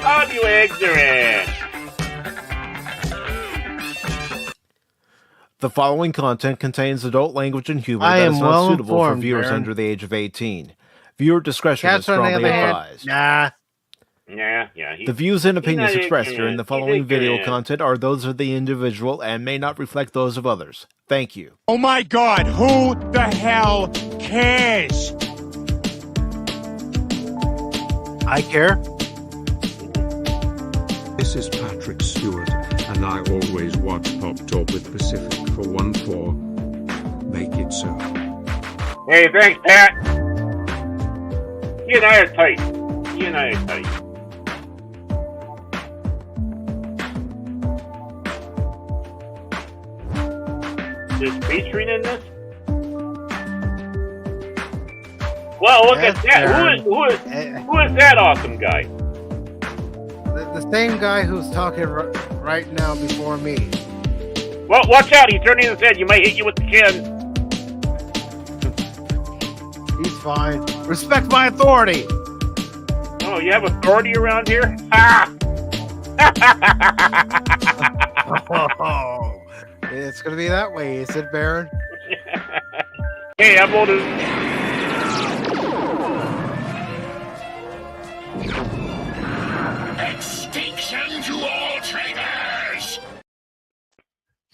Are you ignorant? The following content contains adult language and humor I that am is not well suitable for informed, viewers Baron. under the age of 18. Viewer discretion is Cats on the strongly other hand, advised. nah. Yeah. The views and not opinions expressed ignorant. during the He's following video ignorant. content are those of the individual and may not reflect those of others. Thank you. Oh my God, who the hell cares? I care. This is Patrick Stewart, and I always watch Pop Talk with Pacific414. Make it so. Hey, thanks, Pat. You and I are tight. Is featuring in this? Well, look at that. Who is that awesome guy? The same guy who's talking right now before me. Well, watch out. He's turning his head. You might hit you with the chin. He's fine. Respect my authority. Oh, you have authority around here? Ah! Oh, it's gonna be that way, is it, Baron? Hey, I'm older. Extinction to all traitors!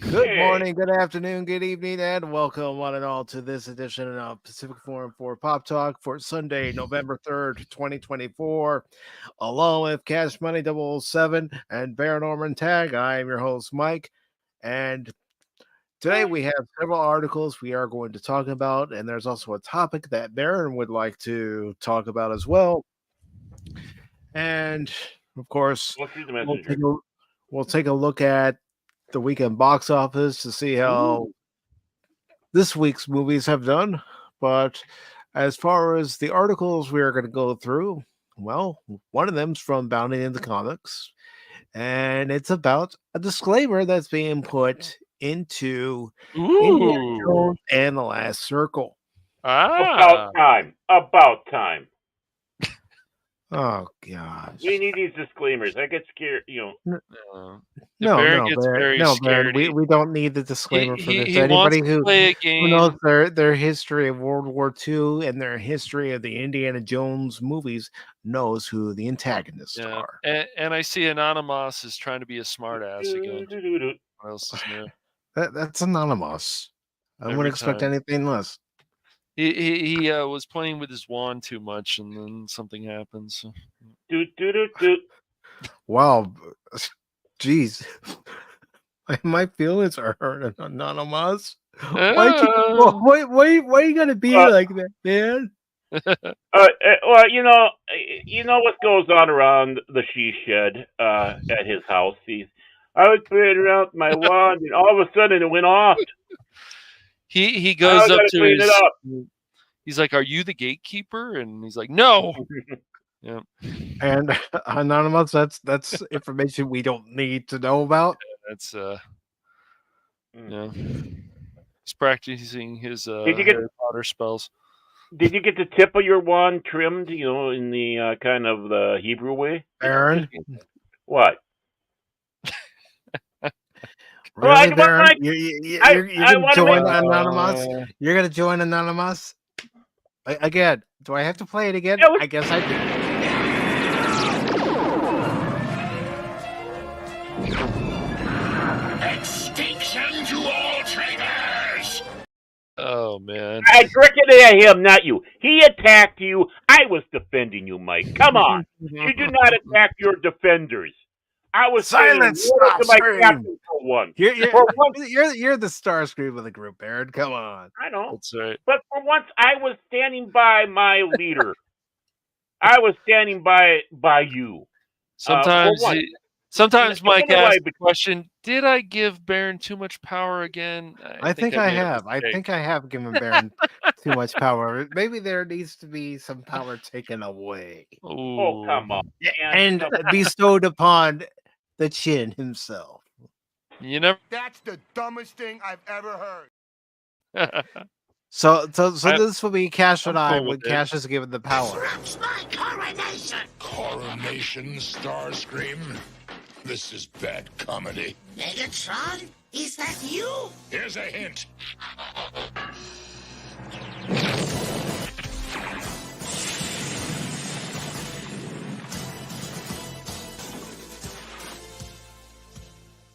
Good morning, good afternoon, good evening, and welcome one and all to this edition of Pacific414 Pop Talk for Sunday, November 3rd, 2024. Along with Cash Money 007 and Baron Norman Tag, I am your host, Mike, and today we have several articles we are going to talk about, and there's also a topic that Baron would like to talk about as well. And, of course, we'll take a look at the weekend box office to see how this week's movies have done. But as far as the articles we are going to go through, well, one of them's from Bounding into Comics, and it's about a disclaimer that's being put into Indiana Jones and the Last Circle. About time. Oh gosh. We need these disclaimers. I get scared, No, Baron, we don't need the disclaimer for this. He Anybody wants to play a game. who knows their history of World War II and their history of the Indiana Jones movies knows who the antagonists are. And I see Anonymous is trying to be a smartass again. What else is new? That's anonymous. I wouldn't expect anything less. He was playing with his wand too much, and then something happens. So. Wow, jeez, my feelings are hurt. Anonymous. Why you gotta be like that, man? Well, you know what goes on around the she shed at his house. I was playing around with my wand, and all of a sudden it went off. He goes up to his. He's like, "Are you the gatekeeper?" And he's like, "No." Yeah. And Anonymous, that's information we don't need to know about. That's yeah. He's practicing his Harry Potter spells. Did you get the tip of your wand trimmed? In the kind of the Hebrew way. Aaron, what? Really, Baron? You're gonna join Anonymous? You're gonna join Anonymous? Again, do I have to play it again? I guess I do. Extinction to all traitors! Oh, man. I directed it at him, not you. He attacked you. I was defending you, Mike. Come on. You do not attack your defenders. I was silence. My captain for one. You're the Starscream of the group, Aaron. Come on. I know. That's right. But for once, I was standing by my leader. I was standing by you. Sometimes Mike asks the question, did I give Baron too much power again? I think I have. I think I have given Baron too much power. Maybe there needs to be some power taken away. Ooh. Oh, come on. And bestowed upon the Chin himself. You never. That's the dumbest thing I've ever heard. So this will be Cash and I'm I cool when with it. Cash is given the power. Coronation, Starscream. This is bad comedy. Megatron? Is that you? Here's a hint.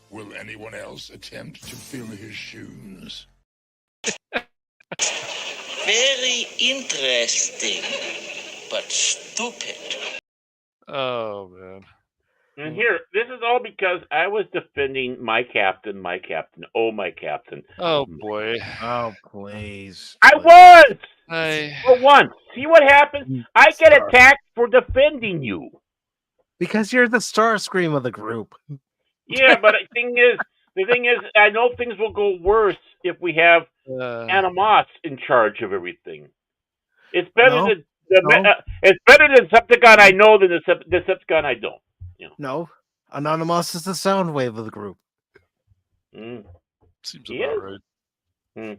Will anyone else attempt to fill his shoes? Very interesting, but stupid. Oh man. And here, this is all because I was defending my captain, oh my captain. Oh boy. Oh, please. I was! I For once. See what happens? I get attacked for defending you. Because you're the Starscream of the group. Yeah, but the thing is, I know things will go worse if we have Animos in charge of everything. It's better than it's better than Decepticon I know than the Decepticon I don't. You know. No, Anonymous is the sound wave of the group. seems He about is? right.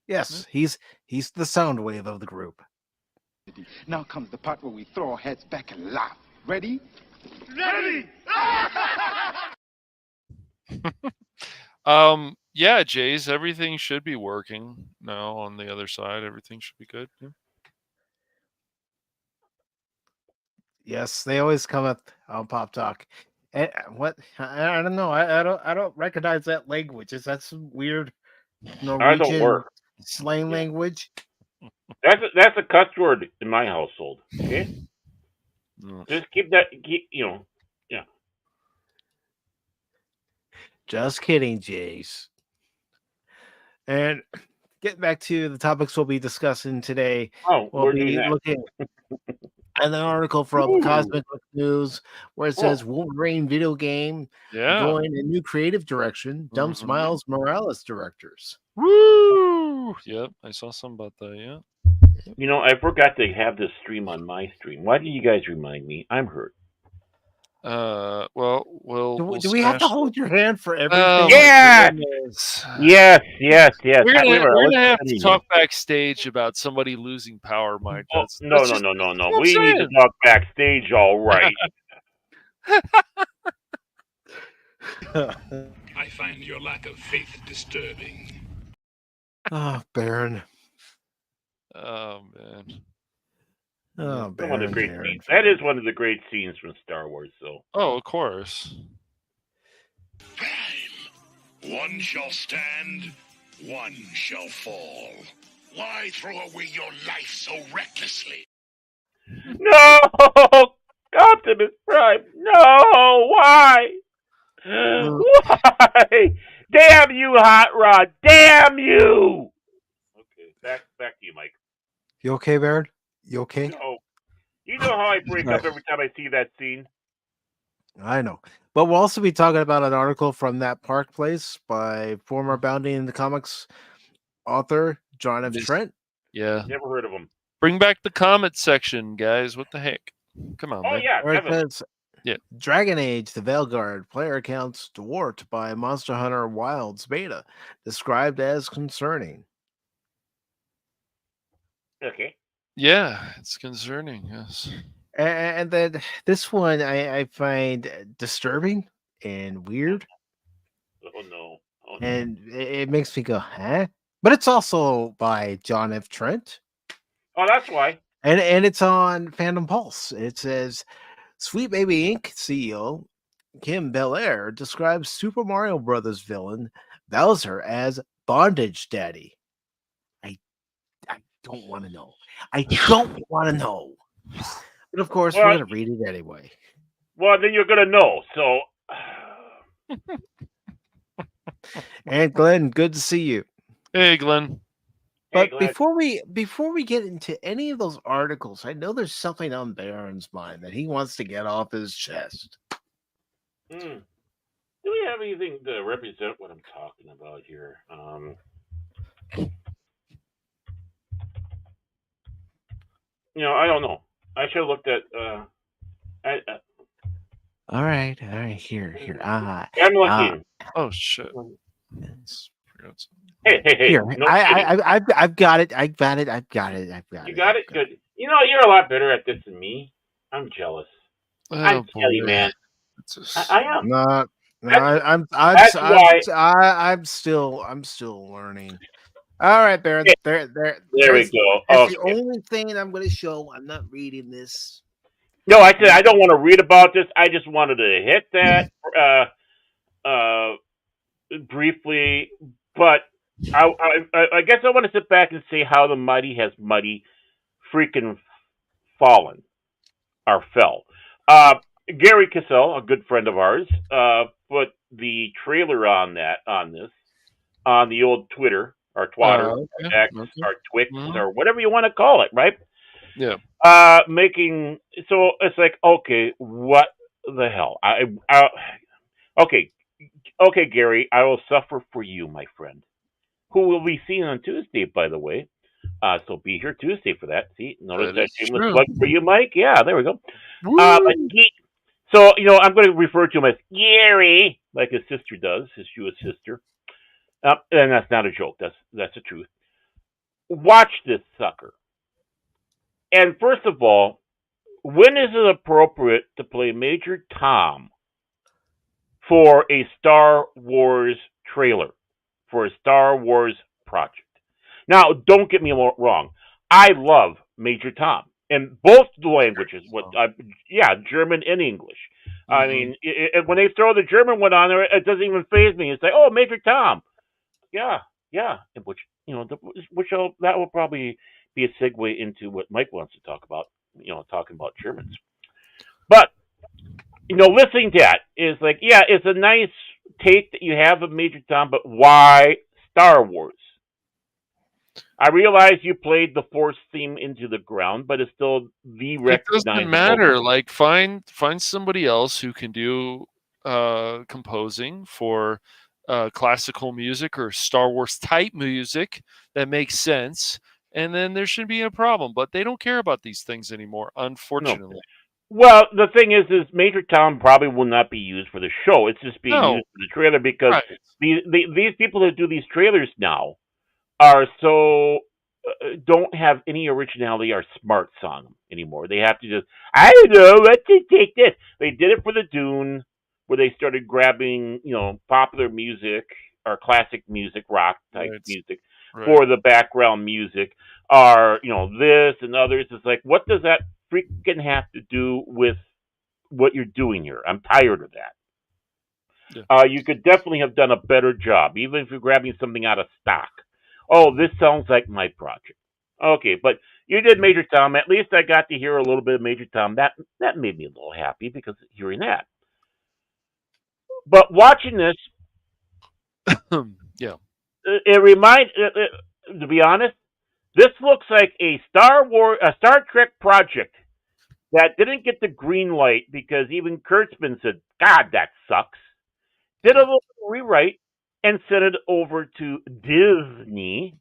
Yes, he's the sound wave of the group. Now comes the part where we throw our heads back and laugh. Ready? Ready! Yeah, Jace, everything should be working now on the other side. Everything should be good. Yeah. Yes, they always come up on Pop Talk. And what? I don't know. I don't recognize that language. Is that some weird Norwegian slang language? That's a cuss word in my household. Okay, just keep that. Yeah. Just kidding, Jace. And get back to the topics we'll be discussing today. We'll be looking at an article from Cosmic News where it says Wolverine video game going in a new creative direction, dumps Miles Morales directors. Woo! Yep, I saw something about that. Yeah. You know, I forgot to have this stream on my stream. Why did you guys remind me? I'm hurt. Well, do we have to hold your hand for everything? Yes. We're gonna have to talk backstage about somebody losing power, Mike. No. We need to talk backstage, all right. I find your lack of faith disturbing. Oh, Baron. Oh man. Oh, Baron, one of the great scenes. That is one of the great scenes from Star Wars, though. Oh, of course. One shall stand, one shall fall. Why throw away your life so recklessly? No! Optimus Prime! No! Why? Why? Damn you, Hot Rod! Damn you! Okay, back to you, Mike. You okay, Baron? You okay? No. You know how I break up every time I see that scene? I know. But we'll also be talking about an article from That Park Place by former Bounty in the Comics author John F. Trent. Yeah. Never heard of him. Bring back the comment section, guys. What the heck? Come on, man. Yeah. Dragon Age, the Veilguard, player accounts dwarfed by Monster Hunter Wilds beta, described as concerning. Okay. Yeah, it's concerning, yes. And then this one I find disturbing and weird. Oh no. And it makes me go, huh? But it's also by John F. Trent. Oh, that's why. And it's on Fandom Pulse. It says, Sweet Baby Inc. CEO Kim Belair describes Super Mario Brothers villain Bowser as Bondage Daddy. I don't want to know. I don't want to know. But of course, we're going to read it anyway. Well, then you're going to know. So. And Glenn, good to see you. Hey, Glenn. But before we get into any of those articles, I know there's something on Baron's mind that he wants to get off his chest. Do we have anything to represent what I'm talking about here? I don't know. I should have looked at. All right. Here. I'm looking. Oh shit. Hey. Here, No kidding. I've got it. I've got it. You got it? Good. You know, you're a lot better at this than me. I'm jealous. I Oh tell you, boy. man. It's I am. No, That's, I'm that's why. I'm still learning. All right, Hey, there we go. That's the Okay. only thing I'm going to show. I'm not reading this. No, I said I don't want to read about this. I just wanted to hit that uh, briefly, but I guess I want to sit back and say how the mighty has mighty freaking fallen or fell. Gary Cassell, a good friend of ours, put the trailer on this on the old Twitter or Twatter or okay. X Okay. or Twix Mhm. or whatever you want to call it, right? Yeah. Making so it's like, okay, what the hell? Okay, okay, Gary, I will suffer for you, my friend, who will be seen on Tuesday, by the way. So be here Tuesday for that. See, notice That that is shameless true. plug for you, Mike. Yeah, there we go. But Woo! so I'm going to refer to him as Gary, like his sister does, his Jewish sister. And that's not a joke. That's the truth. Watch this sucker. And first of all, when is it appropriate to play Major Tom for a Star Wars trailer, for a Star Wars project? Now, don't get me wrong. I love Major Tom in both the languages. German and English. I Mm-hmm. mean, when they throw the German one on there, it doesn't even faze me. It's like, oh, Major Tom. Yeah, yeah. Which that will probably be a segue into what Mike wants to talk about. Talking about Germans. But listening to that is like, yeah, it's a nice take that you have of Major Tom, but why Star Wars? I realize you played the Force theme into the ground, but it's still the It doesn't recognizable. matter. Like find somebody else who can do composing for classical music or Star Wars type music that makes sense, and then there shouldn't be a problem. But they don't care about these things anymore, No. unfortunately. Well, the thing is Major Tom probably will not be used for the show. It's just being No, used for the trailer because right. these people that do these trailers now are so don't have any originality or smarts on them anymore. They have to just, I don't know, let's just take this. They did it for the Dune, where they started grabbing, popular music or classic music, rock type Right. music Right. for the background music, or this and others. It's like, what does that freaking have to do with what you're doing here? I'm tired of that. Yeah. You could definitely have done a better job, even if you're grabbing something out of stock. Oh, this sounds like my project. Okay, but you did Major Tom. At least I got to hear a little bit of Major Tom. That made me a little happy because hearing that. But watching this, Yeah. it reminds. To be honest, this looks like a Star Trek project that didn't get the green light because even Kurtzman said, "God, that sucks." Did a little rewrite and sent it over to Disney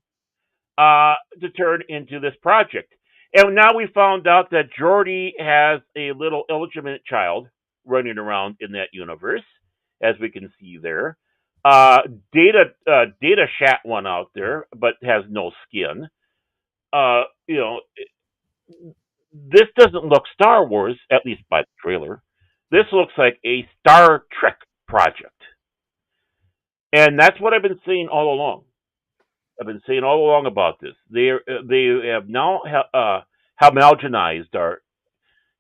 to turn into this project. And now we found out that Jordy has a little illegitimate child running around in that universe, as we can see there. Uh, Data shat one out there, but has no skin. Uh, you know, this doesn't look Star Wars, at least by the trailer. This looks like a Star Trek project. And that's what I've been saying all along. I've been saying all along about this. They have now homogenized or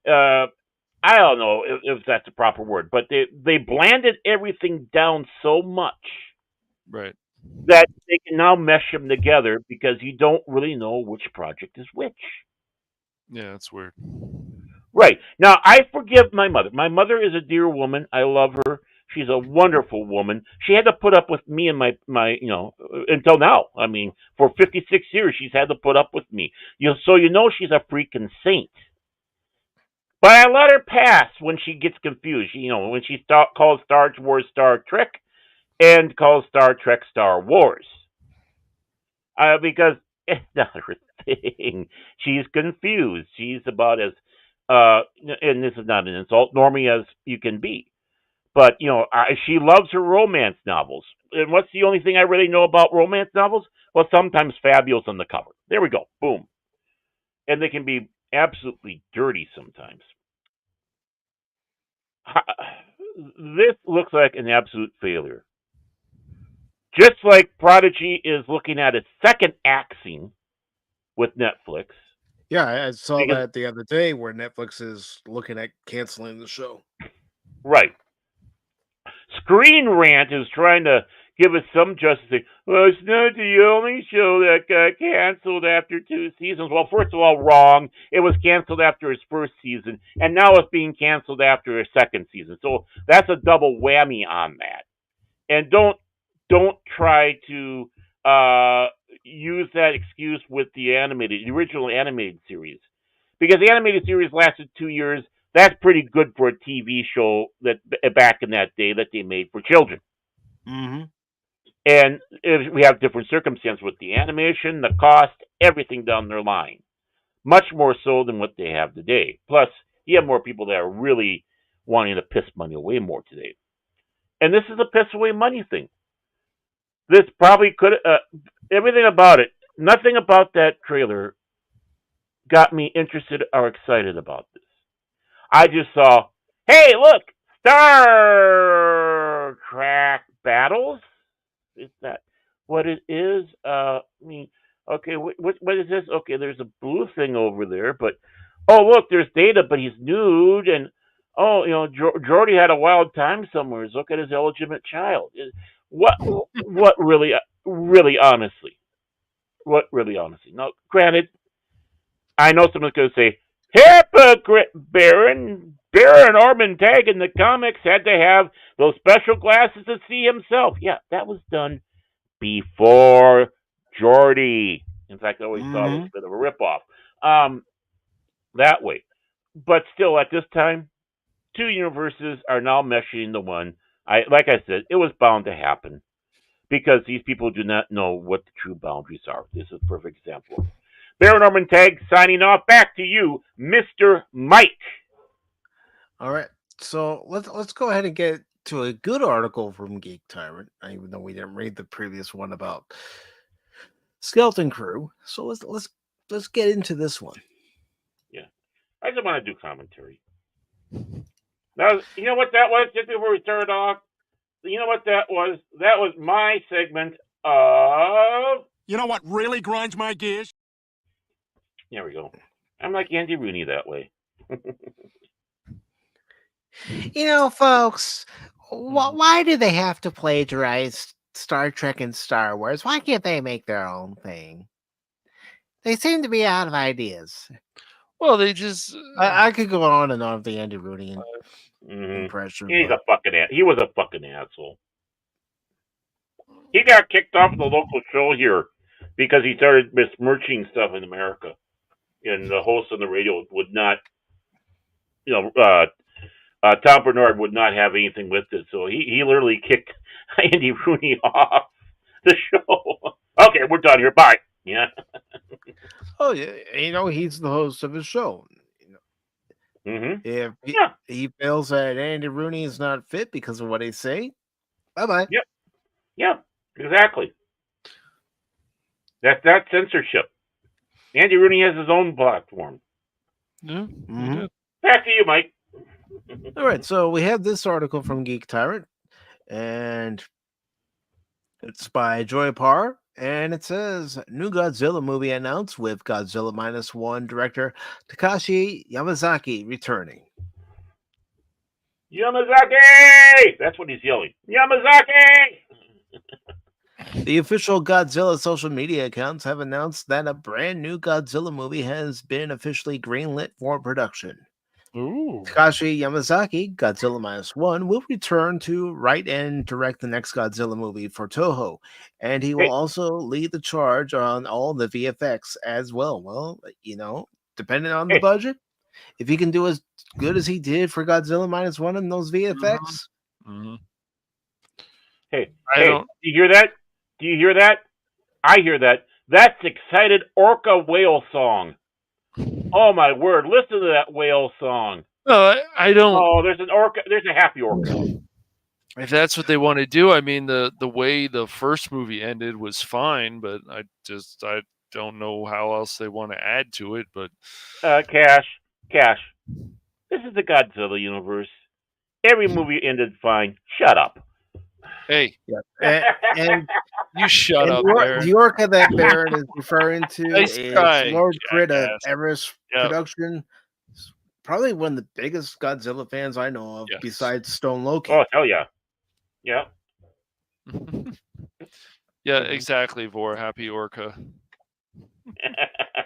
I don't know if that's the proper word, but they blanded everything down so much Right. that they can now mesh them together because you don't really know which project is which. Yeah, that's weird. Right. Now, I forgive my mother. My mother is a dear woman. I love her. She's a wonderful woman. She had to put up with me and my until now. I mean, for 56 years, she's had to put up with me. So she's a freaking saint. But I let her pass when she gets confused. When she calls Star Wars Star Trek and calls Star Trek Star Wars. Because it's not her thing. She's confused. She's about as, and this is not an insult, normie as you can be. But she loves her romance novels. And what's the only thing I really know about romance novels? Well, sometimes Fabio's on the cover. There we go. Boom. And they can be absolutely dirty sometimes. This looks like an absolute failure. Just like Prodigy is looking at its second axing with Netflix. Yeah, I saw that the other day where Netflix is looking at canceling the show. Right. Screen Rant is trying to give us some justice. Well, it's not the only show that got canceled after 2 seasons. Well, first of all, wrong. It was canceled after its first season, and now it's being canceled after a second season. So that's a double whammy on that. And don't try to use that excuse with the original animated series, because the animated series lasted 2 years. That's pretty good for a TV show that back in that day that they made for children. Mm-hmm. And we have different circumstances with the animation, the cost, everything down their line, much more so than what they have today. Plus, you have more people that are really wanting to piss money away more today. And this is a piss away money thing. This probably could everything about it. Nothing about that trailer got me interested or excited about this. I just saw, hey, look, Star Trek battles. Is that what it is? Okay, what is this? Okay, there's a blue thing over there, but look, there's Data, but he's nude, and Geordi had a wild time somewhere. Look at his illegitimate child. What really honestly? What really honestly? Now, granted, I know someone's going to say, hypocrite, Baron Orman Tag in the comics had to have those special glasses to see himself. Yeah, that was done before Geordi. In fact, I always thought it was a bit of a ripoff. That way. But still, at this time, 2 universes are now meshing into one. Like I said, it was bound to happen because these people do not know what the true boundaries are. This is a perfect example. Baron Norman Tag signing off. Back to you, Mr. Mike. All right. So let's go ahead and get to a good article from Geek Tyrant, even though we didn't read the previous one about Skeleton Crew. So let's get into this one. Yeah. I just want to do commentary. Now, you know what that was? Just before we started off, you know what that was? That was my segment of... You know what really grinds my gears? There we go. I'm like Andy Rooney that way. Folks, why do they have to plagiarize Star Trek and Star Wars? Why can't they make their own thing? They seem to be out of ideas. Well, they just... I could go on and on with the Andy Rooney impression. He was a fucking asshole. He got kicked off the local show here because he started besmirching stuff in America. And the host on the radio would not, Tom Bernard would not have anything with it. So he literally kicked Andy Rooney off the show. Okay, we're done here. Bye. Yeah. Oh, yeah. He's the host of his show. If he feels that Andy Rooney is not fit because of what they say, bye-bye. Yep. Yeah, exactly. That's censorship. Andy Rooney has his own platform. Yeah. Mm-hmm. Back to you, Mike. All right, so we have this article from Geek Tyrant, and it's by Joy Parr, and it says, new Godzilla movie announced with Godzilla Minus One director Takashi Yamazaki returning. Yamazaki! That's what he's yelling. Yamazaki! The official Godzilla social media accounts have announced that a brand new Godzilla movie has been officially greenlit for production. Ooh. Takashi Yamazaki, Godzilla Minus One, will return to write and direct the next Godzilla movie for Toho, and he will also lead the charge on all the VFX as well. Well, depending on the budget, if he can do as good as he did for Godzilla Minus One in those VFX. Mm-hmm. Hey, do you hear that? Do you hear that? I hear that. That's excited orca whale song. Oh my word! Listen to that whale song. No, I don't. Oh, there's an orca. There's a happy orca. If that's what they want to do, I mean, the way the first movie ended was fine, but I don't know how else they want to add to it. But Cash. This is the Godzilla universe. Every movie ended fine. Shut up. Hey, and you shut up, Baron. The orca that Baron is referring to Nice is try, Lord Grid of jackass. Everest Yep. Production. Probably one of the biggest Godzilla fans I know of, Yes. besides Stone Loki. Oh, hell yeah. Yeah. Yeah, exactly, Vor. Happy Orca.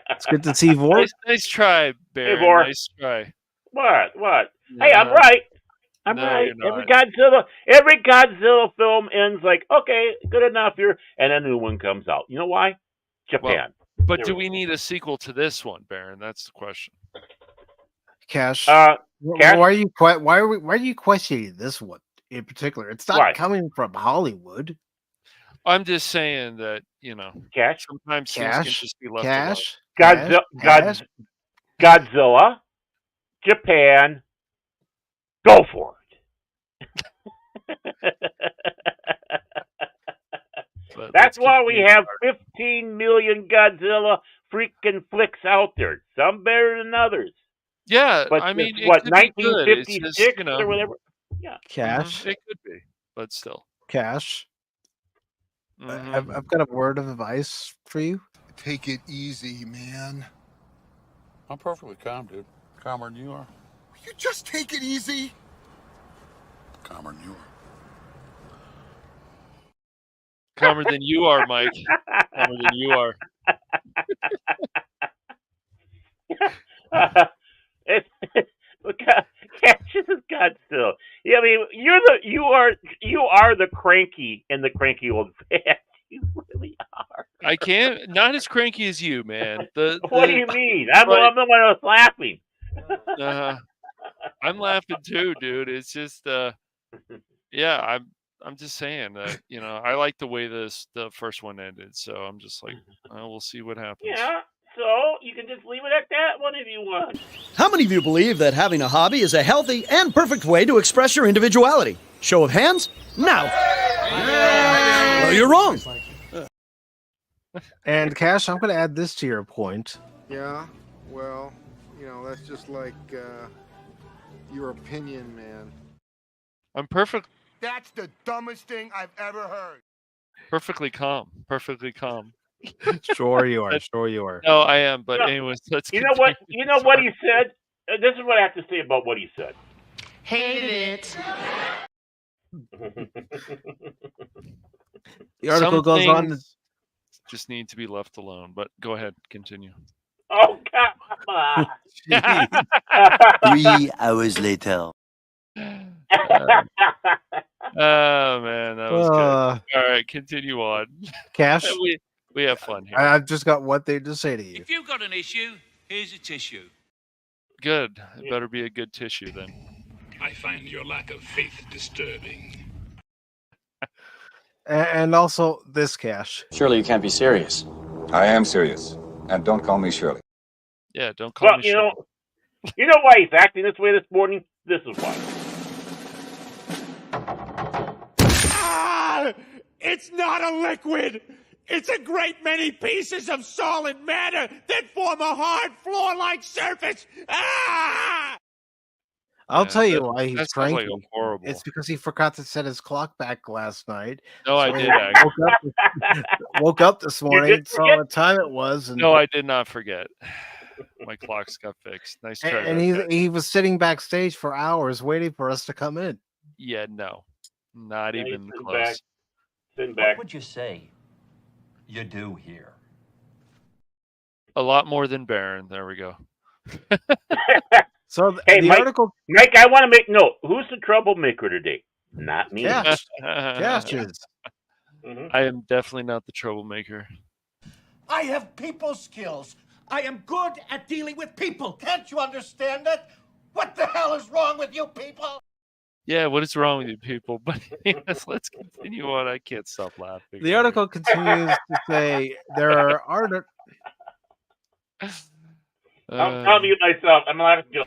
It's good to see Vor. Nice try, Baron. Hey, Vor. Nice try. What? No, Hey, I'm right. I'm no, right. you're Every Godzilla film ends like, okay, good enough here, and a new one comes out. You know why? Japan. But do we need a sequel to this one, Baron? That's the question. Cash. Cash? Why are you questioning this one in particular? It's not coming from Hollywood. I'm just saying that, Cash? Sometimes things can just be left alone. Godzilla, Japan, go for it. That's why we have 15 million Godzilla freaking flicks out there. Some better than others. Yeah, but I mean, what, 1956 just, or whatever? Yeah. Cash. It could be, but still. Cash. I've got a word of advice for you. Take it easy, man. I'm perfectly calm, dude. Calmer than you are. You just take it easy. Calmer than you are. Calmer than you are, Mike. Calmer than you are. Cash is Godzilla. Yeah, I mean, you are the cranky and the cranky old fan. You really are. I can't. Not as cranky as you, man. What do you mean? I'm the one that's laughing. I'm laughing too, dude. It's just, yeah. I'm just saying that I like the way the first one ended, so I'm just like, we'll see what happens. Yeah. So you can just leave it at that one if you want. How many of you believe that having a hobby is a healthy and perfect way to express your individuality? Show of hands? Now. Well, you're wrong. And Cash, I'm going to add this to your point. Yeah, well, that's just like your opinion, man. I'm perfect. That's the dumbest thing I've ever heard. Perfectly calm. Perfectly calm. Sure you are. Sure you are. No, I am. But anyways, let's. You know what? You know what he said. This is what I have to say about what he said. Hated it. The article goes on. Just need to be left alone. But go ahead, continue. Oh, come on. 3 hours later. Oh man, that was good. All right, continue on. Cash, we have fun here. I've just got one thing to say to you. If you've got an issue, here's a tissue. Good. It better be a good tissue then. I find your lack of faith disturbing. And also this, Cash. Surely you can't be serious. I am serious, and don't call me Shirley. Yeah, don't call me Shirley. You know why he's acting this way this morning? This is why. It's not a liquid! It's a great many pieces of solid matter that form a hard floor-like surface! Ah! I'll tell you why he's cranky. Like horrible. It's because he forgot to set his clock back last night. No, I did actually. Woke up this morning, saw what time it was. And no, I did not forget. My clocks got fixed. Nice try. And he was sitting backstage for hours waiting for us to come in. Yeah, no. Not even close. Back. What would you say you do here? A lot more than Baron. There we go. So hey, the article, Mike, I want to make note. Who's the troublemaker today? Not me. Cash is. I am definitely not the troublemaker. I have people skills. I am good at dealing with people. Can't you understand that? What the hell is wrong with you people? Yeah, what is wrong with you people? But yes, let's continue on. I can't stop laughing. The article continues to say there are I'll mute myself. I'm laughing.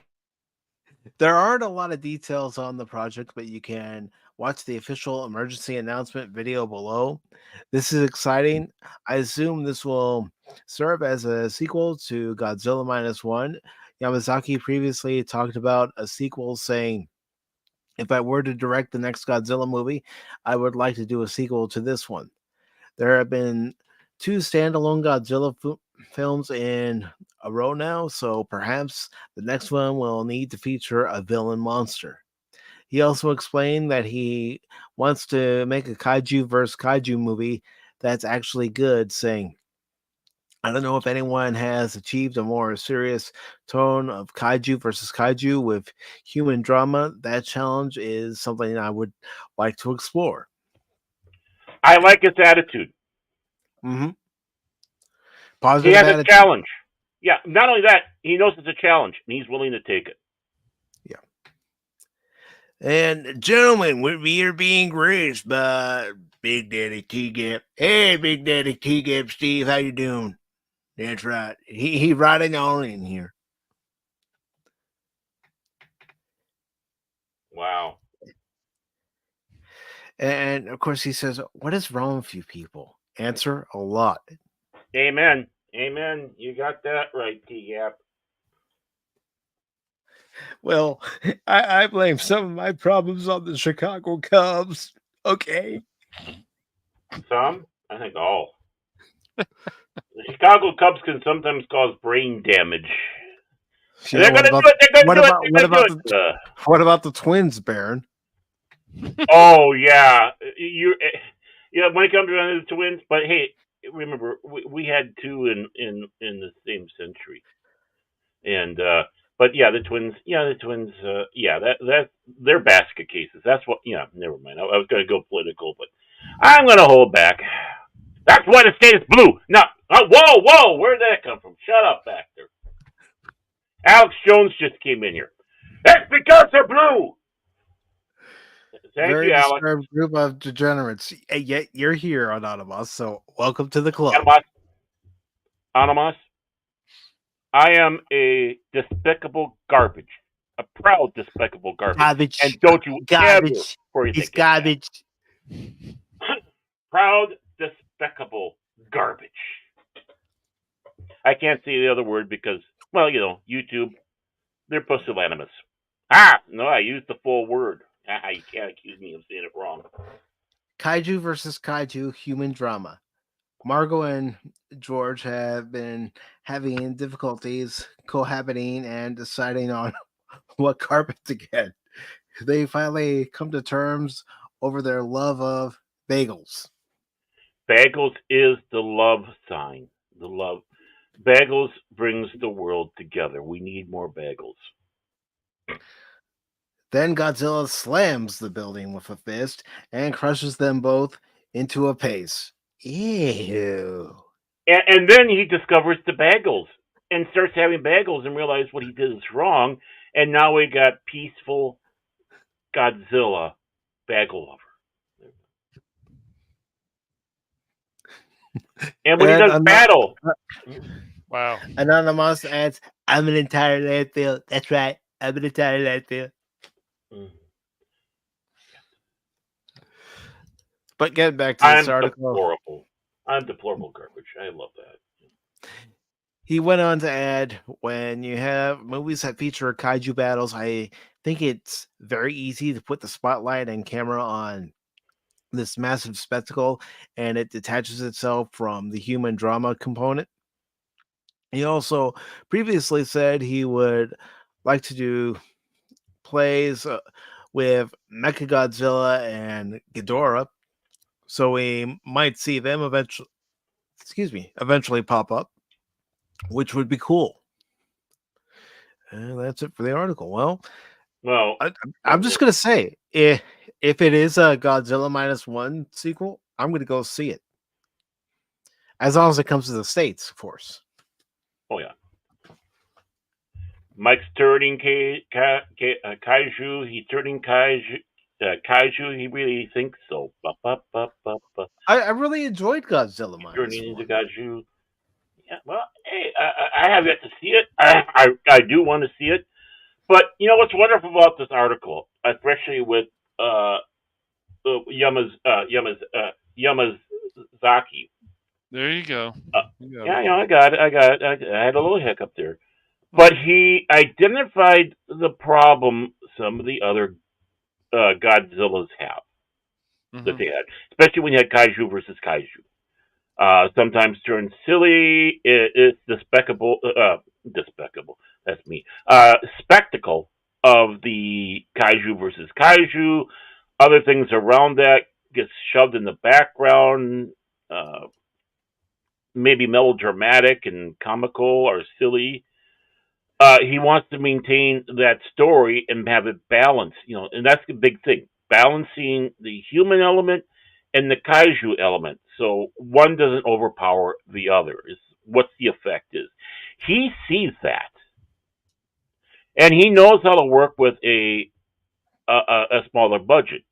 There aren't a lot of details on the project, but you can Watch the official emergency announcement video below. This is exciting. I assume this will serve as a sequel to Godzilla Minus One. Yamazaki previously talked about a sequel, saying, if I were to direct the next Godzilla movie, I would like to do a sequel to this one. There have been 2 standalone Godzilla films in a row now, so perhaps the next one will need to feature a villain monster. He also explained that he wants to make a kaiju versus kaiju movie that's actually good, saying, I don't know if anyone has achieved a more serious tone of kaiju versus kaiju with human drama. That challenge is something I would like to explore. I like his attitude. Mm-hmm. Positive attitude. He has a challenge. Yeah, not only that, he knows it's a challenge, and he's willing to take it. And gentlemen, we are being graced by Big Daddy T-Gap. Hey, Big Daddy T-Gap, Steve, how you doing? That's right. He riding on in here. Wow. And of course he says, what is wrong with you people? Answer, a lot. Amen. Amen. You got that right, T-Gap. Well, I blame some of my problems on the Chicago Cubs. Okay. Some? I think all. The Chicago Cubs can sometimes cause brain damage. Yeah, they're going to do it. They're going to do it. What about the Twins, Baron? Oh, yeah. When it comes to the Twins, but hey, remember, we had 2 in the same century. And, but yeah, the Twins, that they're basket cases. That's what, never mind. I was going to go political, but I'm going to hold back. That's why the state is blue. No, whoa, where did that come from? Shut up back there. Alex Jones just came in here. That's because they're blue. Thank Very you, Alex. disturbed group of degenerates. Yet you're here, Anonymous, so welcome to the club. Anonymous, I am a despicable garbage. A proud despicable garbage. And don't you garbage. He's garbage. Proud despicable garbage. I can't say the other word because, well, YouTube, they're pusillanimous. No, I used the full word. You can't accuse me of saying it wrong. Kaiju versus kaiju human drama. Margot and George have been having difficulties cohabiting and deciding on what carpet to get. They finally come to terms over their love of bagels. Bagels is the love sign. The love. Bagels brings the world together. We need more bagels. Then Godzilla slams the building with a fist and crushes them both into a paste. Ew. And then he discovers the bagels and starts having bagels and realizes what he did is wrong. And now we got peaceful Godzilla bagel lover. And when he does battle. Wow. Anonymous adds, I'm an entire landfill. That's right. I'm an entire landfill. But getting back to this article. I'm deplorable garbage. I love that. He went on to add, when you have movies that feature kaiju battles, I think it's very easy to put the spotlight and camera on this massive spectacle, and it detaches itself from the human drama component. He also previously said he would like to do plays with Mechagodzilla and Ghidorah, so we might see them eventually pop up, which would be cool. And that's it for the article. Well, I'm just gonna say, if it is a Godzilla Minus One sequel, I'm gonna go see it, as long as it comes to the States, of course. Oh yeah. Mike's turning kaiju. He's turning kaiju. He really thinks so. I really enjoyed Godzilla Minus One. Turning into kaiju. Yeah. Well, hey, I have yet to see it. I do want to see it. But you know what's wonderful about this article, especially with Yamazaki. There you go. Yeah, I got it. I had a little hiccup there, but he identified the problem some of the other Godzillas have that they had, especially when you had kaiju versus kaiju. Sometimes turns silly. It's despicable. Despicable. That's me. Spectacle of the kaiju versus kaiju. Other things around that gets shoved in the background. Maybe melodramatic and comical or silly. He wants to maintain that story and have it balanced, and that's the big thing: balancing the human element and the kaiju element, so one doesn't overpower the other. Is what the effect is. He sees that, and he knows how to work with a smaller budget.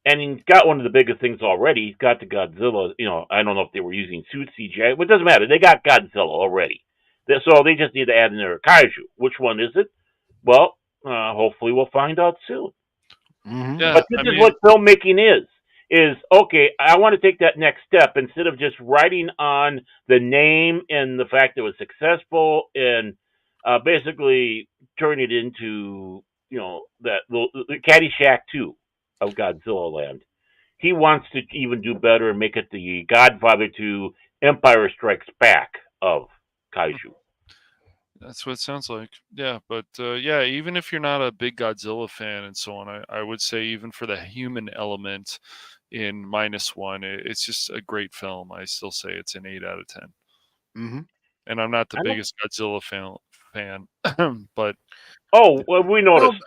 And he's got one of the biggest things already. He's got the Godzilla. I don't know if they were using suit CGI, but it doesn't matter. They got Godzilla already. So they just need to add in their kaiju. Which one is it? Well, hopefully we'll find out soon. Mm-hmm. Yeah, but this is what filmmaking is okay, I want to take that next step instead of just writing on the name and the fact that it was successful and basically turn it into, that the Caddyshack 2 of Godzilla Land. He wants to even do better and make it the Godfather to Empire Strikes Back of kaiju. That's what it sounds like. Yeah, but even if you're not a big Godzilla fan and so on, I would say even for the human element in Minus One, it's just a great film. I still say it's an 8 out of 10. Mm-hmm. And I'm not the biggest Godzilla fan, but we noticed.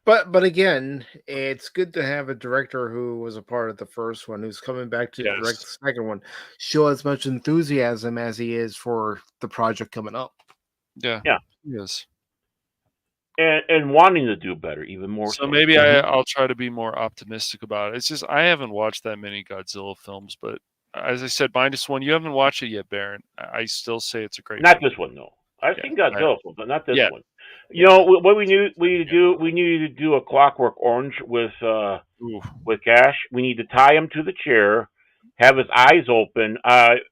But again, it's good to have a director who was a part of the first one, who's coming back to direct the second one, show as much enthusiasm as he is for the project coming up. Yeah. Yes. And wanting to do better, even more. So maybe I'll try to be more optimistic about it. It's just I haven't watched that many Godzilla films, but as I said, Minus One, you haven't watched it yet, Baron. I still say it's a great. Not film. this one, no. I've seen Godzilla films, but not this one. Yeah. What we need to do a Clockwork Orange with Cash. We need to tie him to the chair, have his eyes open.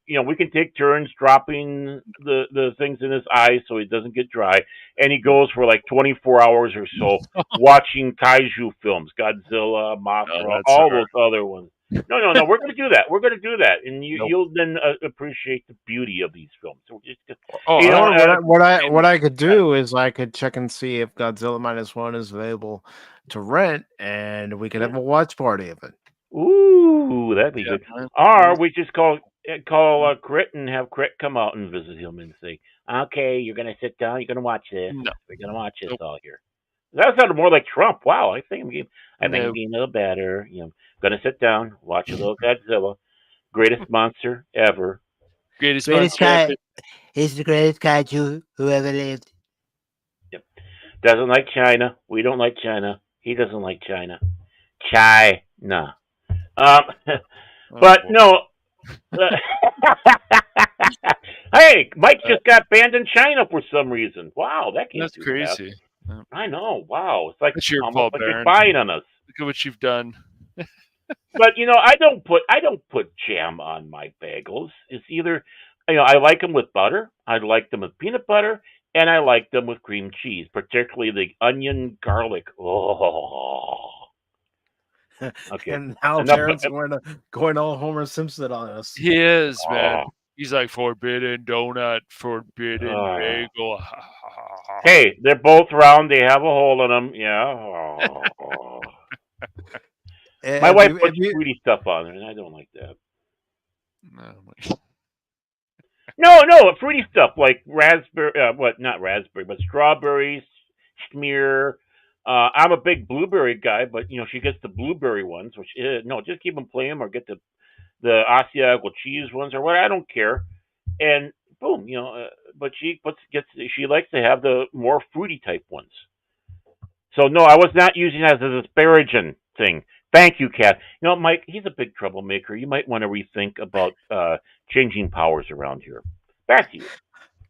We can take turns dropping the things in his eyes so he doesn't get dry. And he goes for like 24 hours or so watching kaiju films, Godzilla, Mothra, all those other ones. No. We're going to do that. We're going to do that, and you'll then appreciate the beauty of these films. So what I could do is I could check and see if Godzilla Minus One is available to rent, and we could have a watch party of it. Ooh, that'd be good. Or we just call Crit and have Crit come out and visit him and say, "Okay, you're going to sit down. You're going to watch this. No. We're going to watch this all here." That sounded more like Trump. Wow, I think I'm getting a little better. Going to sit down, watch a little Godzilla, greatest monster ever. Greatest monster. He's the greatest kaiju who ever lived. Yep. Doesn't like China. We don't like China. He doesn't like China. China. But no. Hey, Mike just got banned in China for some reason. Wow, that's crazy. Bad. I know. Wow, it's like it's your fault, like Baron. You're spying on us. Look at what you've done. But I don't put jam on my bagels. It's either I like them with butter, I like them with peanut butter, and I like them with cream cheese, particularly the onion garlic. Oh. Okay. And now Baron's going all Homer Simpson on us. He is, man. He's like forbidden donut, forbidden bagel. Hey, they're both round. They have a hole in them. Yeah. My wife puts fruity stuff on there, and I don't like that. No, fruity stuff like raspberry. Not raspberry, but strawberries, schmear. I'm a big blueberry guy, but she gets the blueberry ones, which just keep them plain or get the Asiago cheese ones or what. I don't care. And boom, but she likes to have the more fruity type ones. So no, I was not using that as a disparaging thing. Thank you, Kat. Mike, he's a big troublemaker. You might want to rethink about changing powers around here. Back to you.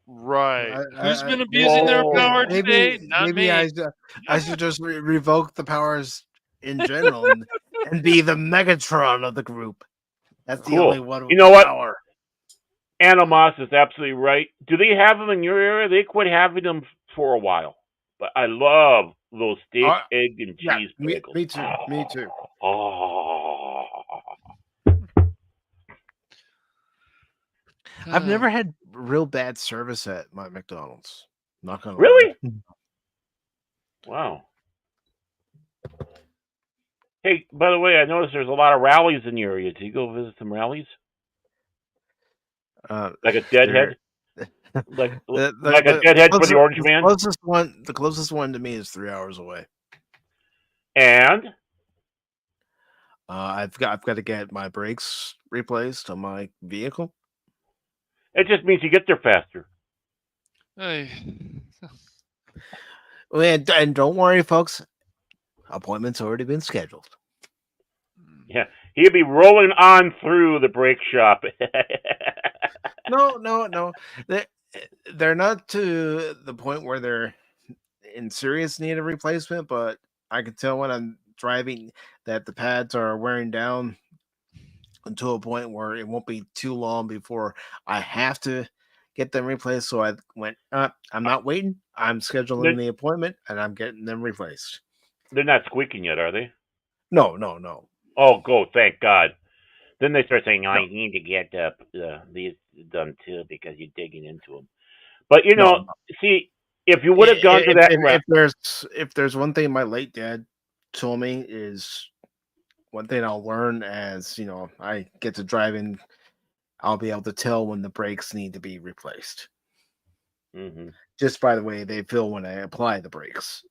Right. Who's been abusing their power today? Not maybe me. I should just revoke the powers in general and be the Megatron of the group. That's the only one with You know what? power. Animos is absolutely right. Do they have them in your area? They quit having them for a while. But I love those steak, egg, and cheese bagels. Me too. Me too. Oh. I've never had real bad service at my McDonald's. Not gonna Really? lie. Wow. Hey, by the way, I noticed there's a lot of rallies in the area. Did you go visit some rallies? Like a deadhead? like a deadhead for the Orange Man? The closest one to me is 3 hours away. And? I've got to get my brakes replaced on my vehicle. It just means you get there faster. Hey. And don't worry, folks. Appointment's already been scheduled. Yeah, he'll be rolling on through the brake shop. No. They're not to the point where they're in serious need of replacement, but I can tell when I'm driving that the pads are wearing down until a point where it won't be too long before I have to get them replaced. So I went, I'm not waiting. I'm scheduling the appointment and I'm getting them replaced. They're not squeaking yet, are they? No. Oh, go! Thank God. Then they start saying, "I need to get these done too because you're digging into them." But see, if you would have gone to that, if there's one thing my late dad told me is one thing I'll learn as I get to driving, I'll be able to tell when the brakes need to be replaced. Mm-hmm. Just by the way they feel when I apply the brakes.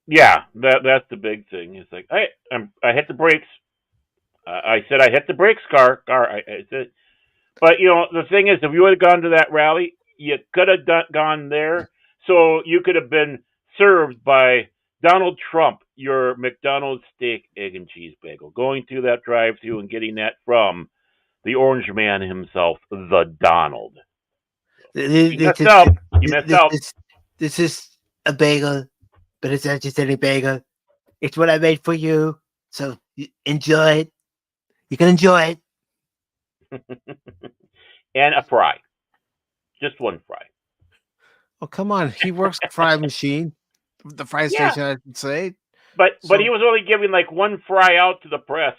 Yeah, that's the big thing. It's like I hit the brakes. I said I hit the brakes, car. I said, but the thing is, if you would have gone to that rally, you could have gone there, so you could have been served by Donald Trump your McDonald's steak, egg, and cheese bagel. Going through that drive-thru and getting that from the Orange Man himself, the Donald. You messed out. This is a bagel, but it's not just any bagel. It's what I made for you. So enjoy it. You can enjoy it. And a fry. Just one fry. Oh, come on. He works the fry machine. The fry station, I should say. But he was only giving like one fry out to the press.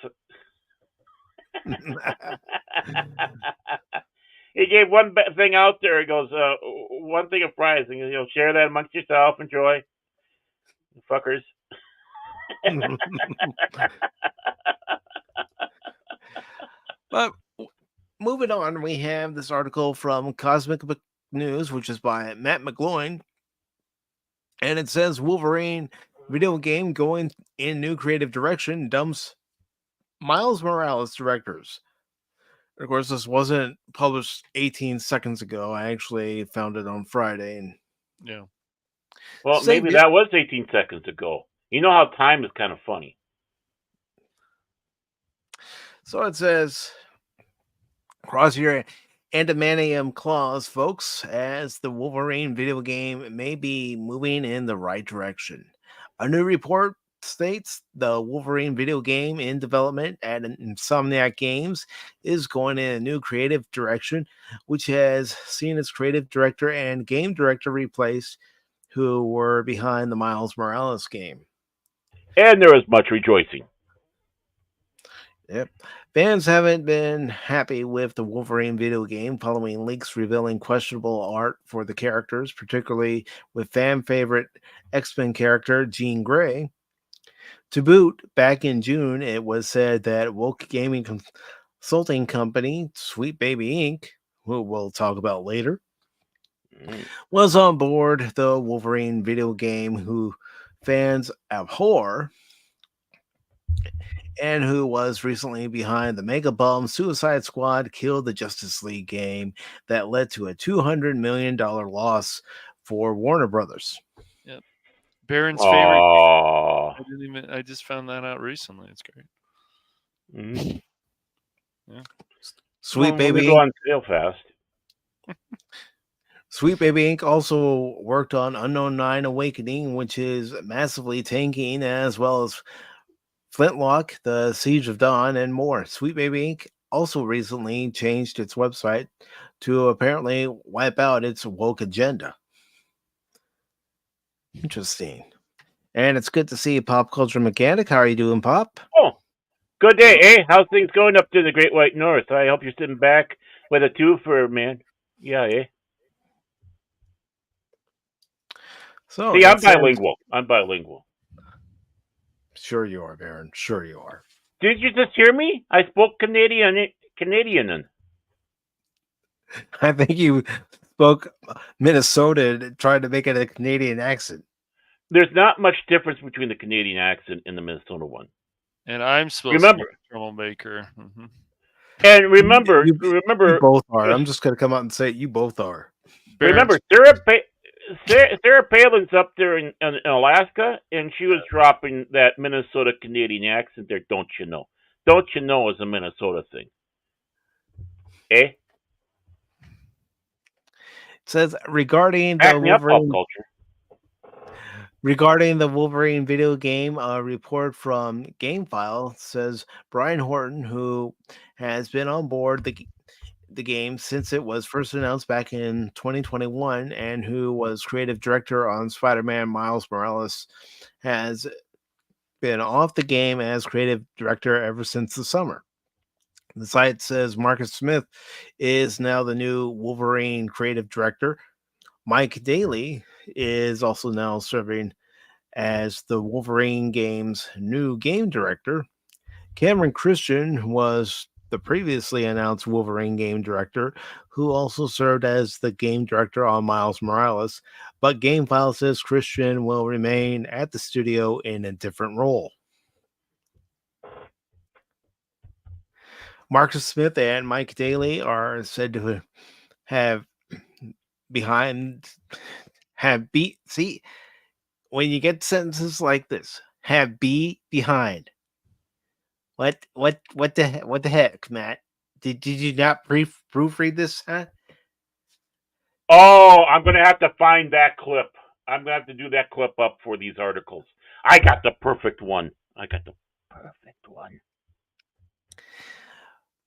He gave one thing out there. He goes, one thing of fries. And you'll share that amongst yourself. Enjoy. You fuckers. But moving on, we have this article from Cosmic News, which is by Matt McGloin. And it says Wolverine video game going in new creative direction dumps Miles Morales directors. Of course, this wasn't published 18 seconds ago. I actually found it on Friday. And yeah. Well, maybe that was 18 seconds ago. You know how time is kind of funny. So it says, cross your adamantium claws, folks, as the Wolverine video game may be moving in the right direction. A new report states the Wolverine video game in development at Insomniac Games is going in a new creative direction, which has seen its creative director and game director replaced, who were behind the Miles Morales game. And there was much rejoicing. Yep. Fans haven't been happy with the Wolverine video game following leaks revealing questionable art for the characters, particularly with fan favorite X-Men character Jean Grey. To boot, back in June, it was said that woke gaming consulting company Sweet Baby Inc., who we'll talk about later, was on board the Wolverine video game, who fans abhor, and who was recently behind the mega bomb Suicide Squad Kill the Justice League game that led to a $200 million loss for Warner Brothers. Yep. Baron's favorite. I just found that out recently. It's great. Mm-hmm. Yeah. Sweet Baby go on sale fast. Sweet Baby Inc. also worked on Unknown 9 Awakening, which is massively tanking, as well as Flintlock, The Siege of Dawn, and more. Sweet Baby Inc. also recently changed its website to apparently wipe out its woke agenda. Interesting. And it's good to see you, Pop Culture Mechanic. How are you doing, Pop? Oh, good day, eh? How's things going up to the Great White North? I hope you're sitting back with a twofer, man. Yeah, eh? So see, I'm bilingual. I'm bilingual. Sure you are, Baron. Sure you are. Did you just hear me? I spoke Canadian. I think you spoke Minnesota and tried to make it a Canadian accent. There's not much difference between the Canadian accent and the Minnesota one. And I'm supposed to be a troublemaker. Mm-hmm. And remember, you both are. I'm just going to come out and say it. You both are. Remember, Sarah Palin's up there in Alaska, and she was dropping that Minnesota Canadian accent there. Don't you know? Don't you know is a Minnesota thing? Eh? It says regarding the Wolverine, regarding the Wolverine video game, a report from GameFile says Brian Horton, who has been on board the game since it was first announced back in 2021 and who was creative director on Spider-Man Miles Morales, has been off the game as creative director ever since the summer. The site says Marcus Smith is now the new Wolverine creative director. Mike Daly is also now serving as the Wolverine game's new game director. Cameron Christian was the previously announced Wolverine game director, who also served as the game director on Miles Morales, but GameFile says Christian will remain at the studio in a different role. Marcus Smith and Mike Daly are said to have see, when you get sentences like this, have be behind. What the heck, Matt? Did you not proofread this, huh? Oh, I'm gonna have to find that clip. I'm gonna have to do that clip up for these articles. I got the perfect one.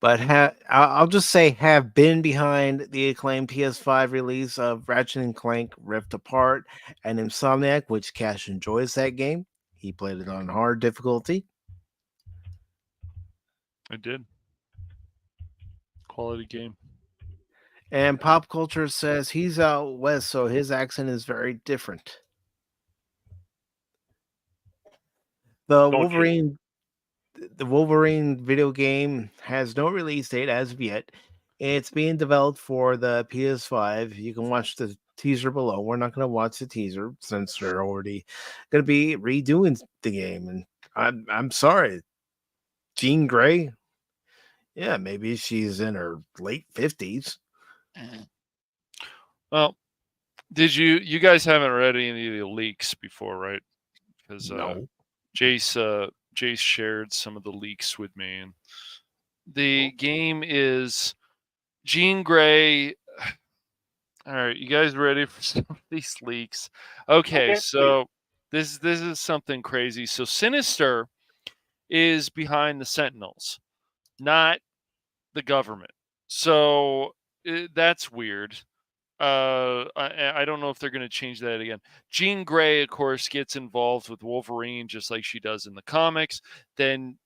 But I'll just say have been behind the acclaimed PS5 release of Ratchet & Clank Rift Apart and Insomniac, which Cash enjoys that game. He played it on hard difficulty. I did. Quality game. And Pop Culture says he's out west, so his accent is very different. The Wolverine video game has no release date as of yet. It's being developed for the PS5. You can watch the teaser below. We're not going to watch the teaser since they're already going to be redoing the game. And I'm sorry, Jean Grey. Yeah, maybe she's in her late 50s. Well, you guys haven't read any of the leaks before, right? Because no. Jace shared some of the leaks with me, and the game is Jean Grey. All right, you guys ready for some of these leaks? Okay, so this is something crazy. So Sinister is behind the Sentinels, not the government. So that's weird. I don't know if they're going to change that again. Jean Grey, of course, gets involved with Wolverine just like she does in the comics. Then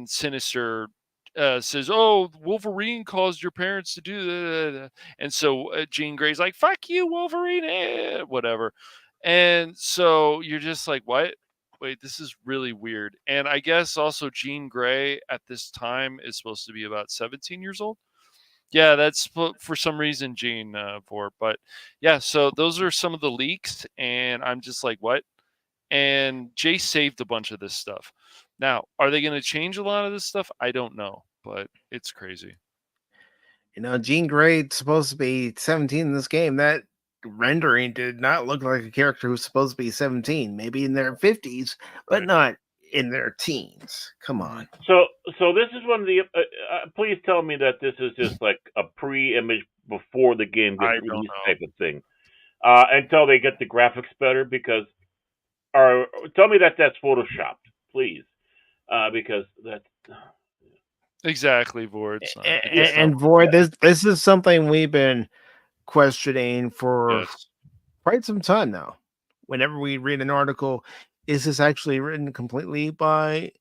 Sinister says, "Oh, Wolverine caused your parents to do that," and so Jean Grey's like, "Fuck you, Wolverine," whatever. And so you're just like, "What? Wait, this is really weird." And I guess also Jean Grey at this time is supposed to be about 17 years old. Yeah, that's for some reason Gene for. But yeah, so those are some of the leaks, and I'm just like, what? And Jay saved a bunch of this stuff. Now, are they going to change a lot of this stuff? I don't know, but it's crazy. You know, Jean Grey's supposed to be 17 in this game. That rendering did not look like a character who's supposed to be 17. Maybe in their 50s, but not in their teens. Come on. So this is one of the. Please tell me that this is just like a pre-image before the game gets released type of thing, until they get the graphics better. Because, or tell me that that's photoshopped, please. because that's exactly, Vord. And Void, this is something we've been questioning for quite some time now. Whenever we read an article, is this actually written completely by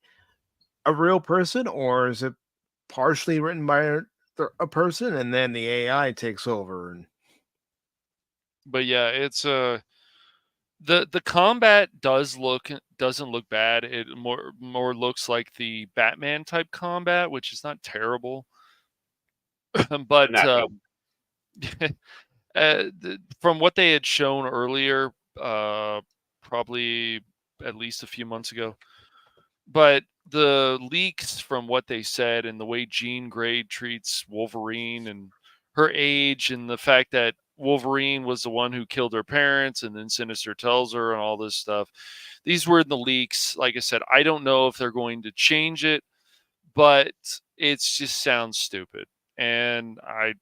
a real person, or is it partially written by a person and then the AI takes over? But yeah, it's the combat doesn't look bad. It more looks like the Batman type combat, which is not terrible. But from what they had shown earlier, probably at least a few months ago, but the leaks from what they said and the way Jean Grey treats Wolverine and her age and the fact that Wolverine was the one who killed her parents and then Sinister tells her and all this stuff. These were in the leaks. Like I said, I don't know if they're going to change it, but it just sounds stupid. And I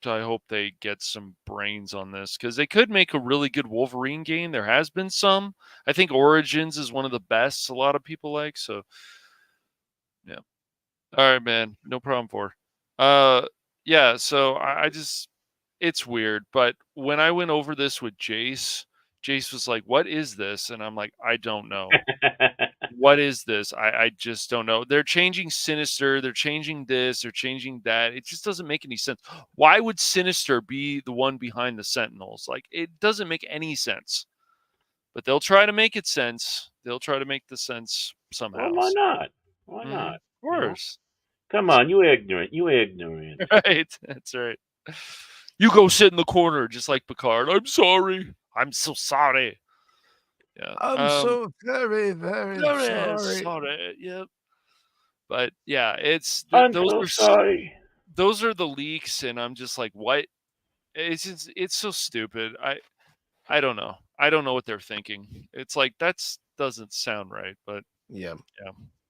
hope they get some brains on this because they could make a really good Wolverine game. There has been some. I think Origins is one of the best a lot of people like. So, yeah. All right, man. No problem for. Yeah. So I just, it's weird. But when I went over this with Jace was like, "What is this?" And I'm like, "I don't know." What is this? I just don't know. They're changing Sinister. They're changing this. They're changing that. It just doesn't make any sense. Why would Sinister be the one behind the Sentinels? Like, it doesn't make any sense. But they'll try to make it sense. They'll try to make the sense somehow. Well, why not? Why not? Of course. Come on, you ignorant. You ignorant. Right. That's right. You go sit in the corner just like Picard. I'm sorry. I'm so sorry. Yeah. I'm so very, very sorry. Yep. But yeah, it's I'm so sorry. Those are the leaks, and I'm just like, what? It's so stupid. I don't know. I don't know what they're thinking. It's like doesn't sound right, but yeah.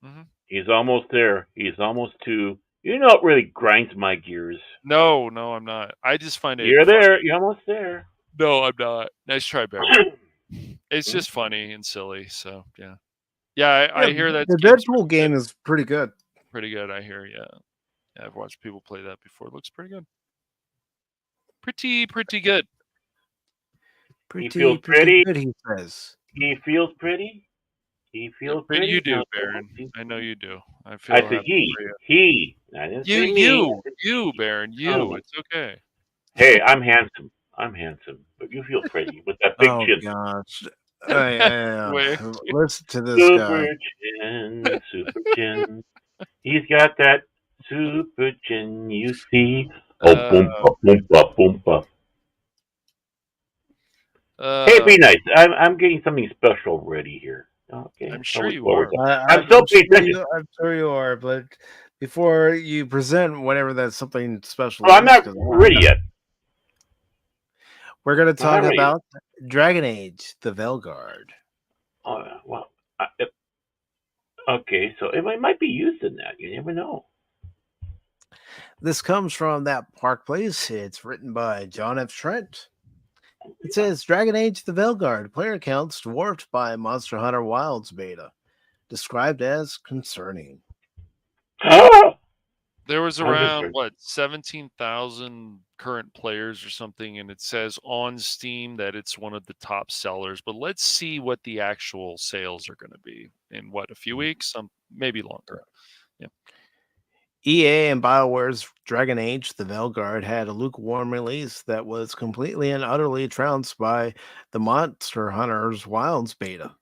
Mm-hmm. He's almost there. He's almost to. You know, it really grinds my gears. No, I'm not. I just find it. You're there. You're almost there. No, I'm not. Nice try, Barry. It's just funny and silly. So yeah. I hear that the Deadpool game is pretty good. Pretty good, I hear. Yeah, I've watched people play that before. It looks pretty good. Pretty good. He feels pretty. Good, he says. He feels pretty. He feels pretty. You do, Baron. I know you do. I said he. I didn't say me. You, Baron. You. Oh. It's okay. Hey, I'm handsome. But you feel pretty with that big chin. Oh gosh! Listen to this super guy. Super chin. He's got that super chin. You see? Oh, boom. Hey, be nice. I'm getting something special ready here. Okay. I'm sure you are. I'm still paying attention. I'm sure you are, but before you present whatever that's something special. Well, I'm not ready yet. We're going to talk about Dragon Age, the Velguard. Oh, well. Okay, so it might be used in that. You never know. This comes from that Park Place. It's written by John F. Trent. It says Dragon Age, the Velguard. Player counts dwarfed by Monster Hunter Wilds beta. Described as concerning. There was around 17,000 current players or something, and it says on Steam that it's one of the top sellers. But let's see what the actual sales are going to be in a few weeks, maybe longer. Yeah. EA and BioWare's Dragon Age, the Velguard had a lukewarm release that was completely and utterly trounced by the Monster Hunter's Wilds beta.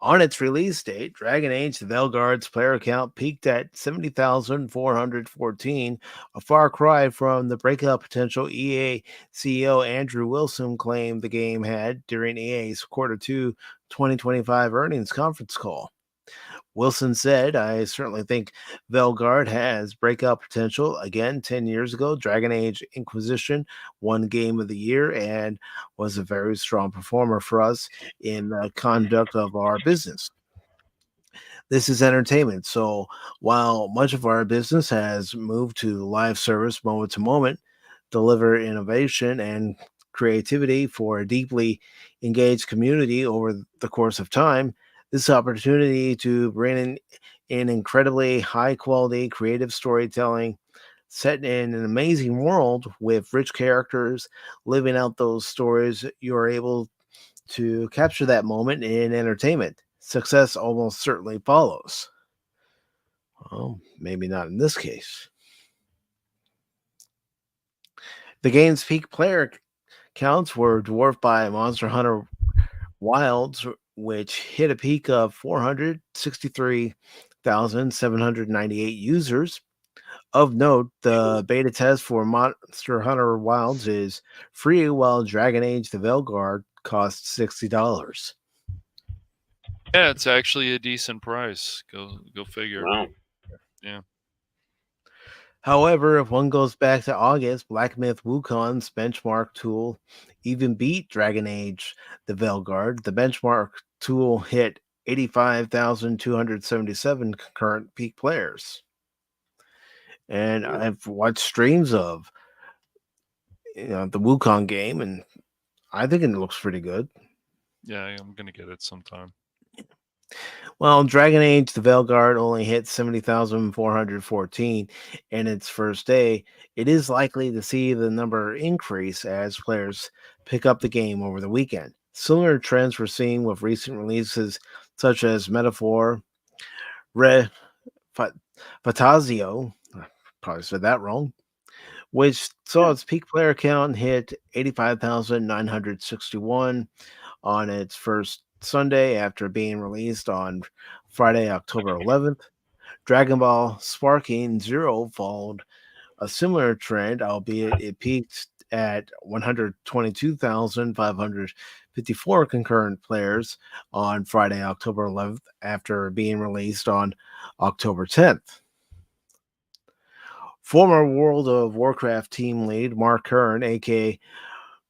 On its release date, Dragon Age the Velguard's player count peaked at 70,414, a far cry from the breakout potential EA CEO Andrew Wilson claimed the game had during EA's Q2 2025 earnings conference call. Wilson said, I certainly think Velguard has breakout potential. Again, 10 years ago, Dragon Age Inquisition won Game of the Year and was a very strong performer for us in the conduct of our business. This is entertainment. So while much of our business has moved to live service moment to moment, deliver innovation and creativity for a deeply engaged community over the course of time, This opportunity to bring in incredibly high quality creative storytelling set in an amazing world with rich characters living out those stories, you're able to capture that moment in entertainment. Success almost certainly follows. Well, maybe not in this case. The game's peak player counts were dwarfed by Monster Hunter Wilds, which hit a peak of 463,798 users. Of note, the beta test for Monster Hunter Wilds is free, while Dragon Age The Veilguard costs $60. Yeah, it's actually a decent price. Go figure. Wow. Yeah. However, if one goes back to August, Black Myth Wukong's benchmark tool even beat Dragon Age The Veilguard. The benchmark tool hit 85,277 concurrent peak players. And I've watched streams of the Wukong game, and I think it looks pretty good. Yeah, I'm gonna get it sometime. Well, Dragon Age The Veilguard only hit 70,414 in its first day. It is likely to see the number increase as players pick up the game over the weekend. Similar trends were seen with recent releases such as Metaphor, Fatazio, probably said that wrong, which saw its peak player count hit 85,961 on its first Sunday after being released on Friday, October 11th. Dragon Ball Sparking Zero followed a similar trend, albeit it peaked at 122,554 concurrent players on Friday, October 11th, after being released on October 10th. Former World of Warcraft team lead Mark Kern, aka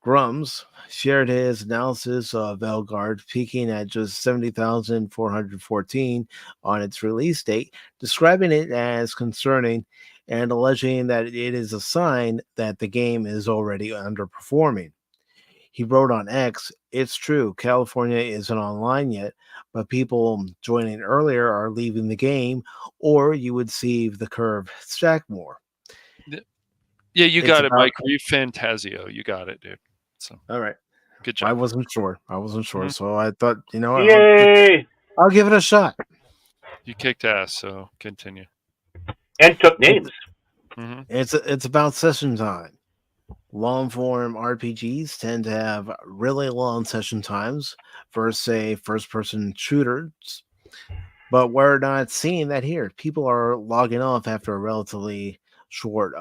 Grums, shared his analysis of Veilguard peaking at just 70,414 on its release date, describing it as concerning and alleging that it is a sign that the game is already underperforming. He wrote on X, "It's true, California isn't online yet, but people joining earlier are leaving the game, or you would see the curve stack more." Yeah, you got it, Mike. Read Fantasio. You got it, dude. So, all right. Good job. I wasn't sure. Mm-hmm. So I thought, Yay! I'll give it a shot. You kicked ass, so continue. And took names. Mm-hmm. It's about session time. Long form RPGs tend to have really long session times versus, say, first person shooters. But we're not seeing that here. People are logging off after a relatively short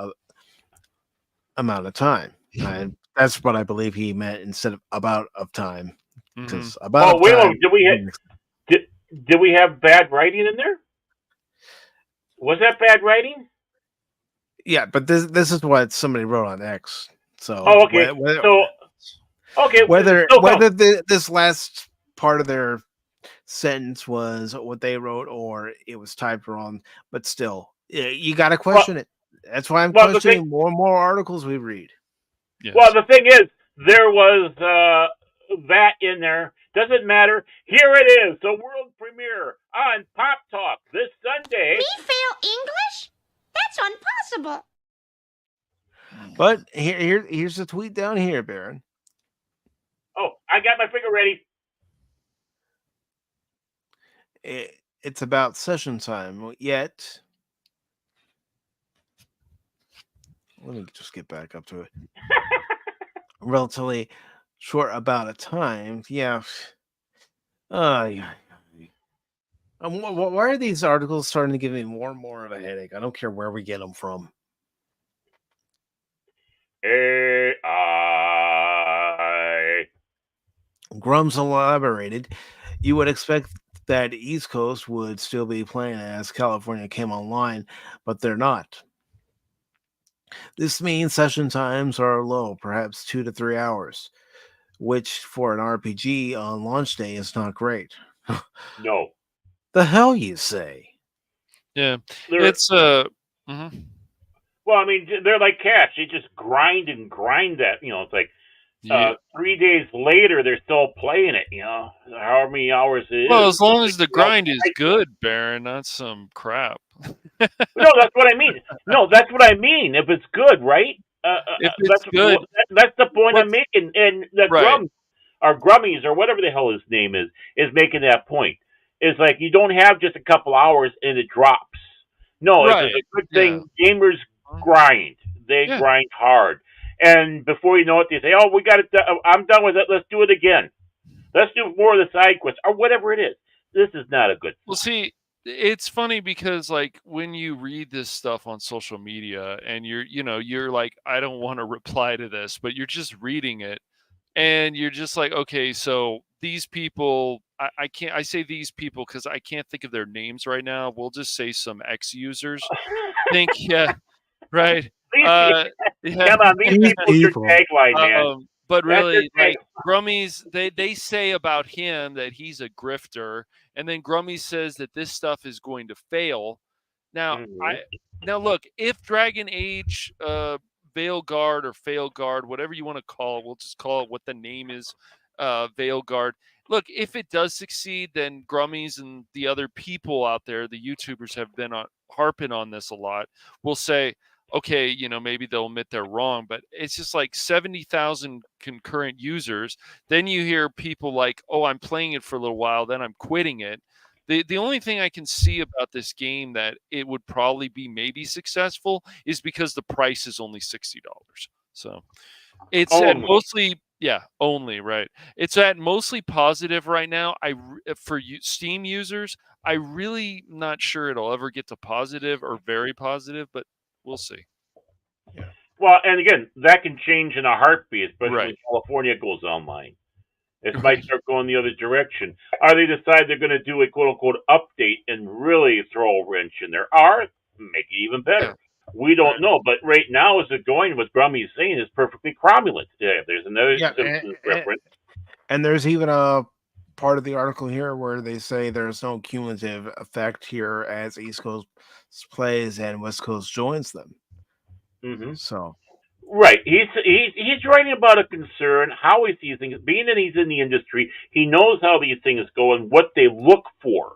amount of time. And that's what I believe he meant instead of about of time. Because about wait, time, did we have bad writing in there? Was that bad writing? Yeah, but this is what somebody wrote on X. So okay. Whether this last part of their sentence was what they wrote or it was typed wrong, but still, you got to question it. That's why I'm questioning more and more articles we read. Yes. Well, the thing is, there was that in there. Doesn't matter. Here it is, the world premiere on Pop Talk this Sunday. Me fail English? That's impossible. But here's the tweet down here, Baron. Oh, I got my finger ready. It's about session time. Yet, let me just get back up to it. Relatively short about a time. Yeah. Yeah. Why are these articles starting to give me more and more of a headache? I don't care where we get them from. AI. Grums elaborated. You would expect that East Coast would still be playing as California came online, but they're not. This means session times are low, perhaps 2 to 3 hours, which for an RPG on launch day is not great. No. The hell you say? Yeah. It's mm-hmm. Well, I mean, they're like cats. They just grind that. It's like 3 days later, they're still playing it. However many hours it is. Well, as long as the grind is good, Baron, not some crap. No, that's what I mean. No, that's what I mean. If it's good, right? If it's good, that's the point I'm making. And the right. Grummies, or whatever the hell his name is making that point. It's like you don't have just a couple hours and it drops. No, Right. it's a good thing. Gamers grind. They grind hard. And before you know it, they say, "Oh, we got it. I'm done with it. Let's do it again. Let's do more of the side quests or whatever it is." This is not a good. Well, see, it's funny because like when you read this stuff on social media and you're like, I don't want to reply to this, but you're just reading it and you're just like, okay, so these people, I say these people because I can't think of their names right now. We'll just say some X users. Think, yeah, right. Come on, these people are your tagline, man. But really, like Grummies, they say about him that he's a grifter, and then Grummies says that this stuff is going to fail. Now, now look, if Dragon Age, Veilguard or Failguard, whatever you want to call it, we'll just call it what the name is, Veilguard. Look, if it does succeed, then Grummies and the other people out there, the YouTubers have been harping on this a lot. Will say, okay, maybe they'll admit they're wrong, but it's just like 70,000 concurrent users. Then you hear people like, oh, I'm playing it for a little while, then I'm quitting it. The only thing I can see about this game that it would probably be maybe successful is because the price is only $60. So it's at mostly, only, right. It's at mostly positive right now. For Steam users, I really not sure it'll ever get to positive or very positive, but we'll see. Yeah. Well, and again, that can change in a heartbeat, especially when California goes online. It might start going the other direction. Or they decide they're going to do a quote-unquote update and really throw a wrench in there. Or make it even better. Yeah. We don't know. But right now, as it's going, what Grummy's saying is perfectly cromulent. Yeah, there's another Simpsons reference. And there's even a part of the article here where they say there's no cumulative effect here as East Coast plays and West Coast joins them. Mm-hmm. So, right, he's writing about a concern, how he sees things. Being that he's in the industry, he knows how these things go and what they look for.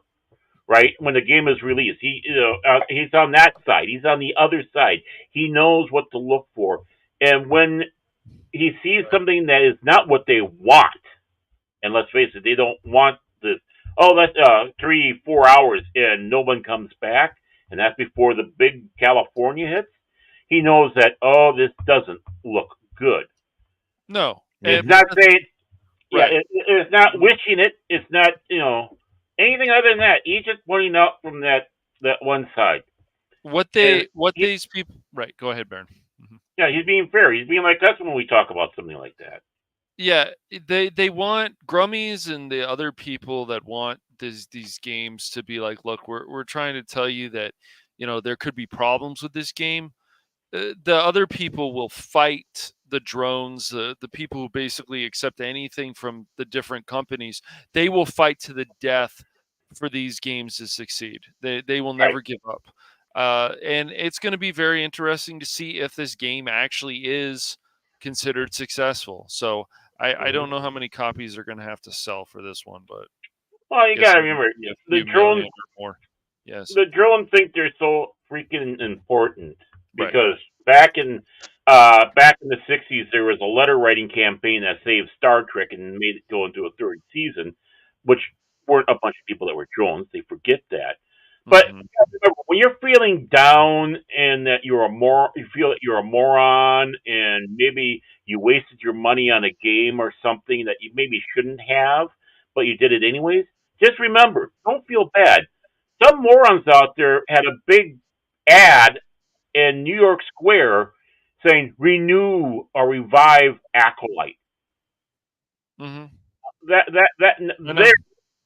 Right, when the game is released, he's on that side. He's on the other side. He knows what to look for, and when he sees something that is not what they want. And let's face it, they don't want this. Oh, that's 3-4 hours and no one comes back. And that's before the big California hits. He knows that, this doesn't look good. No. It's not saying, it's not wishing it. It's not, anything other than that. He's just pointing out from that one side. These people, right, go ahead, Baron. Mm-hmm. Yeah, he's being fair. He's being like us when we talk about something like that. Yeah, they want Grummies and the other people that want these games to be like, look, we're trying to tell you that there could be problems with this game. The other people will fight the drones, the people who basically accept anything from the different companies. They will fight to the death for these games to succeed. They will never give up. And it's going to be very interesting to see if this game actually is considered successful. So I don't know how many copies are going to have to sell for this one, but you got to remember the drones. More. Yes, the drones think they're so freaking important because back in the 60s there was a letter writing campaign that saved Star Trek and made it go into a third season, which weren't a bunch of people that were drones. They forget that. But remember, when you're feeling down and that you feel that you're a moron and maybe you wasted your money on a game or something that you maybe shouldn't have, but you did it anyways, just remember, don't feel bad. Some morons out there had a big ad in New York Square saying renew or revive Acolyte. Mm-hmm.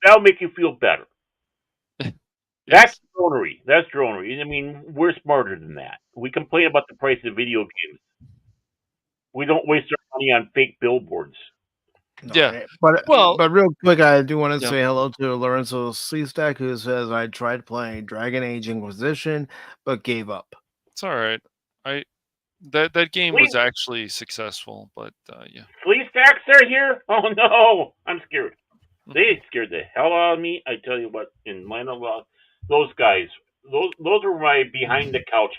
That'll make you feel better. That's dronery. That's dronery. I mean, we're smarter than that. We complain about the price of video games. We don't waste our money on fake billboards. Yeah. But real quick, I do want to say hello to Lorenzo Seastack, who says, I tried playing Dragon Age Inquisition, but gave up. It's all right. That game was actually successful, but yeah. Flea stacks are here? Oh no, I'm scared. They scared the hell out of me. I tell you what, in Minor Law, those guys, those are my behind the couch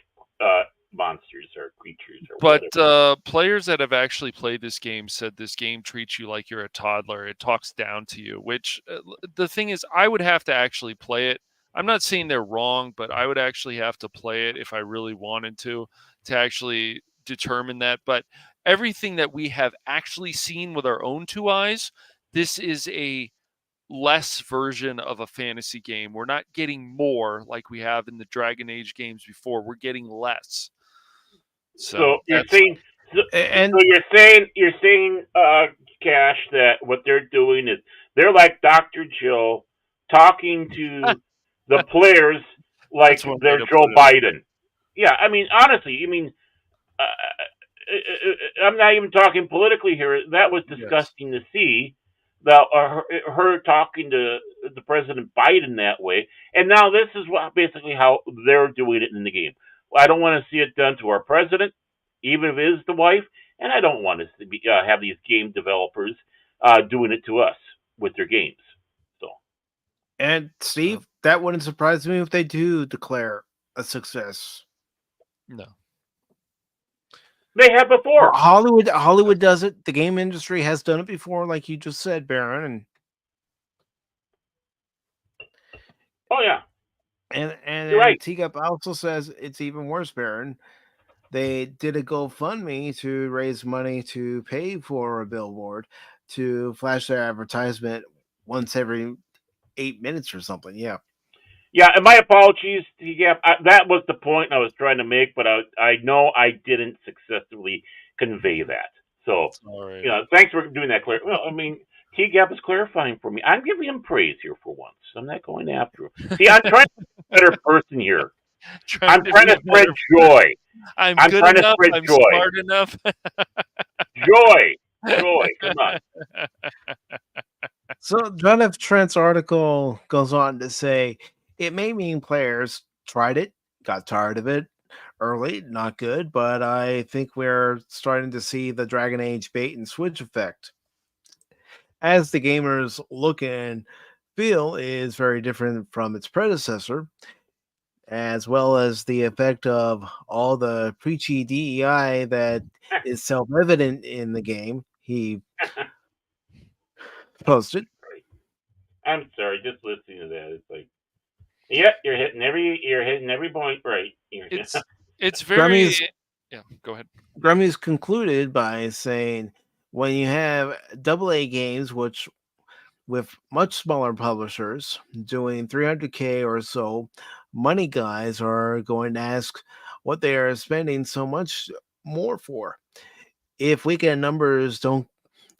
monsters or creatures or But whatever. players that have actually played this game said this game treats you like you're a toddler. It talks down to you, which the thing is, I would have to actually play it. I'm not saying they're wrong, but I would actually have to play it if I really wanted to actually determine that. But everything that we have actually seen with our own two eyes, this is a less version of a fantasy game. We're not getting more like we have in the Dragon Age games before. We're getting less. So you're saying, you're saying, Cash, that what they're doing is they're like Dr. Joe talking to the players like they're Joe Biden. Yeah, I mean, honestly, I'm not even talking politically here. That was disgusting to see. Her talking to the President Biden that way, and now this is basically how they're doing it in the game. I don't want to see it done to our president, even if it is the wife, and I don't want to have these game developers doing it to us with their games. So, and Steve, that wouldn't surprise me if they do declare a success. No. They have before. Hollywood does it. The game industry has done it before, like you just said, Baron. And oh yeah, and you're right. Teacup also says it's even worse, Baron. They did a GoFundMe to raise money to pay for a billboard to flash their advertisement once every 8 minutes or something. Yeah. Yeah, and my apologies. Yeah, that was the point I was trying to make, but I know I didn't successfully convey that. So, thanks for doing that, Claire. Well, I mean, T-Gap is clarifying for me. I'm giving him praise here for once. I'm not going after him. See, I'm trying to be a better person here. I'm trying to spread joy. I'm good trying enough. To spread I'm joy. Smart enough. Joy. Come on. So, John F. Trent's article goes on to say, it may mean players tried it, got tired of it early, not good, but I think we're starting to see the Dragon Age bait and switch effect. As the gamer's look and feel is very different from its predecessor, as well as the effect of all the preachy DEI that is self-evident in the game, he posted. I'm sorry, just listening to that, it's like, yeah, you're hitting every point right. It's very go ahead. Grummy's concluded by saying, when you have AA games, which with much smaller publishers doing 300K or so, money guys are going to ask what they are spending so much more for. If weekend numbers don't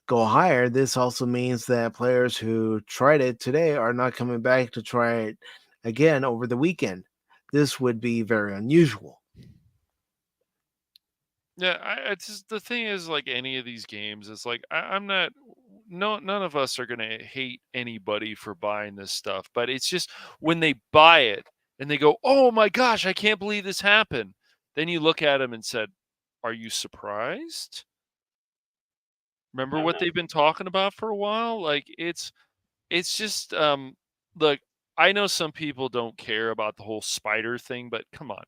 go higher, this also means that players who tried it today are not coming back to try it again over the weekend. This would be very unusual. Yeah, it's just, the thing is, like any of these games, it's like I'm not. No, none of us are gonna hate anybody for buying this stuff, but it's just when they buy it and they go, "Oh my gosh, I can't believe this happened." Then you look at them and said, "Are you surprised?" Remember what they've been talking about for a while? Like it's just look, I know some people don't care about the whole spider thing, but come on.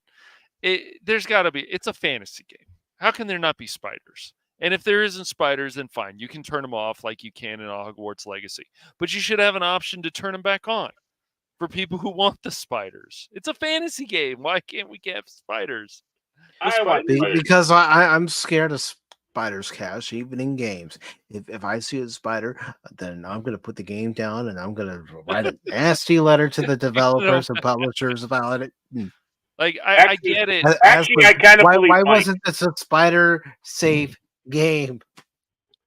There's got to be, it's a fantasy game. How can there not be spiders? And if there isn't spiders, then fine. You can turn them off like you can in Hogwarts Legacy. But you should have an option to turn them back on for people who want the spiders. It's a fantasy game. Why can't we have spiders? Because I'm scared of spiders, Cash, even in games. If I see a spider, then I'm going to put the game down and I'm going to write a nasty letter to the developers and publishers about it. Like, I get it. Actually, I kind of believe why wasn't this a spider-safe game?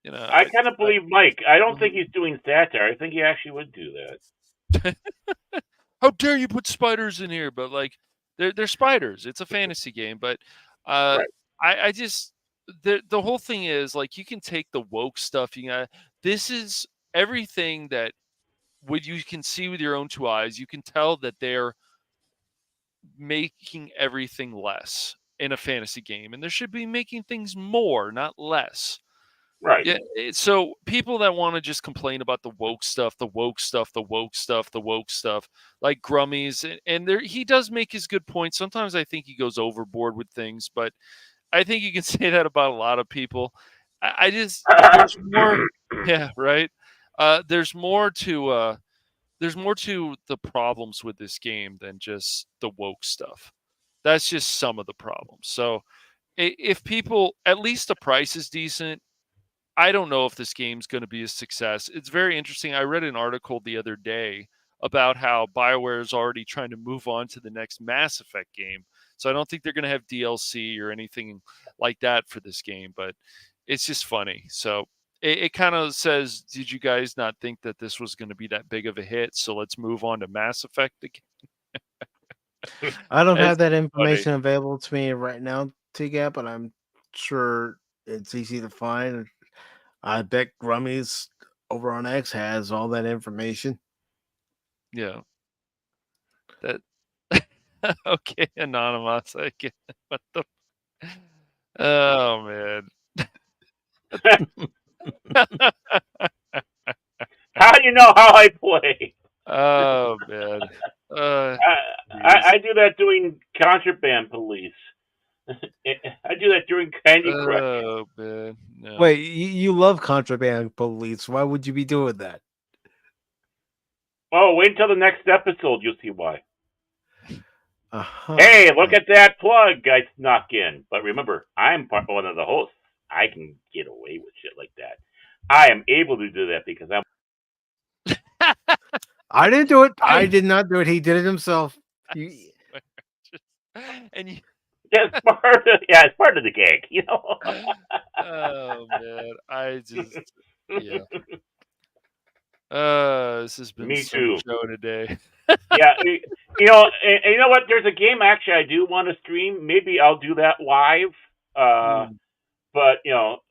You know, I kind of believe Mike. I don't think he's doing satire. I think he actually would do that. How dare you put spiders in here? But like, they're spiders. It's a fantasy game. But I just the whole thing is like, you can take the woke stuff. This is everything that you can see with your own two eyes. You can tell that they're making everything less. in a fantasy game, and there should be making things more, not less. Right. Yeah. So people that want to just complain about the woke stuff, the woke stuff, the woke stuff, the woke stuff, like Grummies, and there he does make his good points. Sometimes I think he goes overboard with things, but I think you can say that about a lot of people. I just there's more. Yeah. Right. There's more to the problems with this game than just the woke stuff. That's just some of the problems. So if people, at least the price is decent, I don't know if this game's going to be a success. It's very interesting. I read an article the other day about how BioWare is already trying to move on to the next Mass Effect game. So I don't think they're going to have DLC or anything like that for this game, but it's just funny. So it kind of says, did you guys not think that this was going to be that big of a hit? So let's move on to Mass Effect again. I don't have that information available to me right now, T-Gap, but I'm sure it's easy to find. I bet Grummy's over on X has all that information. Yeah. That okay, Anonymous. I get what the oh man. How do you know how I play? Oh man. I do that doing Contraband Police. I do that during Candy Crush. Oh man. No. Wait, you love Contraband Police. Why would you be doing that? Oh, wait until the next episode. You'll see why. Uh-huh. Hey, look at that plug I snuck in. But remember, I'm one of the hosts. I can get away with shit like that. I am able to do that because I'm. I didn't do it. I did not do it. He did it himself. And you. It's part of the gag, you know. Oh man, I just yeah. This has been Me some too. show today. Yeah, you know, and you know what? There's a game actually I do want to stream. Maybe I'll do that live. But you know,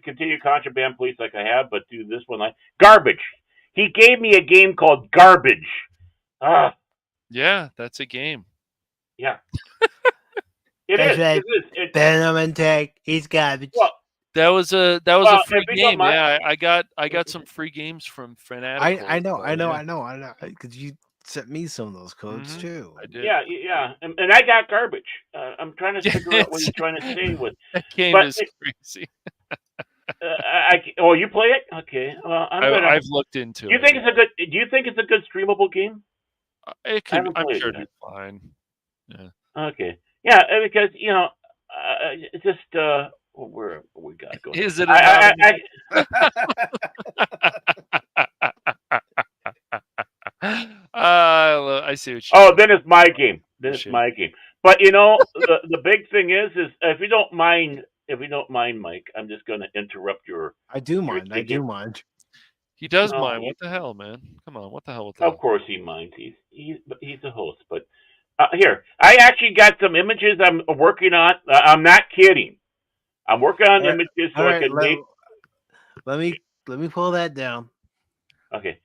continue Contraband Police like I have, but do this one like Garbage. He gave me a game called Garbage. Yeah, that's a game. Yeah. That's right. Venom and Tech. He's garbage. Well, that was a free game. Yeah, I got some free games from Fanatical. I know. Because you sent me some of those codes too. I did. Yeah, and I got Garbage. I'm trying to figure out what he's trying to say with that game. Is crazy. You play it? Okay. Well, I've looked into it. Do you think it's a good streamable game? It could. I'm sure it'd be fine. Yeah. Okay. Yeah, because you know, it's just where we got going. Is it? I see what you. Then it's my game. My game. But you know, the big thing is if you don't mind, Mike, I'm just going to interrupt your. I do mind. He does mind. What the hell, man? Come on. What the hell with that? Of course he minds. He's a host. But here, I actually got some images I'm working on. I'm not kidding. I'm working on images so I can make. Let me pull that down. Okay,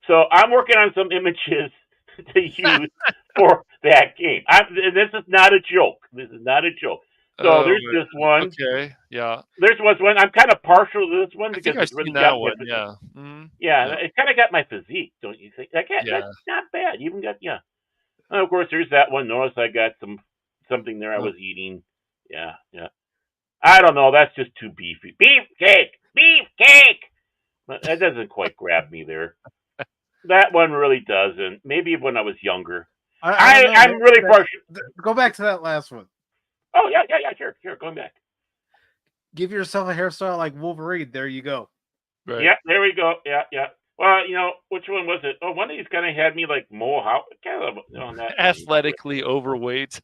so I'm working on some images to use for that game. This is not a joke. So there's this one. Okay, yeah. There's one. I'm kind of partial to this one because I've really seen that one. Yeah. Yeah, it kind of got my physique, don't you think? That's not bad. You even got And of course, there's that one. Notice I got something there I was eating. Yeah. I don't know. That's just too beefy. Beefcake. But that doesn't quite grab me there. That one really doesn't. Maybe when I was younger. I'm really partial. Go back to that last one. Oh, yeah, sure, going back. Give yourself a hairstyle like Wolverine. There you go. Right. Yeah, there we go. Yeah. Well, you know, which one was it? Oh, one of these kind of had me like Mohawk. Athletically overweight.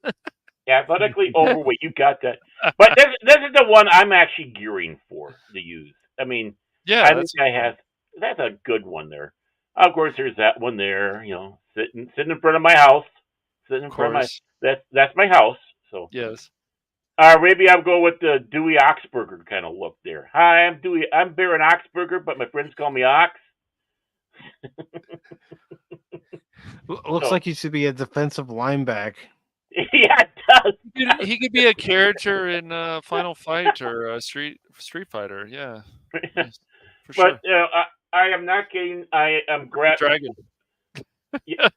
Athletically overweight. You got that. But this is the one I'm actually gearing for to use. I mean, I think that's a good one there. Of course, there's that one there, you know, sitting in front of my house. That's my house. So yes. Maybe I'll go with the Dewey Oxburger kind of look there. Hi, I'm Dewey. I'm Baron Oxburger, but my friends call me Ox. Looks like you should be a defensive linebacker. Yeah, it does. He could be a character in Final Fight or Street Fighter. Yeah, yes, for But sure. I am not kidding. I am Dragon. Yeah.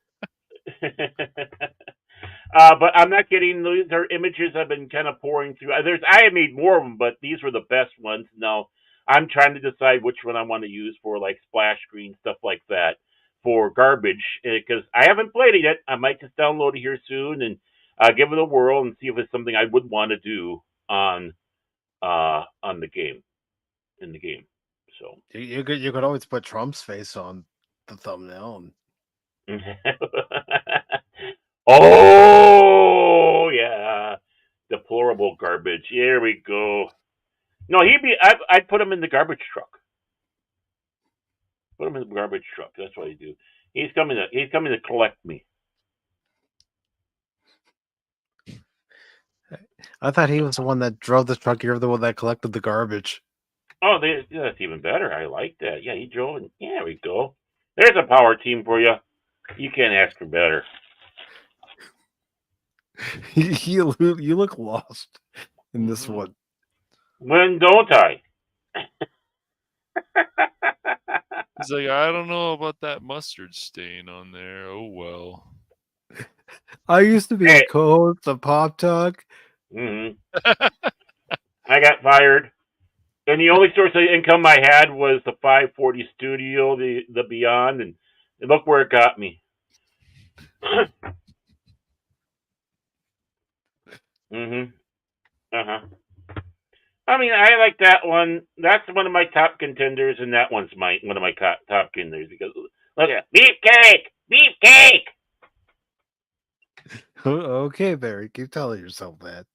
But I'm not kidding. These are images I've been kind of pouring through. I have made more of them, but these were the best ones. Now I'm trying to decide which one I want to use for like splash screen stuff like that for garbage because I haven't played it yet. I might just download it here soon and give it a whirl and see if it's something I would want to do on the game in the game. So you could always put Trump's face on the thumbnail. Oh yeah, deplorable garbage. Here we go. No, I'd put him in the garbage truck. Put him in the garbage truck. That's what I do. He's coming to collect me. I thought he was the one that drove the truck. You're the one that collected the garbage. Oh, that's even better. I like that. Yeah, he drove. Yeah, there we go. There's a power team for you. You can't ask for better. you look lost in this one. When don't I? He's like, I don't know about that mustard stain on there. Oh well. I used to be a co-host of Pop Talk. Mm-hmm. I got fired, and the only source of income I had was the 540 studio, the Beyond, and look where it got me. I mean, I like that one. That's one of my top contenders, and that one's one of my top contenders because look at beefcake. Okay, Barry, keep telling yourself that.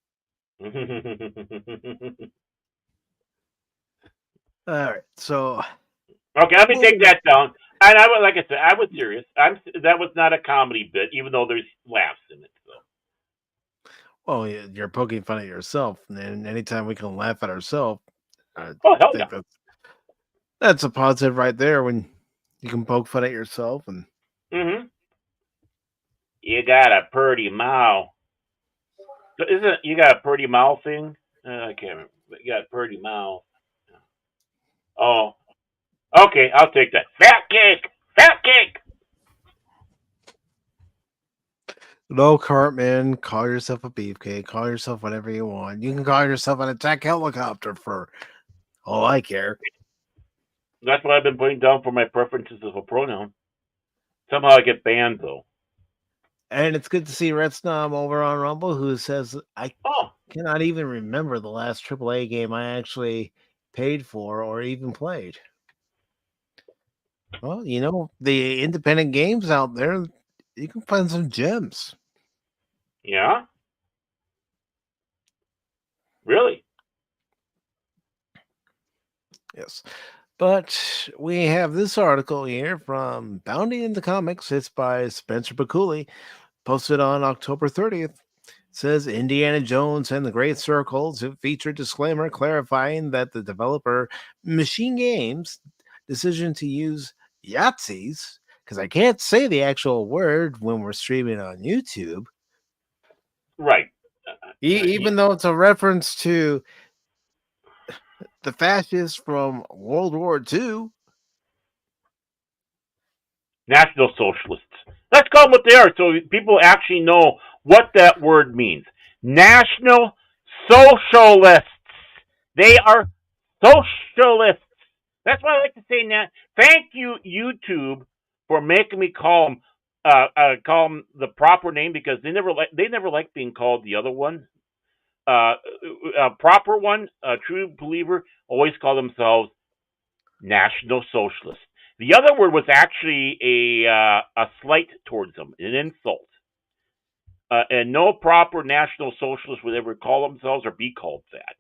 All right, so okay, let me take that down. And like I said, I was serious. That was not a comedy bit, even though there's laughs in it. So. Well, you're poking fun at yourself, and anytime we can laugh at ourselves, I think that's a positive right there. When you can poke fun at yourself, and you got a pretty mouth. Isn't you got a pretty mouth thing? I can't remember. But you got a pretty mouth. Oh, okay. I'll take that. Fat cake. No, Cartman, call yourself a beefcake. Call yourself whatever you want. You can call yourself an attack helicopter for all I care. That's what I've been putting down for my preferences of a pronoun. Somehow I get banned though. And it's good to see Red Snob over on Rumble who says, I cannot even remember the last AAA game I actually paid for or even played. Well, the independent games out there, you can find some gems. Yeah? Really? Yes. But we have this article here from Bounty in the Comics. It's by Spencer Bakuli, posted on October 30th. It says Indiana Jones and the Great Circles. It featured disclaimer clarifying that the developer Machine Games' decision to use Yahtzees, because I can't say the actual word when we're streaming on YouTube. Right. Even though it's a reference to the fascists from World War II. National Socialists. Let's call them what they are so people actually know what that word means. National Socialists. They are socialists. That's why I like to say that. Thank you, YouTube, for making me call them the proper name because they never like being called the other one. A proper one, a true believer, always call themselves National Socialists. The other word was actually a slight towards them, an insult. And no proper National Socialist would ever call themselves or be called that.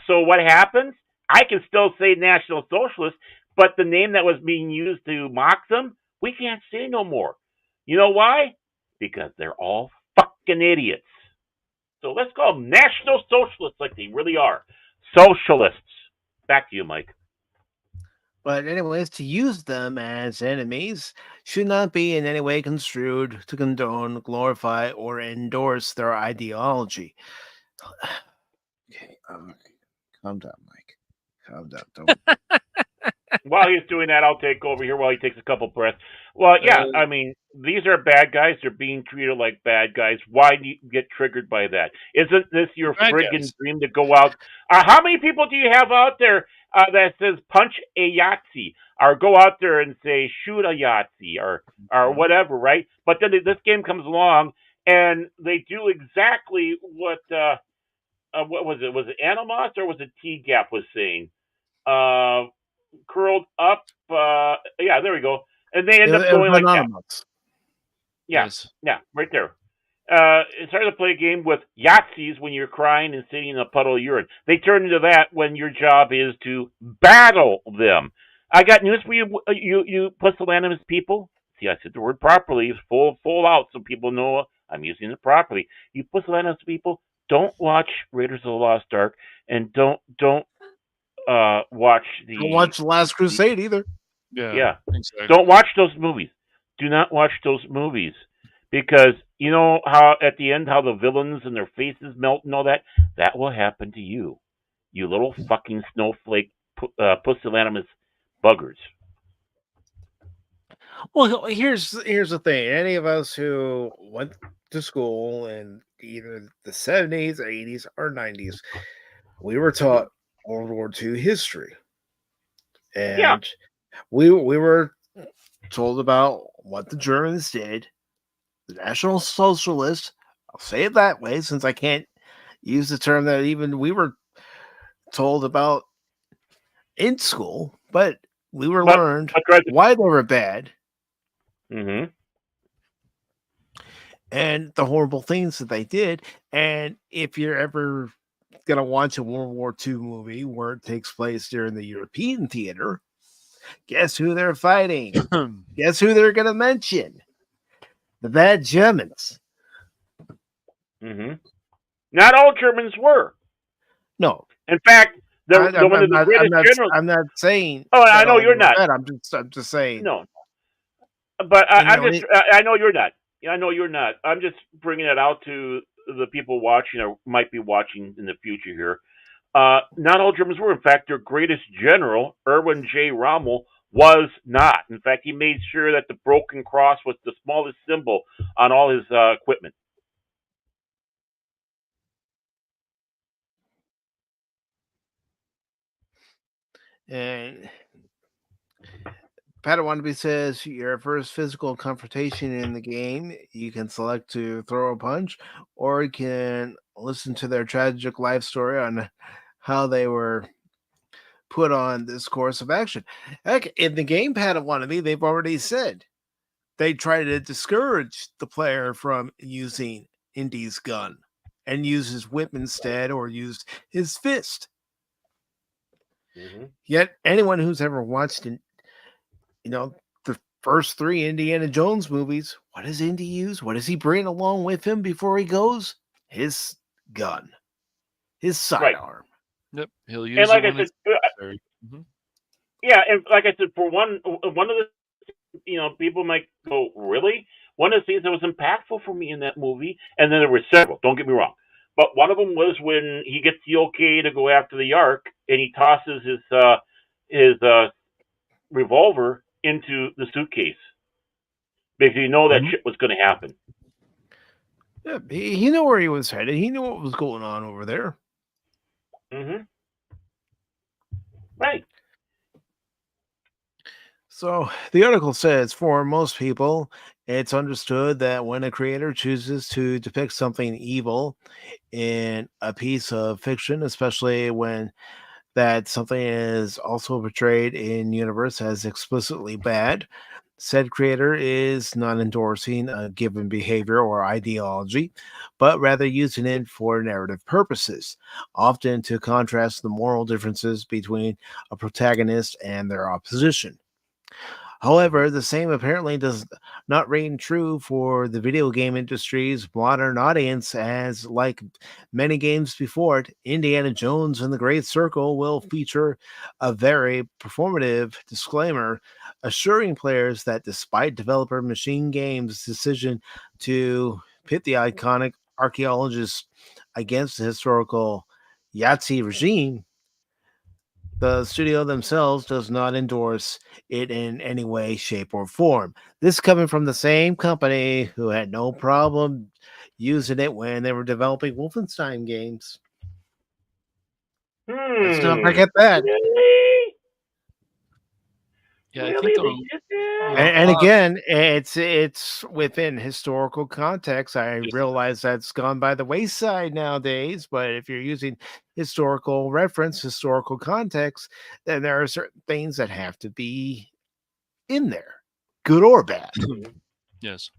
So what happens? I can still say National Socialist, but the name that was being used to mock them, we can't say no more. You know why? Because they're all fucking idiots. So let's call them National Socialists like they really are. Socialists. Back to you, Mike. But anyways, to use them as enemies should not be in any way construed to condone, glorify, or endorse their ideology. Okay, calm down, Mike. Calm down. Don't. While he's doing that, I'll take over here while he takes a couple breaths. Well, yeah, I mean, these are bad guys. They're being treated like bad guys. Why do you get triggered by that? Isn't this your friggin' dream to go out? How many people do you have out there that says punch a Yahtzee or go out there and say shoot a Yahtzee or whatever, right? But then this game comes along and they do exactly what was it? Was it Animos or was it T-Gap was saying? Curled up. Yeah, there we go. And they end up going like that. Yes. Yeah, right there. It's hard to play a game with Yahtzees when you're crying and sitting in a puddle of urine. They turn into that when your job is to battle them. I got news for you, you pusillanimous people. See, I said the word properly. It's full out so people know I'm using it properly. You pusillanimous people, don't watch Raiders of the Lost Ark and don't watch the. Don't watch The Last Crusade either. Yeah. Exactly. Don't watch those movies. Do not watch those movies because you know how at the end how the villains and their faces melt and all that. That will happen to you, you little fucking snowflake pusillanimous buggers. Well, here's the thing. Any of us who went to school in either the 70s, 80s, or 90s, we were taught World War II history. And we were told about what the Germans did. The National Socialists, I'll say it that way since I can't use the term that even we were told about in school, but we were learned why they were bad. Mm-hmm. And the horrible things that they did. And if you're ever going to watch a World War II movie where it takes place during the European theater, guess who they're fighting? Guess who they're going to mention? The bad Germans. Mm-hmm. Not all Germans were. No. In fact, one of the greatest generals. I'm not saying. Oh, I know you're not. Bad. I'm just saying. No. But I know you're not. I know you're not. I'm just bringing it out to the people watching or might be watching in the future here. Not all Germans were. In fact, their greatest general, Erwin J. Rommel, was not. In fact, he made sure that the broken cross was the smallest symbol on all his equipment. And Padawan says your first physical confrontation in the game, you can select to throw a punch, or you can listen to their tragic life story on how they were put on this course of action. Heck, in the game Padawan, they've already said they try to discourage the player from using Indy's gun and use his whip instead or use his fist. Mm-hmm. Yet anyone who's ever watched it, the first 3 Indiana Jones movies, what does Indy use? What does he bring along with him before he goes? His gun, his sidearm. Yep, he'll use and like it I said, mm-hmm. Yeah, and like I said, for one of the, people might go, really? One of the things that was impactful for me in that movie, and then there were several, don't get me wrong, but one of them was when he gets the okay to go after the Ark, and he tosses his revolver into the suitcase because he knew that shit was going to happen. Yeah, he knew where he was headed. He knew what was going on over there. Mm-hmm. Right. So the article says, for most people, it's understood that when a creator chooses to depict something evil in a piece of fiction, especially when that something is also portrayed in universe as explicitly bad, said creator is not endorsing a given behavior or ideology, but rather using it for narrative purposes, often to contrast the moral differences between a protagonist and their opposition. However, the same apparently does not ring true for the video game industry's modern audience, as, like many games before it, Indiana Jones and the Great Circle will feature a very performative disclaimer assuring players that despite developer Machine Games' decision to pit the iconic archaeologist against the historical Yahtzee regime, the studio themselves does not endorse it in any way, shape, or form. This coming from the same company who had no problem using it when they were developing Wolfenstein games. Let's not forget that. Really? Yeah, I Really? think They did that? And again, it's within historical context. I realize that's gone by the wayside nowadays, but if you're using historical reference, historical context, then there are certain things that have to be in there, good or bad. Yes.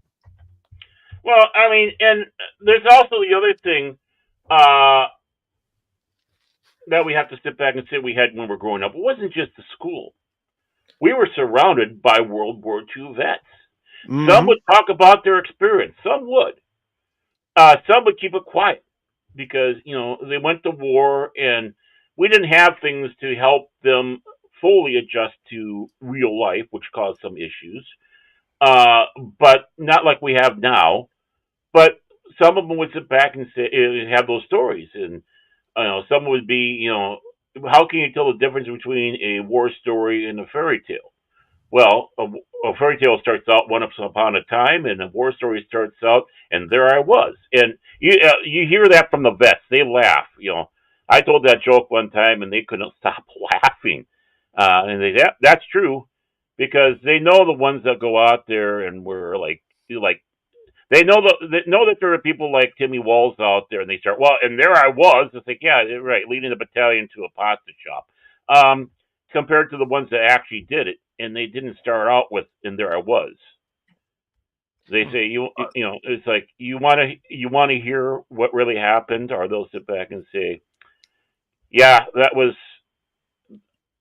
Well, I mean, and there's also the other thing that we have to sit back and say we had when we were growing up. It wasn't just the school. We were surrounded by World War II vets. Some would talk about their experience. Some would. Some would keep it quiet because, they went to war and we didn't have things to help them fully adjust to real life, which caused some issues. But not like we have now. But some of them would sit back and say, have those stories. And, some would be, how can you tell the difference between a war story and a fairy tale? Well, a fairy tale starts out once upon a time, and a war story starts out, and there I was. And you hear that from the vets. They laugh. I told that joke one time, and they couldn't stop laughing. And that's true, because they know the ones that go out there and were like they know that there are people like Timmy Walls out there, and they start, well, and there I was. It's like, yeah, right, leading the battalion to a pasta shop. Compared to the ones that actually did it, and they didn't start out with, and there I was. They say, it's like, you want to hear what really happened, or they'll sit back and say, yeah, that was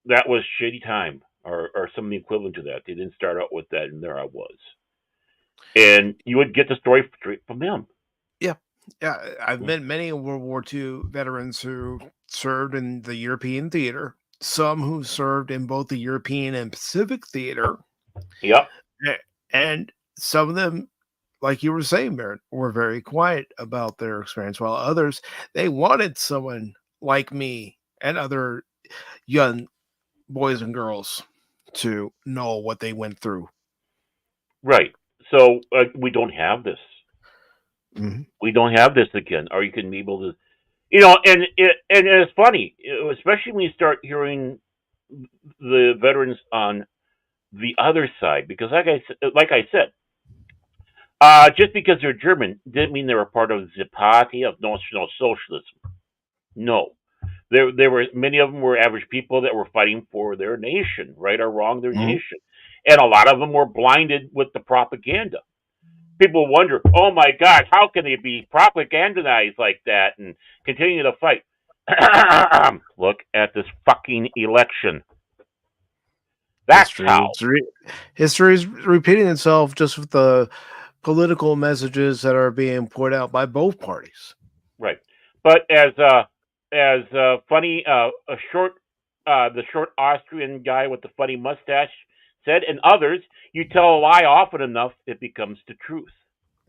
shitty time, or something equivalent to that. They didn't start out with that, and there I was. And you would get the story straight from them. Yeah. I've met many World War II veterans who served in the European theater, some who served in both the European and Pacific theater. Yep. And some of them, like you were saying, Barrett, were very quiet about their experience, while others, they wanted someone like me and other young boys and girls to know what they went through. Right. So we don't have this. Mm-hmm. We don't have this again. Or you can be able to, and it's funny, especially when you start hearing the veterans on the other side, because like I said, just because they're German didn't mean they were part of the party of National Socialism. No, there were many of them were average people that were fighting for their nation, right or wrong, their nation. And a lot of them were blinded with the propaganda. People wonder, oh my God, how can they be propagandized like that and continue to fight? Look at this fucking election. That's how. History is repeating itself, just with the political messages that are being put out by both parties. Right. But as funny, the short Austrian guy with the funny mustache said, and others, you tell a lie often enough, it becomes the truth.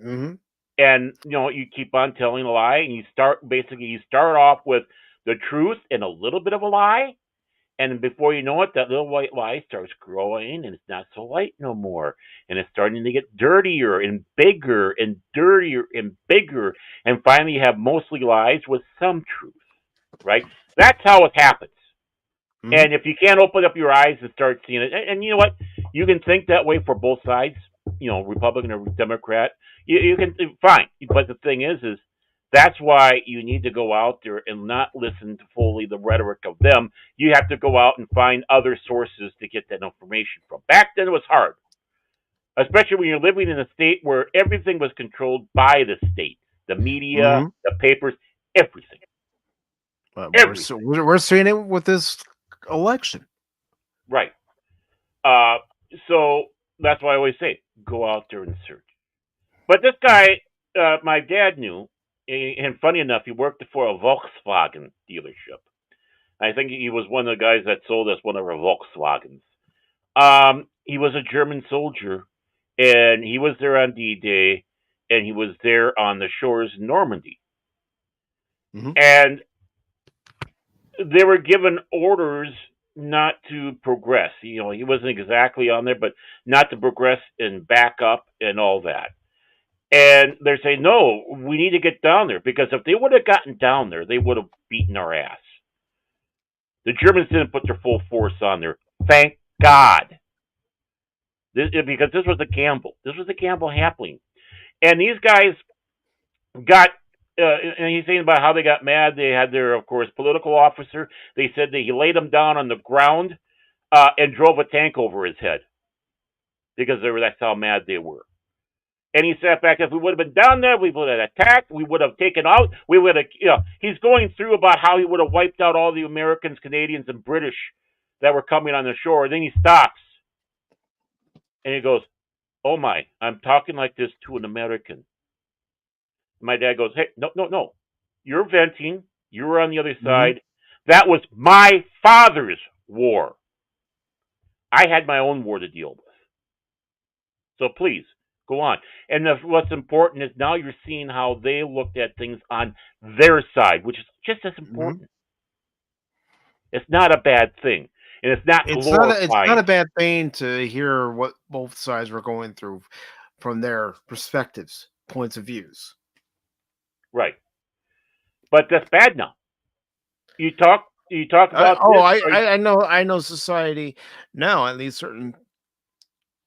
Mm-hmm. And you keep on telling a lie, and you start off with the truth and a little bit of a lie, and before you know it, that little white lie starts growing, and it's not so light no more, and it's starting to get dirtier and bigger and dirtier and bigger, and finally you have mostly lies with some truth. Right? That's how it happens. Mm-hmm. And if you can't open up your eyes and start seeing it, and you know what? You can think that way for both sides, Republican or Democrat. You can, fine. But the thing is that's why you need to go out there and not listen to fully the rhetoric of them. You have to go out and find other sources to get that information from. Back then it was hard, especially when you're living in a state where everything was controlled by the state, the media, the papers, everything. We're seeing it with this election. Right. So that's why I always say, go out there and search. But this guy, my dad knew, and funny enough, he worked for a Volkswagen dealership. I think he was one of the guys that sold us one of our Volkswagens. He was a German soldier, and he was there on D-Day, and he was there on the shores in Normandy. And they were given orders not to progress. He wasn't exactly on there, but not to progress and back up and all that. And they're saying, no, we need to get down there, because if they would have gotten down there, they would have beaten our ass. The Germans didn't put their full force on there. Thank God. Because this was a gamble. This was a gamble happening. And these guys got, and he's saying about how they got mad. They had their, of course, political officer. They said that he laid him down on the ground and drove a tank over his head, because that's how mad they were. And he sat back. If we would have been down there, we would have attacked. We would have taken out. We would have, he's going through about how he would have wiped out all the Americans, Canadians, and British that were coming on the shore. And then he stops. And he goes, oh my, I'm talking like this to an American. My dad goes, hey, no. You're venting. You were on the other side. That was my father's war. I had my own war to deal with. So please, go on. And what's important is now you're seeing how they looked at things on their side, which is just as important. It's not a bad thing. And it's not glorifying. It's not a bad thing to hear what both sides were going through from their perspectives, points of views. Right. But that's bad now. You talk about I know society now, at least certain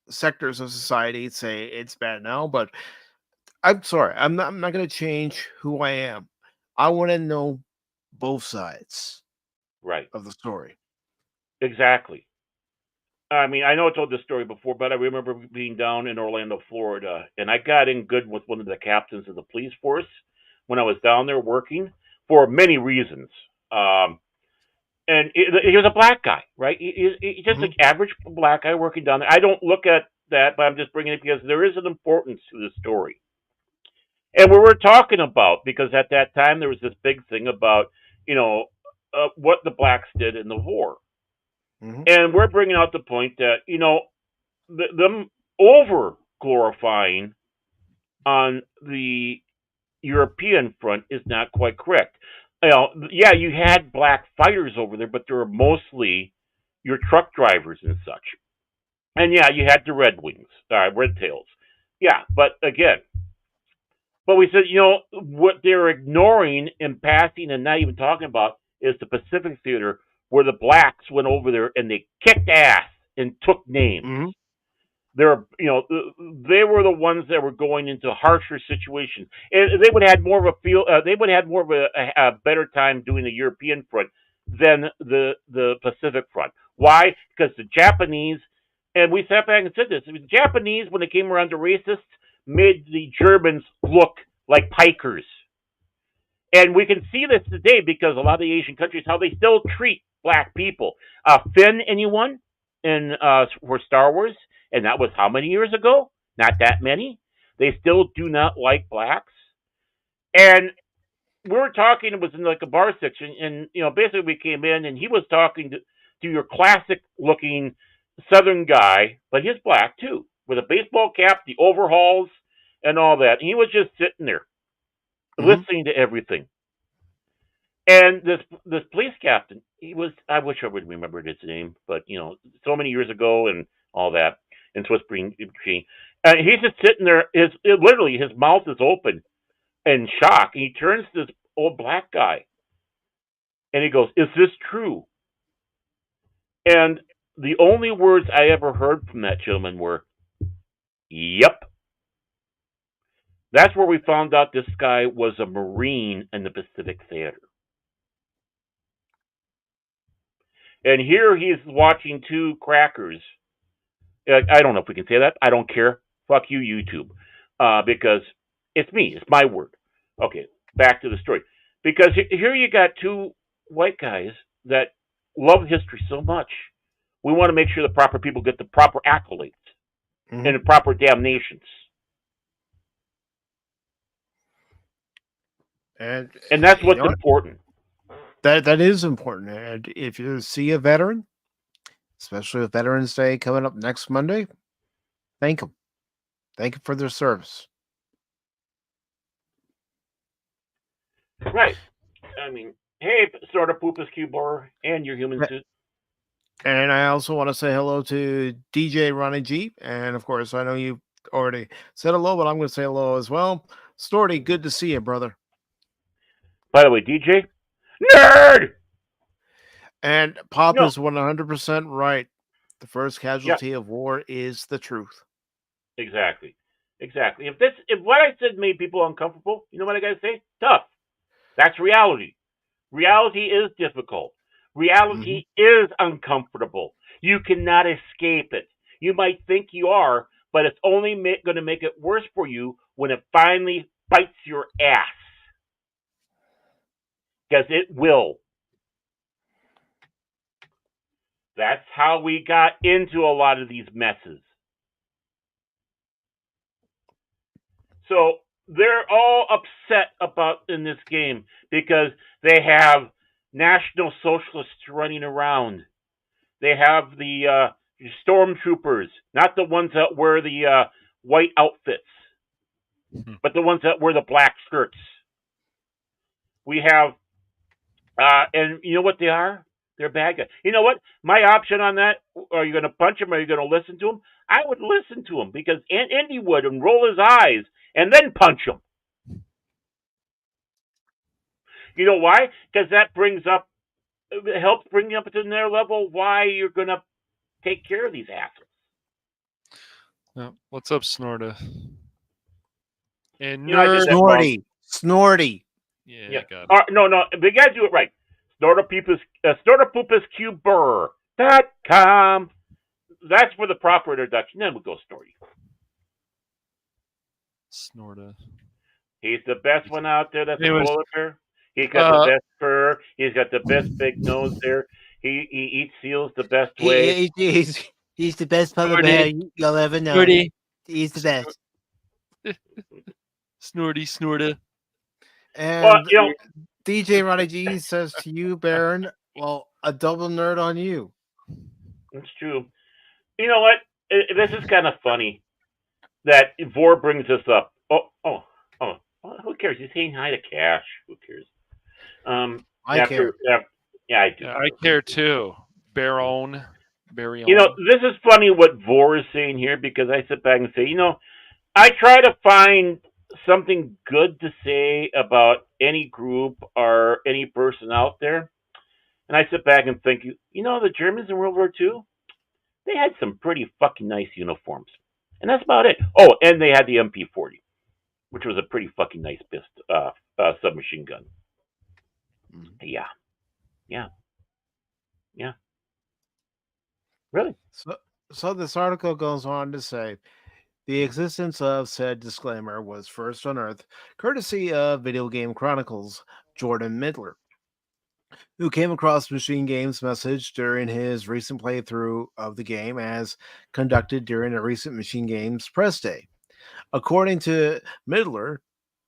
sectors of society say it's bad now, but I'm sorry, I'm not going to change who I am. I want to know both sides of the story. Exactly. I mean, I know I told this story before, but I remember being down in Orlando, Florida, and I got in good with one of the captains of the police force when I was down there working for many reasons. And he was a black guy, right? He's just an average black guy working down there. I don't look at that, but I'm just bringing it because there is an importance to the story. And we were talking about, because at that time there was this big thing about, what the blacks did in the war. And we're bringing out the point that, them over glorifying on the European front is not quite correct. Yeah, you had black fighters over there, but they were mostly your truck drivers and such. And yeah, you had the Red Wings, Red Tails. Yeah, but we said, what they're ignoring and passing and not even talking about is the Pacific Theater, where the blacks went over there and they kicked ass and took names. They were the ones that were going into harsher situations, and they would have had more of a feel. They would have had more of a better time doing the European front than the Pacific front. Why? Because the Japanese, and we sat back and said this: the Japanese, when they came around to racists, made the Germans look like pikers. And we can see this today because a lot of the Asian countries, how they still treat black people. Finn, anyone for Star Wars? And that was how many years ago? Not that many. They still do not like blacks. And we were talking, it was in like a bar section, and basically we came in and he was talking to your classic looking Southern guy, but he's black too, with a baseball cap, the overalls, and all that. And he was just sitting there, listening to everything. And this police captain, I wish I would remember his name, but so many years ago and all that, in Swiss Green, he's just sitting there. Literally his mouth is open in shock, and he turns to this old black guy, and he goes, "Is this true?" And the only words I ever heard from that gentleman were, "Yep." That's where we found out this guy was a Marine in the Pacific Theater. And here he's watching two crackers. I don't know if we can say that. I don't care. Fuck you, YouTube. Because it's me. It's my word. Okay, back to the story. Because here you got two white guys that love history so much. We want to make sure the proper people get the proper accolades and the proper damnations. And that's what's important. That is important. And if you see a veteran, especially with Veterans Day coming up next Monday, thank them. Thank them for their service. Right. I mean, hey, sort of Poopus Cubor and your human suit. And I also want to say hello to DJ Ronnie G. And of course, I know you already said hello, but I'm going to say hello as well. Storty, good to see you, brother. By the way, DJ, nerd! And Pop is 100% right. The first casualty of war is the truth. Exactly. If what I said made people uncomfortable, you know what I got to say? Tough. That's reality. Reality is difficult. Reality is uncomfortable. You cannot escape it. You might think you are, but it's only going to make it worse for you when it finally bites your ass. Because it will. That's how we got into a lot of these messes. So they're all upset about in this game because they have National Socialists running around. They have the stormtroopers, not the ones that wear the white outfits, but the ones that wear the black skirts. We have, and you know what they are? They're bad guys. You know what? My option on that, are you going to punch him or are you going to listen to him? I would listen to him because Indy would and roll his eyes and then punch him. You know why? Because that helps bring up to their level why you're going to take care of these assholes. Yeah. What's up, Snorta? And Snorty. Yeah. Got it. No, they got to do it right. SnortaPoopusCuber.com. That's for the proper introduction. Then we'll go Snorty. Snorta. He's the best one out there. That's a polar bear. He's got the best fur. He's got the best big nose there. He eats seals the best way. He's the best polar bear you'll ever know. Snorty. He's the best. Snorta. And DJ Ronnie G says to you, Baron, well, a double nerd on you. That's true. You know what? This is kind of funny that Vor brings this up. Oh. Who cares? He's saying hi to Cash. Who cares? I care. Yeah, I do. Yeah, I care too. Baron. You know, this is funny what Vor is saying here because I sit back and say, I try to find something good to say about any group or any person out there. And I sit back and think, the Germans in World War II, they had some pretty fucking nice uniforms. And that's about it. Oh, and they had the MP40, which was a pretty fucking nice submachine gun. Yeah. Really? So this article goes on to say, the existence of said disclaimer was first unearthed courtesy of Video Game Chronicles' Jordan Midler, who came across Machine Games' message during his recent playthrough of the game as conducted during a recent Machine Games press day. According to Midler,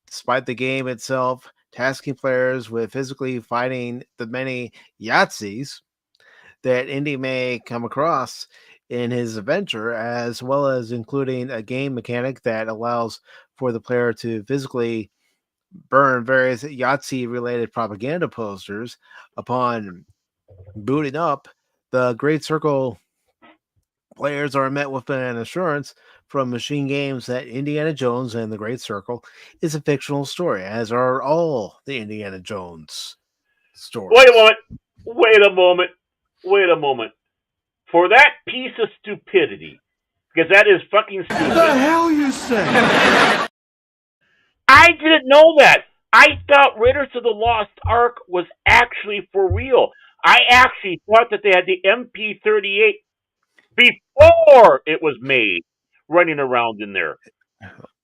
despite the game itself tasking players with physically fighting the many Yahtzees that Indy may come across in his adventure, as well as including a game mechanic that allows for the player to physically burn various Yahtzee-related propaganda posters upon booting up, the Great Circle players are met with an assurance from Machine Games that Indiana Jones and the Great Circle is a fictional story, as are all the Indiana Jones stories. Wait a moment. For that piece of stupidity, because that is fucking stupid. What the hell you say? I didn't know that. I thought Raiders of the Lost Ark was actually for real. I actually thought that they had the MP38 before it was made running around in there.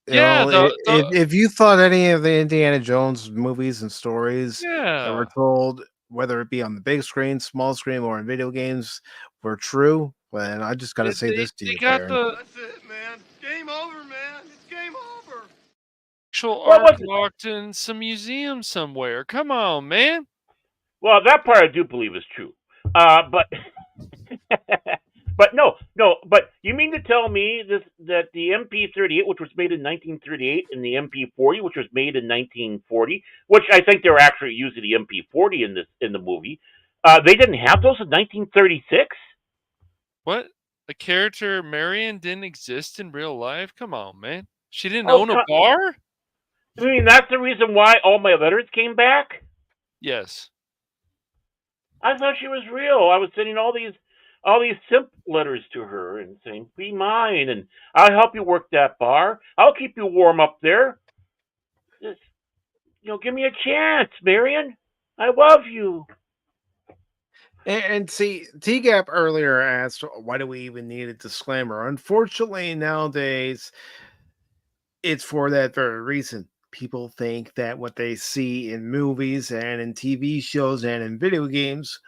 If you thought any of the Indiana Jones movies and stories that were told whether it be on the big screen, small screen, or in video games, were true. And I just got to say this to you, Baron. That's it, man. Game over, man. It's game over. Actual art locked in some museum somewhere. Come on, man. Well, that part I do believe is true. But but no. But you mean to tell me that the MP38, which was made in 1938, and the MP40, which was made in 1940, which I think they were actually using the MP40 in the movie, they didn't have those in 1936? What? The character Marion didn't exist in real life? Come on, man. She didn't own a bar? I mean, that's the reason why all my letters came back? Yes. I thought she was real. I was sending all these simp letters to her and saying, "Be mine, and I'll help you work that bar. I'll keep you warm up there. Just, give me a chance, Marion. I love you." And see, T-Gap earlier asked, why do we even need a disclaimer? Unfortunately, nowadays, it's for that very reason. People think that what they see in movies and in TV shows and in video games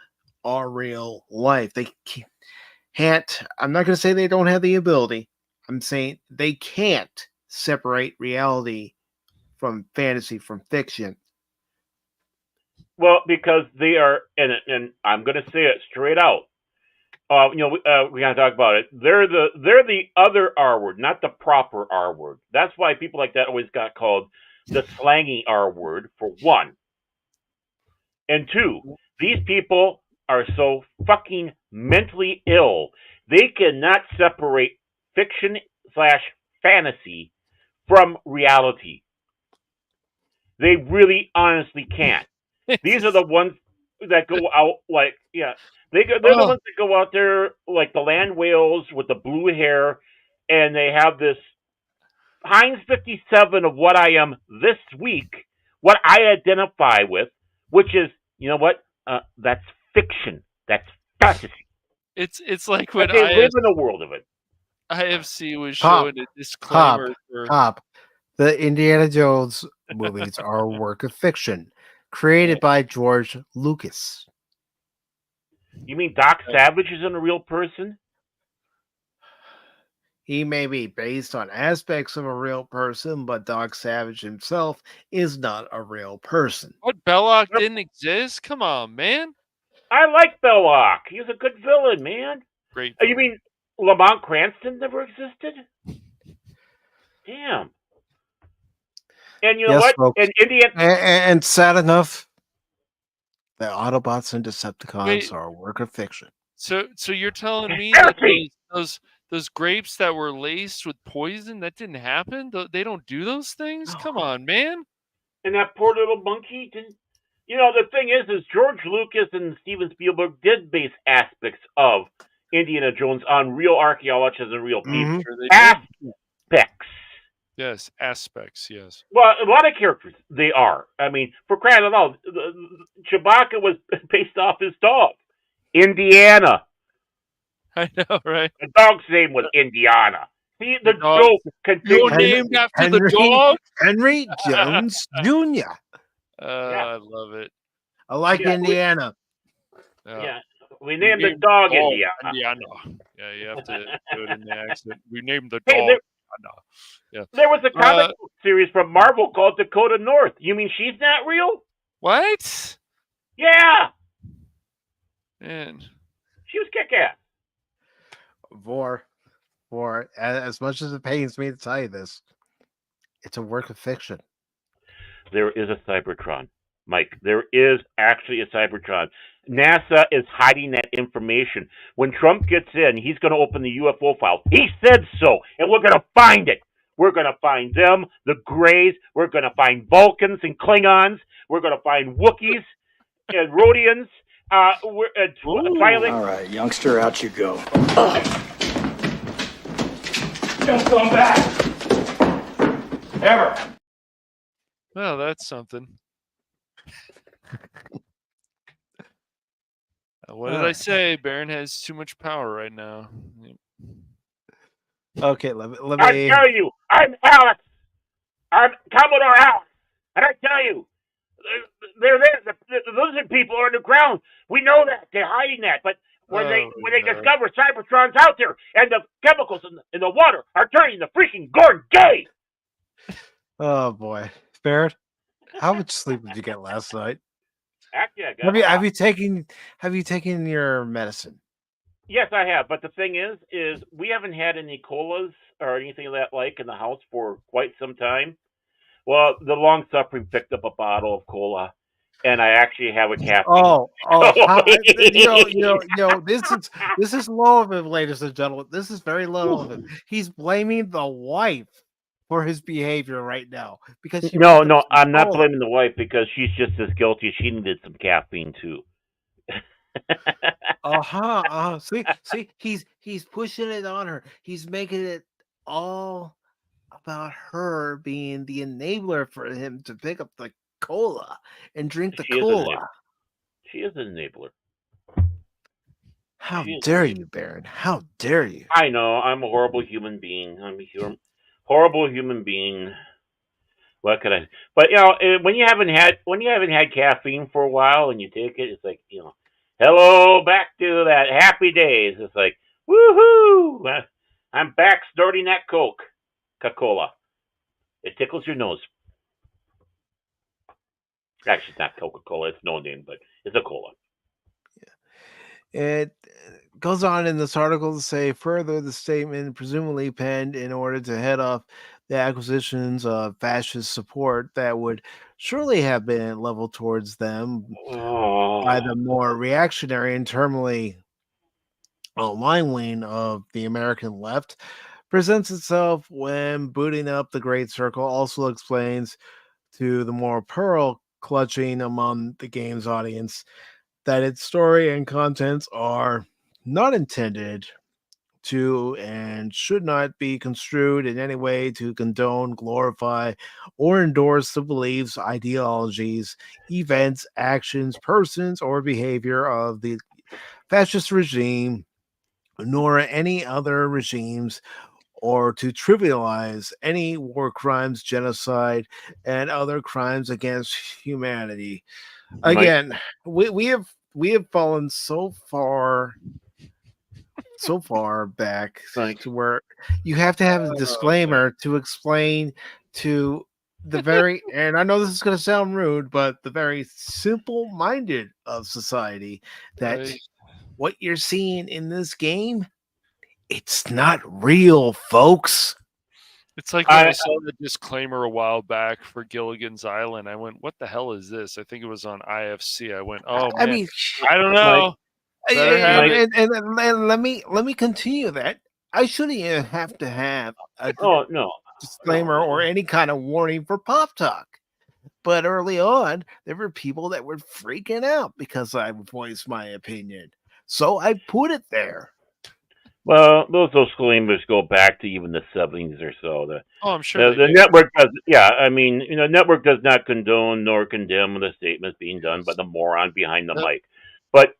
are real life. They can't, I'm not going to say they don't have the ability. I'm saying they can't separate reality from fantasy, from fiction. Well, because they are, and I'm going to say it straight out. We're going to talk about it. They're the other R word, not the proper R word. That's why people like that always got called the slangy R word, for one. And two, these people are so fucking mentally ill. They cannot separate fiction/fantasy from reality. They really honestly can't. These are the ones that go out they're the ones that go out there like the land whales with the blue hair, and they have this Heinz 57 of what I am this week, what I identify with, which is, that's fiction. That's fantasy. It's like when they live in a world of it. IFC was showing a disclaimer Pop. The Indiana Jones movies are a work of fiction created by George Lucas. You mean Doc Savage isn't a real person? He may be based on aspects of a real person, but Doc Savage himself is not a real person. What, Belloc didn't exist? Come on, man. I like Belloc. He's a good villain, man. Great. You mean Lamont Cranston never existed? Damn. And you know what? Folks. And Indiana, and sad enough, the Autobots and Decepticons are a work of fiction. So you're telling me that those grapes that were laced with poison, that didn't happen? They don't do those things? Come on, man. And that poor little monkey didn't. The thing is George Lucas and Steven Spielberg did base aspects of Indiana Jones on real archaeologists and real people. Aspects. Yes, aspects, yes. Well, a lot of characters, they are. I mean, for crying out loud, Chewbacca was based off his dog, Indiana. I know, right? The dog's name was Indiana. See, the joke continues. You're named after the dog? Henry Jones Jr. I love it. I like Indiana. We named the dog Indiana. Yeah, you have to do it in the accent. We named the dog. Yeah. There was a comic book series from Marvel called Dakota North. You mean she's not real? What? Yeah. Man. She was kick-ass. Vor, as much as it pains me to tell you this, it's a work of fiction. There is a Cybertron, Mike. There is actually a Cybertron. NASA is hiding that information. When Trump gets in, he's going to open the UFO file. He said so, and we're going to find it. We're going to find them, the Greys. We're going to find Vulcans and Klingons. We're going to find Wookiees and Rhodians. All right, youngster, out you go. Don't come back. Ever. Well, that's something. What did I say? Baron has too much power right now. Okay, let me. I tell you, I'm Alex. I'm Commodore Alex. And I tell you, they're there. The lizard people are underground. We know that they're hiding that, but when they discover Cybertron's out there and the chemicals in the water are turning the freaking Gordon gay. Oh boy, Barrett, how much sleep did you get last night? Actually, I got. Have you taken your medicine? Yes, I have. But the thing is we haven't had any colas or anything of that like in the house for quite some time. Well, the long suffering picked up a bottle of cola, and I actually have a caffeine. This is low of him, ladies and gentlemen. This is very low of him. He's blaming the wife for his behavior right now because no, I'm not blaming the wife because she's just as guilty. She needed some caffeine too. See, he's pushing it on her. He's making it all about her being the enabler for him to pick up the cola and drink the cola. She is an enabler. How dare you, Baron? How dare you? I know. I'm a horrible human being. I'm a horrible human being. What could I? But when you haven't had caffeine for a while and you take it, it's like hello, back to that happy days. It's like woohoo! I'm back snorting that Coca-Cola. It tickles your nose. Actually, it's not Coca-Cola. It's no name, but it's a cola. It goes on in this article to say further the statement presumably penned in order to head off the acquisitions of fascist support that would surely have been leveled towards them by the more reactionary and terminally line wing of the American left presents itself when booting up the Great Circle also explains to the more pearl clutching among the game's audience that its story and contents are not intended to and should not be construed in any way to condone, glorify, or endorse the beliefs, ideologies, events, actions, persons, or behavior of the fascist regime, nor any other regimes, or to trivialize any war crimes, genocide, and other crimes against humanity. Again, we have fallen so far back to where you have to have a disclaimer to explain to the very and I know this is going to sound rude, but the very simple-minded of society that what you're seeing in this game, it's not real, folks. It's like when I saw the disclaimer a while back for Gilligan's Island. I went, "What the hell is this?" I think it was on IFC. I went, "Oh man, I don't know." And let me continue that. I shouldn't even have to have a disclaimer or any kind of warning for Pop Talk. But early on, there were people that were freaking out because I voiced my opinion. So I put it there. Well, those disclaimers go back to even the 70s or so. I'm sure the network does. Yeah, I mean, network does not condone nor condemn the statements being done by the moron behind the mic. But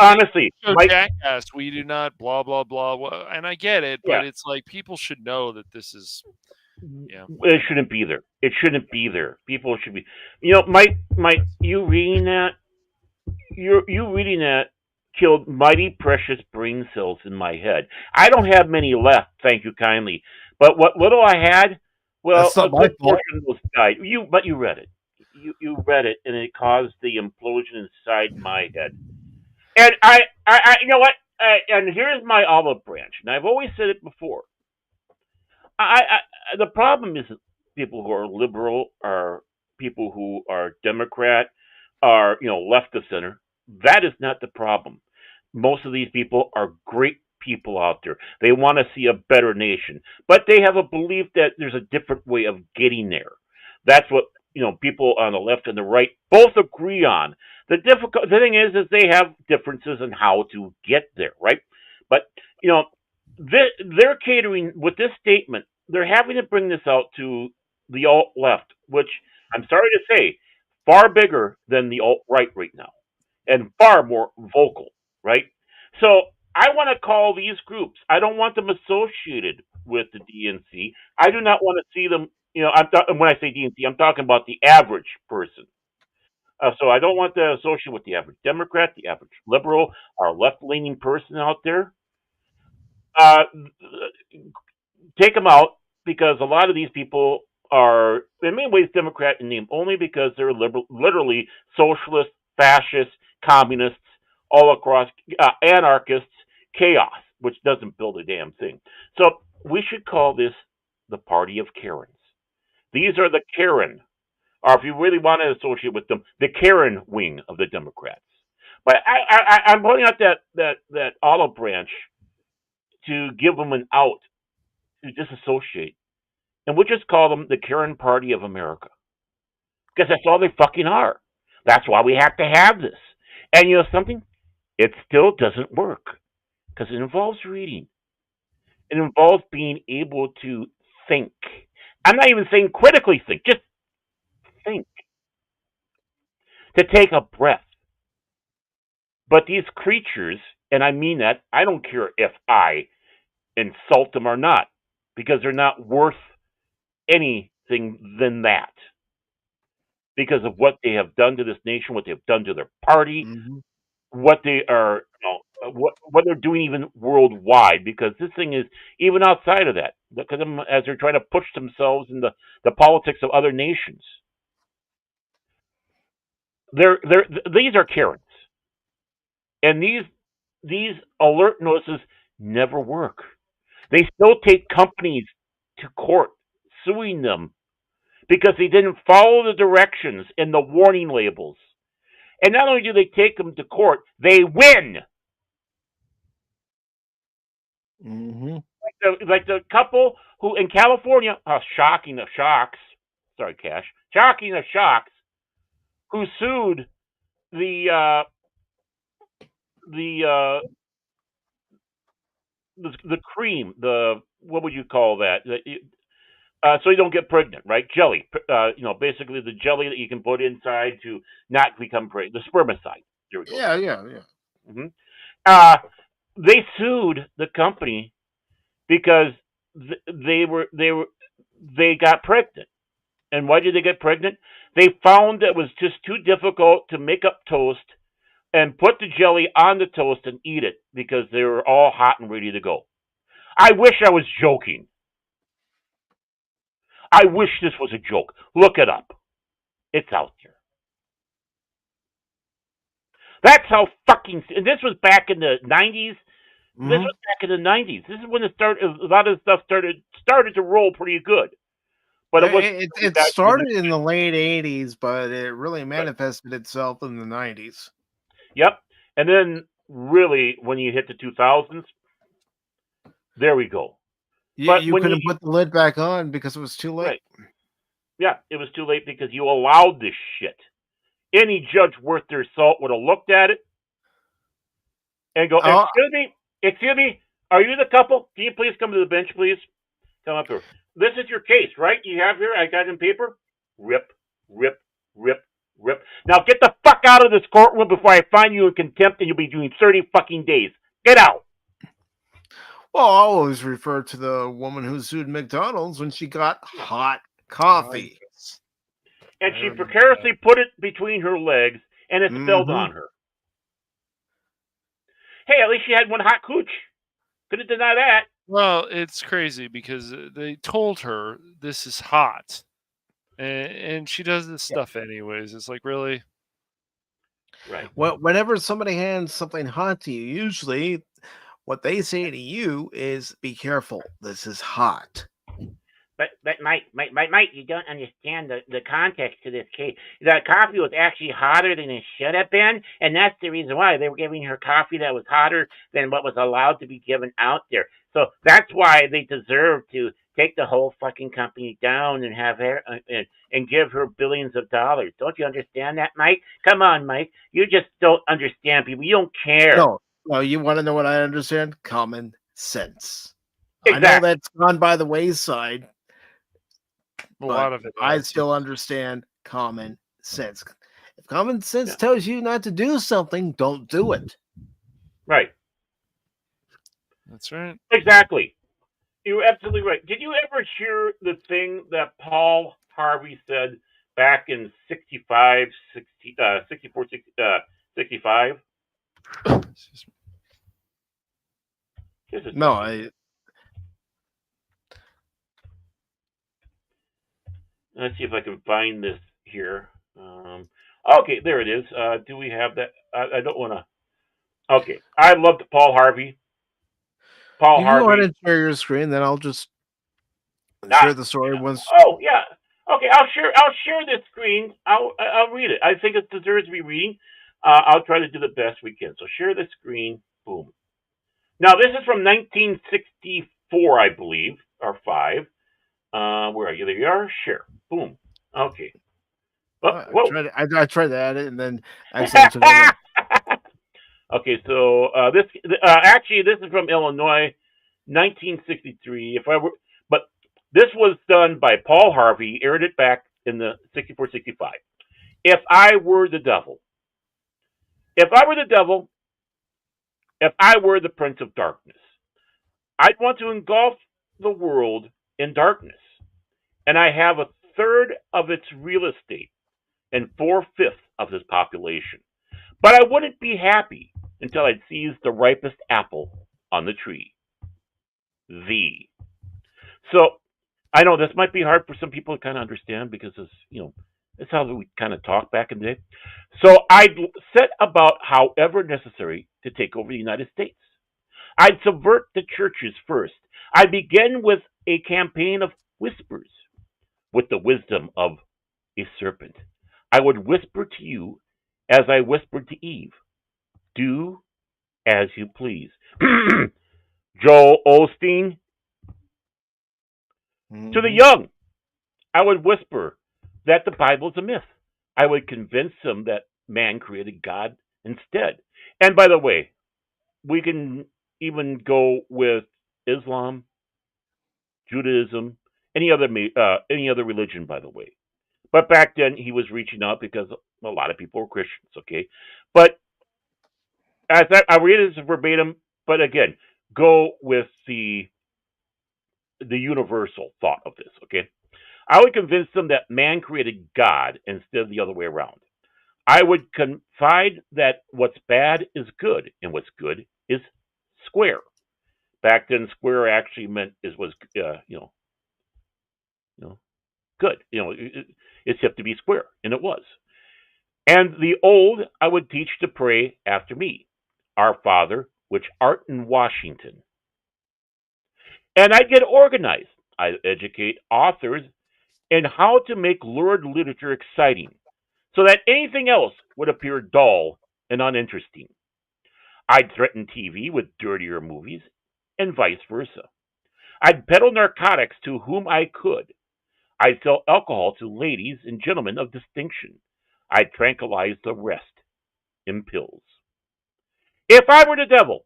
honestly, jackass, we do not blah blah blah. And I get it, but it's like people should know that this is. Yeah, it shouldn't be there. It shouldn't be there. People should be. Mike, you reading that? You reading that killed mighty precious brain cells in my head. I don't have many left, thank you kindly. But what little I had, well, a good portion of those died. But you read it. You read it, and it caused the implosion inside my head. And I you know what? And here's my olive branch. And I've always said it before. The problem isn't people who are liberal or people who are Democrat or left of center. That is not the problem. Most of these people are great people out there. They want to see a better nation, but they have a belief that there's a different way of getting there. That's what people on the left and the right both agree on. The thing is they have differences in how to get there, right? But they're catering with this statement. They're having to bring this out to the alt left, which I'm sorry to say, far bigger than the alt right now, and far more vocal, right? So I want to call these groups. I don't want them associated with the DNC. I do not want to see them. When I say DNC, I'm talking about the average person. So I don't want to associate with the average Democrat, the average liberal, or left-leaning person out there. Uh, take them out because a lot of these people are, in many ways, Democrat in name only because they're literally socialists, fascists, communists, all across, anarchists, chaos, which doesn't build a damn thing. So we should call this the party of Karens. These are the Karen, or if you really want to associate with them, the Karen wing of the Democrats. But I'm pointing out that olive branch to give them an out to disassociate, and we'll just call them the Karen Party of America because that's all they fucking are. That's why we have to have this. And you know something? It still doesn't work because it involves reading. It involves being able to think. I'm not even saying critically think, just think. To take a breath. But these creatures, and I mean that, I don't care if I insult them or not, because they're not worth anything than that. Because of what they have done to this nation, what they've done to their party, what they are, what they're doing even worldwide. Because this thing is even outside of that, because as they're trying to push themselves in the politics of other nations. These are Karens, and these alert notices never work. They still take companies to court, suing them because they didn't follow the directions and the warning labels. And not only do they take them to court, they win. Like the couple who in California, shocking of shocks, sorry, Cash, shocking of shocks, who sued the cream, what would you call that? So you don't get pregnant, right? Jelly, basically the jelly that you can put inside to not become pregnant, the spermicide. There we go. Yeah. They sued the company because they got pregnant. And why did they get pregnant? They found that it was just too difficult to make up toast and put the jelly on the toast and eat it because they were all hot and ready to go. I wish I was joking. I wish this was a joke. Look it up. It's out there. That's how fucking. And this was back in the 90s. This was back in the 90s. This is when a lot of stuff started to roll pretty good. But it started in the late 80s, but it really manifested itself in the 90s. Yep. And then really when you hit the 2000s, there we go. But you couldn't put the lid back on because it was too late. Right. Yeah, it was too late because you allowed this shit. Any judge worth their salt would have looked at it and go, excuse me, are you the couple? Can you please come to the bench, please? Come up here. This is your case, right? You have here, I got it in paper. Rip, rip, rip, rip. Now get the fuck out of this courtroom before I find you in contempt and you'll be doing 30 fucking days. Get out. Well, I always refer to the woman who sued McDonald's when she got hot coffee. And she precariously put it between her legs and it spilled on her. Hey, at least she had one hot cooch. Couldn't deny that. Well, it's crazy because they told her this is hot. And she does this stuff anyways. It's like, really? Right. Well, whenever somebody hands something hot to you, usually what they say to you is, be careful, this is hot. But Mike, you don't understand the context to this case. The coffee was actually hotter than it should have been, and that's the reason why they were giving her coffee that was hotter than what was allowed to be given out there. So that's why they deserve to take the whole fucking company down and have her and give her billions of dollars. Don't you understand that, Mike? Come on, Mike. You just don't understand people. You don't care. No, you want to know what I understand? Common sense. Exactly. I know that's gone by the wayside. A lot of it. I still understand common sense. If common sense tells you not to do something, don't do it. Right. That's right. Exactly. You're absolutely right. Did you ever hear the thing that Paul Harvey said back in 65, 60, 64, 65. No, I. Let's see if I can find this here. Okay, there it is. Do we have that? I don't want to. Okay, I loved Paul Harvey. You can go ahead and share your screen, then I'll just share the story once. Oh yeah. Okay, I'll share this screen. I'll read it. I think it deserves to be reading. I'll try to do the best we can. So share the screen. Boom. Now this is from 1964, I believe, or 5. Where are you? There you are. Share. Boom. Okay. I tried to add it and then accidentally took it. Okay, so this actually this is from Illinois, 1963. But this was done by Paul Harvey. Aired it back in the 64, 65. If I were the devil, if I were the devil, if I were the Prince of Darkness, I'd want to engulf the world in darkness, and I have a third of its real estate and 4/5 of its population. But I wouldn't be happy until I'd seized the ripest apple on the tree. So I know this might be hard for some people to kind of understand because it's how we kind of talk back in the day. So I'd set about, however necessary, to take over the United States. I'd subvert the churches first. I'd begin with a campaign of whispers, with the wisdom of a serpent. I would whisper to you as I whispered to Eve. Do as you please. Joel Osteen. To the young, I would whisper that the Bible is a myth. I would convince them that man created God instead. And by the way, we can even go with Islam, Judaism, any other religion, by the way. But back then, he was reaching out because a lot of people were Christians, okay? But I read this verbatim, but again, go with the universal thought of this, okay? I would convince them that man created God instead of the other way around. I would confide that what's bad is good and what's good is square. Back then, square actually was good. It's have to be square, and it was. And the old I would teach to pray after me, Our Father, which art in Washington. And I'd get organized. I'd educate authors in how to make lurid literature exciting, so that anything else would appear dull and uninteresting. I'd threaten TV with dirtier movies, and vice versa. I'd peddle narcotics to whom I could. I'd sell alcohol to ladies and gentlemen of distinction. I'd tranquilize the rest in pills. If I were the devil,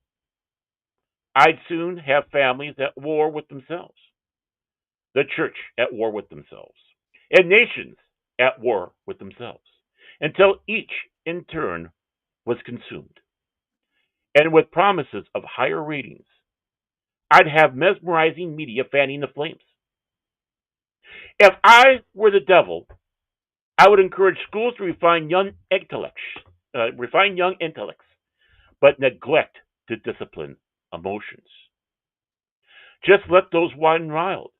I'd soon have families at war with themselves, the church at war with themselves, and nations at war with themselves, until each in turn was consumed. And with promises of higher ratings, I'd have mesmerizing media fanning the flames. If I were the devil, I would encourage schools to refine young intellects, but neglect to discipline emotions. Just let those run wild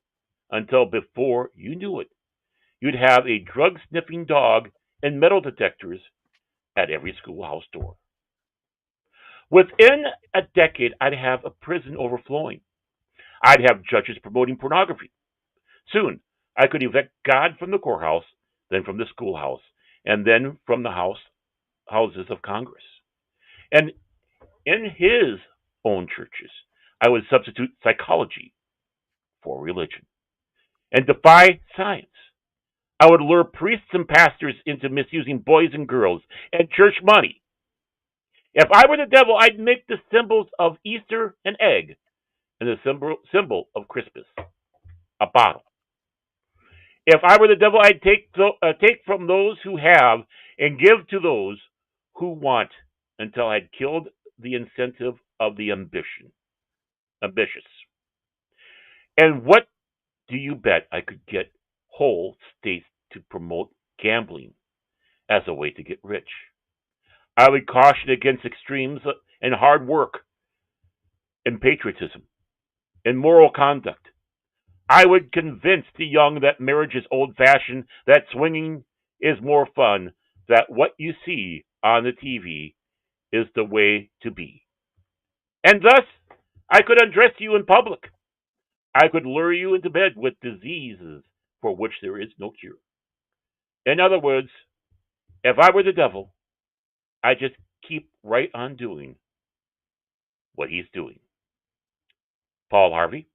until before you knew it, you'd have a drug-sniffing dog and metal detectors at every schoolhouse door. Within a decade, I'd have a prison overflowing. I'd have judges promoting pornography. Soon, I could evict God from the courthouse, then from the schoolhouse, and then from the houses of Congress. And in his own churches, I would substitute psychology for religion and defy science. I would lure priests and pastors into misusing boys and girls and church money. If I were the devil, I'd make the symbols of Easter an egg and the symbol of Christmas a bottle. If I were the devil, I'd take from those who have and give to those who want until I'd killed the incentive of the ambitious. And what do you bet I could get whole states to promote gambling as a way to get rich. I would caution against extremes and hard work and patriotism and moral conduct. I would convince the young that marriage is old fashioned, that swinging is more fun, that what you see on the TV is the way to be. And thus, I could undress you in public. I could lure you into bed with diseases for which there is no cure. In other words, if I were the devil, I'd just keep right on doing what he's doing. Paul Harvey,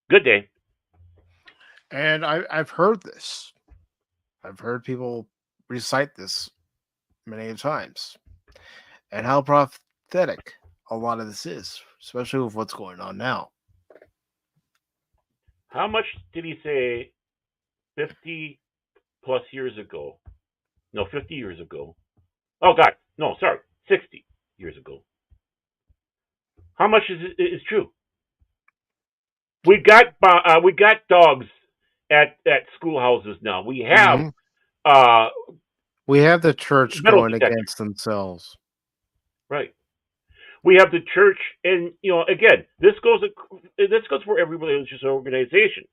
good day. And I've heard this. I've heard people recite this many times. And how prophetic a lot of this is, especially with what's going on now. How much did he say 50 plus years ago? No, 50 years ago. Oh, God. No, sorry. 60 years ago. How much is true? We got dogs at schoolhouses now. We have we have the church going against themselves. Right. We have the church, and again, this goes for every religious organization.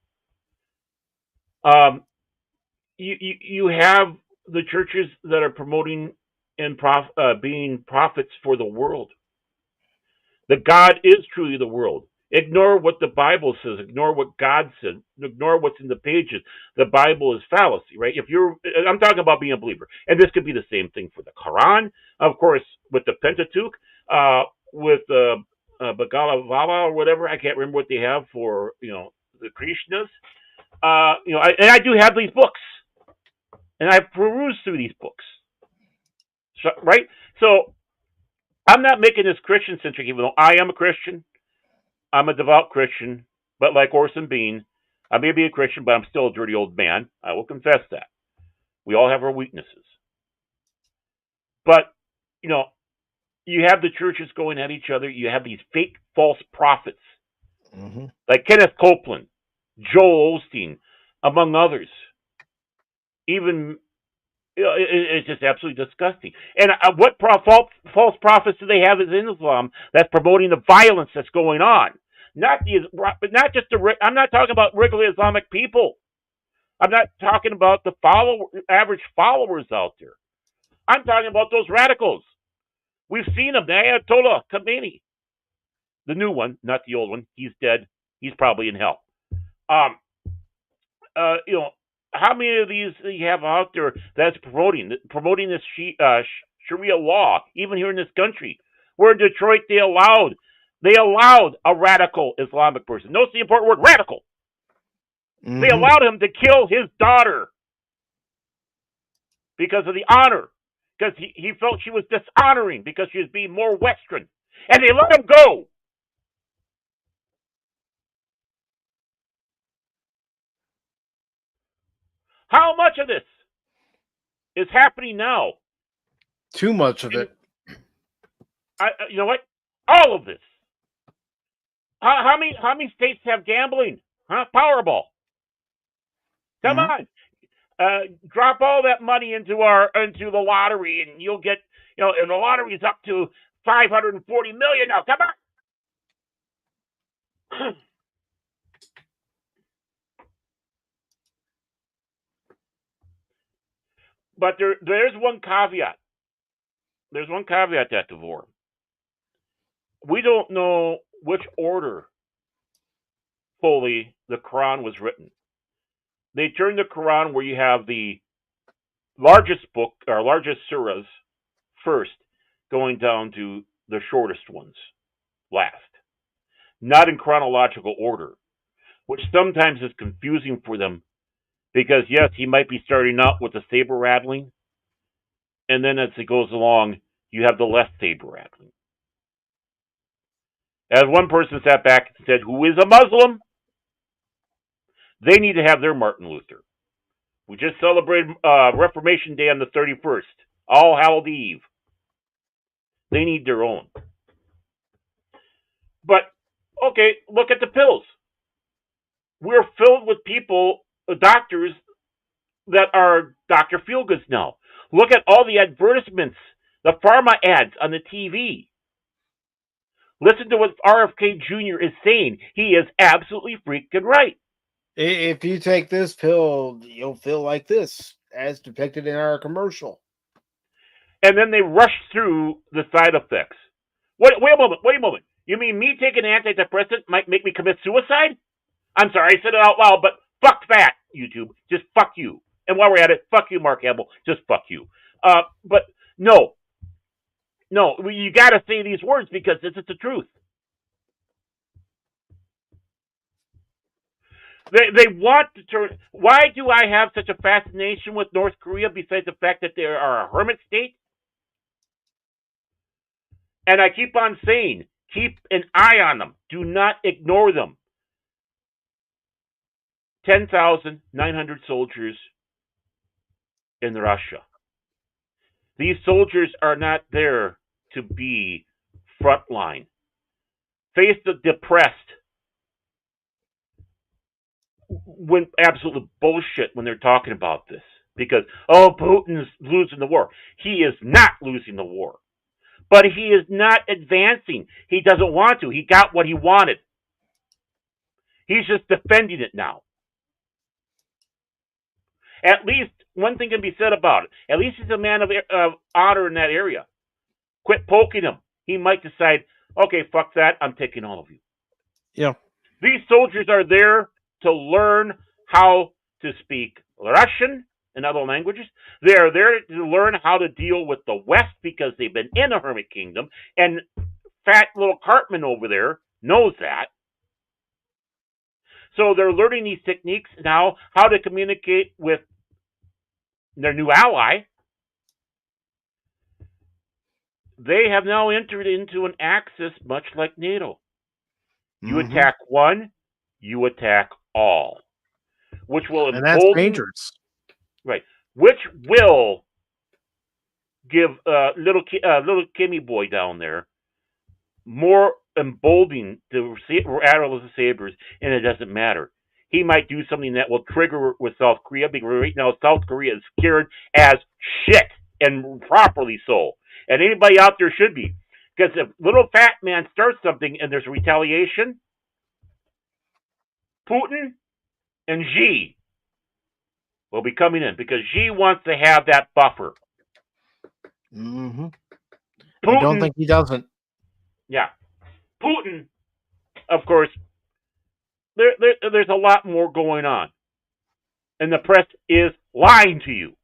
You have the churches that are promoting and being prophets for the world. That God is truly the world. Ignore what the Bible says. Ignore what God said. Ignore what's in the pages. The Bible is fallacy, right? I'm talking about being a believer, and this could be the same thing for the Quran, of course, with the Pentateuch, with the Bhagavad Gita or whatever. I can't remember what they have for the Krishnas. I do have these books, and I've perused through these books, right? So I'm not making this Christian centric, even though I am a Christian. I'm a devout Christian, but like Orson Bean, I may be a Christian, but I'm still a dirty old man. I will confess that. We all have our weaknesses. But, you have the churches going at each other. You have these fake, false prophets, like Kenneth Copeland, Joel Osteen, among others. Even, it's just absolutely disgusting. And what false prophets do they have in Islam that's promoting the violence that's going on? I'm not talking about regular Islamic people. I'm not talking about the average followers out there. I'm talking about those radicals. We've seen them. The Ayatollah Khomeini, the new one, not the old one. He's dead. He's probably in hell. How many of these do you have out there that's promoting this Sharia law, even here in this country? Where in Detroit they allowed a radical Islamic person. Notice the important word, radical. They allowed him to kill his daughter because of the honor, because he felt she was dishonoring because she was being more Western, and they let him go. How much of this is happening now? Too much of it. You know what? All of this. How many states have gambling? Huh? Powerball. Come on. Drop all that money into the lottery, and you'll get and the lottery is up to $540 million now. Come on. But there's one caveat. There's one caveat to that, Devore. We don't know which order fully the Quran was written. They turned the Quran where you have the largest book or largest surahs first, going down to the shortest ones last. Not in chronological order, which sometimes is confusing for them because, yes, he might be starting out with the saber rattling, and then as it goes along, you have the less saber rattling. As one person sat back and said, who is a Muslim? They need to have their Martin Luther. We just celebrated Reformation Day on the 31st. All Hallowed Eve. They need their own. But, okay, look at the pills. We're filled with people, doctors, that are Dr. Feelgoods now. Look at all the advertisements, the pharma ads on the TV. Listen to what RFK Jr. is saying. He is absolutely freaking right. If you take this pill, you'll feel like this, as depicted in our commercial. And then they rush through the side effects. Wait a moment. You mean me taking an antidepressant might make me commit suicide? I'm sorry, I said it out loud, but fuck that, YouTube. Just fuck you. And while we're at it, fuck you, Mark Hamill. Just fuck you. But no, you got to say these words because this is the truth. They want to turn. Why do I have such a fascination with North Korea besides the fact that they are a hermit state? And I keep on saying, keep an eye on them. Do not ignore them. 10,900 soldiers in Russia. These soldiers are not there to be frontline. Face the depressed. When absolute bullshit when they're talking about this. Because, Putin's losing the war. He is not losing the war. But he is not advancing. He doesn't want to. He got what he wanted. He's just defending it now. At least one thing can be said about it. At least he's a man of honor in that area. Quit poking him. He might decide, okay, fuck that. I'm taking all of you. Yeah. These soldiers are there to learn how to speak Russian and other languages. They are there to learn how to deal with the West because they've been in a hermit kingdom. And fat little Cartman over there knows that. So they're learning these techniques now, how to communicate with their new ally. They have now entered into an axis much like NATO. You attack one, you attack all. Which will embolden... And that's dangerous. Right. Which will give little Kimmy boy down there more emboldening to rattle the sabers, and it doesn't matter. He might do something that will trigger with South Korea, because right now South Korea is scared as shit, and properly so. And anybody out there should be. Because if little fat man starts something and there's retaliation, Putin and Xi will be coming in because Xi wants to have that buffer. Putin, I don't think he doesn't. Yeah. Putin, of course, there's a lot more going on. And the press is lying to you.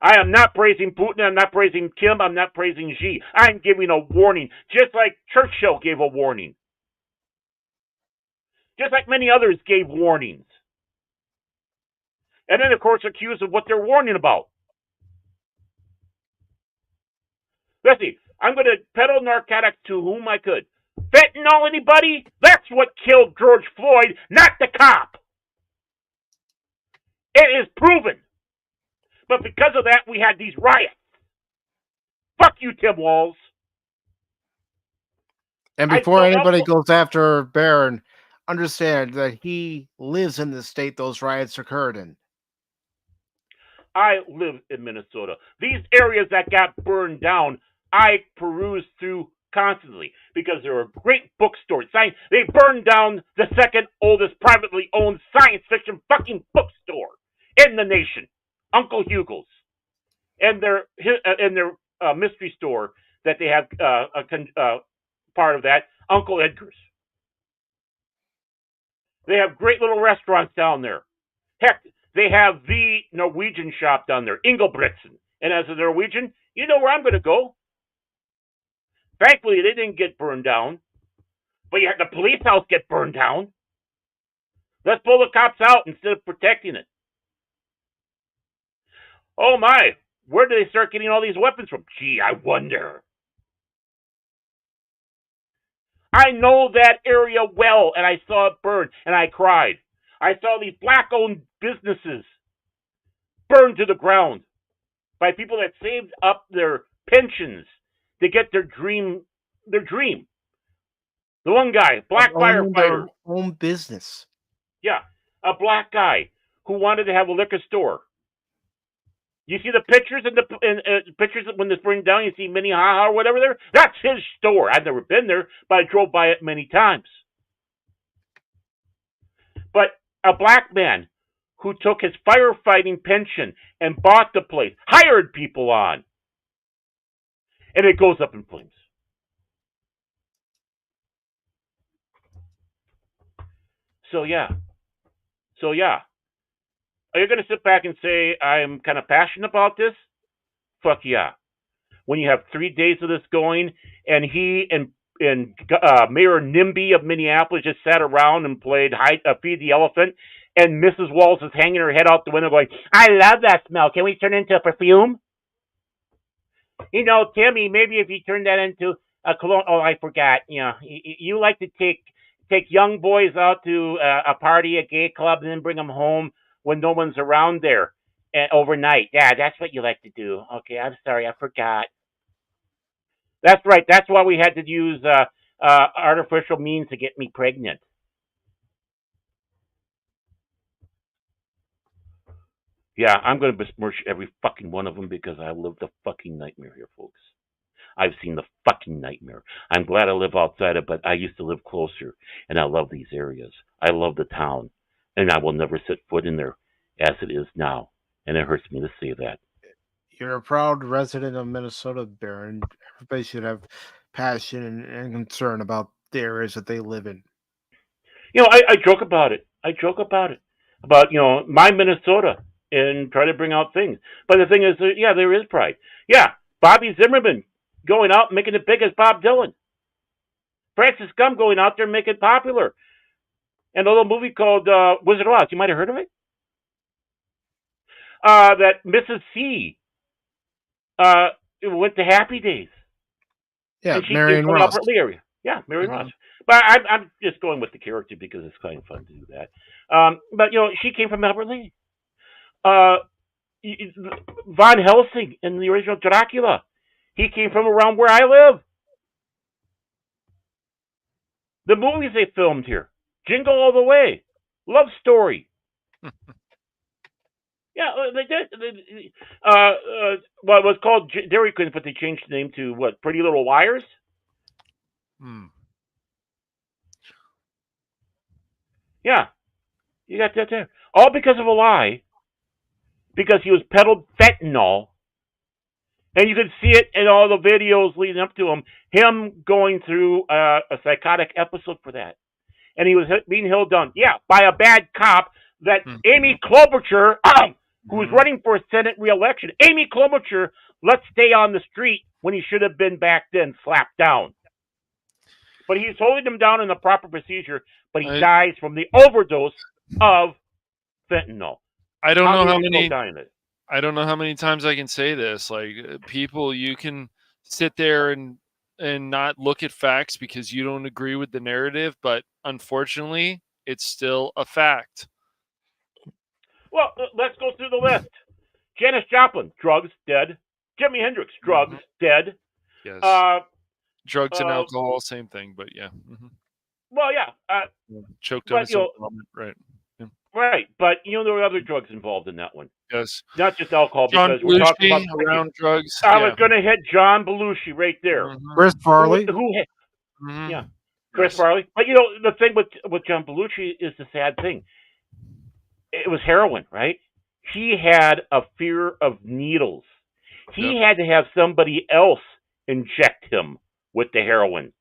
I am not praising Putin. I'm not praising Kim. I'm not praising Xi. I'm giving a warning, just like Churchill gave a warning. Just like many others gave warnings. And then, of course, accused of what they're warning about. Let's see. I'm going to peddle narcotics to whom I could. Fentanyl, anybody? That's what killed George Floyd, not the cop. It is proven. But because of that, we had these riots. Fuck you, Tim Walz. And before anybody goes after Barron, understand that he lives in the state those riots occurred in. I live in Minnesota. These areas that got burned down, I peruse through constantly because there are great bookstores. They burned down the second oldest privately owned science fiction fucking bookstore in the nation, Uncle Hugo's, and their mystery store that they have part of that, Uncle Edgar's. They have great little restaurants down there. Heck, they have the Norwegian shop down there, Ingelbritsen. And as a Norwegian, you know where I'm going to go. Thankfully, they didn't get burned down. But you had the police house get burned down. Let's pull the cops out instead of protecting it. Oh my, where did they start getting all these weapons from? Gee, I wonder. I know that area well, and I saw it burn, and I cried. I saw these black-owned businesses burned to the ground by people that saved up their pensions to get their dream. The one guy, black firefighter. Own business. Yeah, a black guy who wanted to have a liquor store. You see the pictures and the pictures when this burned down. You see Minnehaha or whatever there. That's his store. I've never been there, but I drove by it many times. But a black man who took his firefighting pension and bought the place, hired people on, and it goes up in flames. So yeah. Are you going to sit back and say, I'm kind of passionate about this? Fuck yeah. When you have 3 days of this going, and he and Mayor NIMBY of Minneapolis just sat around and played Feed the Elephant, and Mrs. Walls is hanging her head out the window going, I love that smell. Can we turn it into a perfume? You know, Timmy, maybe if you turn that into a cologne. Oh, I forgot. You know, you like to take young boys out to a party, a gay club, and then bring them home when no one's around there overnight. Yeah, that's what you like to do. Okay, I'm sorry, I forgot. That's right. That's why we had to use artificial means to get me pregnant. Yeah, I'm going to besmirch every fucking one of them because I lived the fucking nightmare here, folks. I've seen the fucking nightmare. I'm glad I live outside it, but I used to live closer, and I love these areas. I love the town, and I will never set foot in there as it is now, and it hurts me to say that. You're a proud resident of Minnesota, Baron. Everybody should have passion and concern about the areas that they live in. You know, I joke about it. About, you know, my Minnesota and try to bring out things. But the thing is, yeah, there is pride. Yeah, Bobby Zimmerman going out and making it big as Bob Dylan. Francis Gum going out there and making it popular. And a little movie called Wizard of Oz. You might have heard of it. That Mrs. C went to Happy Days. Yeah, Marion Ross. Area. Yeah, Marion Ross. But I'm just going with the character because it's kind of fun to do that. But, you know, she came from Albert Lee. Von Helsing in the original Dracula. He came from around where I live. The movies they filmed here. Jingle All the Way. Love Story. Yeah, they did. Well, it was called Dairy Queen, but they changed the name to what? Pretty Little Liars? Yeah. You got that there. All because of a lie. Because he was peddled fentanyl. And you could see it in all the videos leading up to him going through a psychotic episode for that. And he was being held down, yeah, by a bad cop that Amy Klobuchar, who was running for a Senate re-election, Amy Klobuchar let stay on the street when he should have been back then slapped down. But he's holding him down in the proper procedure, but he dies from the overdose of fentanyl. I don't know how many times I can say this. Like, people, you can sit there and not look at facts because you don't agree with the narrative, but unfortunately, it's still a fact. Well, let's go through the list. Janis Joplin, drugs, dead. Jimi Hendrix, drugs, dead. Yes. Drugs and alcohol, same thing, but yeah. Well, yeah. Choked on his own vomit, right. Yeah. Right, but you know there were other drugs involved in that one. Yes. Not just alcohol, John because we're talking about around drugs. I was going to hit John Belushi right there. Chris Farley. Yeah, Chris Farley. But you know the thing with John Belushi is the sad thing. It was heroin, right? He had a fear of needles. He had to have somebody else inject him with the heroin.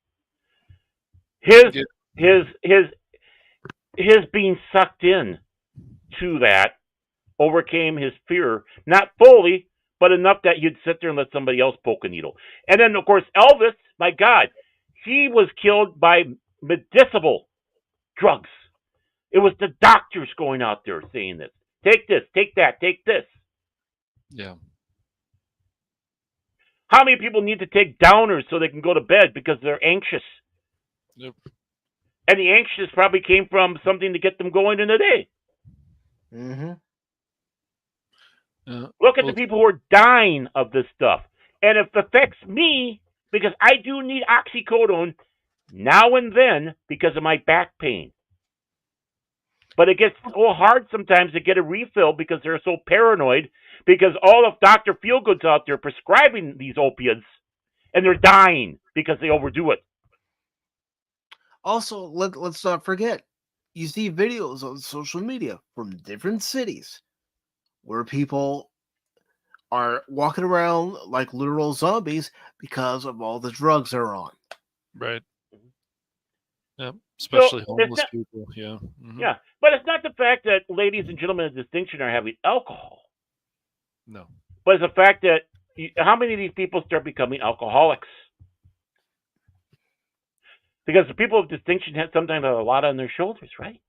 His being sucked in to that overcame his fear, not fully, but enough that you'd sit there and let somebody else poke a needle. And then, of course, Elvis, my God, he was killed by medicinal drugs. It was the doctors going out there saying this. Take this, take that, take this. Yeah. How many people need to take downers so they can go to bed because they're anxious? Yep. And the anxious probably came from something to get them going in the day. Look at the people who are dying of this stuff. And it affects me because I do need oxycodone now and then because of my back pain. But it gets so hard sometimes to get a refill because they're so paranoid because all of Dr. Feelgood's out there prescribing these opiates and they're dying because they overdo it. Also, let's not forget, you see videos on social media from different cities where people are walking around like literal zombies because of all the drugs they're on. Right. Yep. Especially homeless people. Yeah. Mm-hmm. Yeah. But it's not the fact that ladies and gentlemen of distinction are having alcohol. No. But it's the fact that how many of these people start becoming alcoholics? Because the people of distinction sometimes have a lot on their shoulders, right?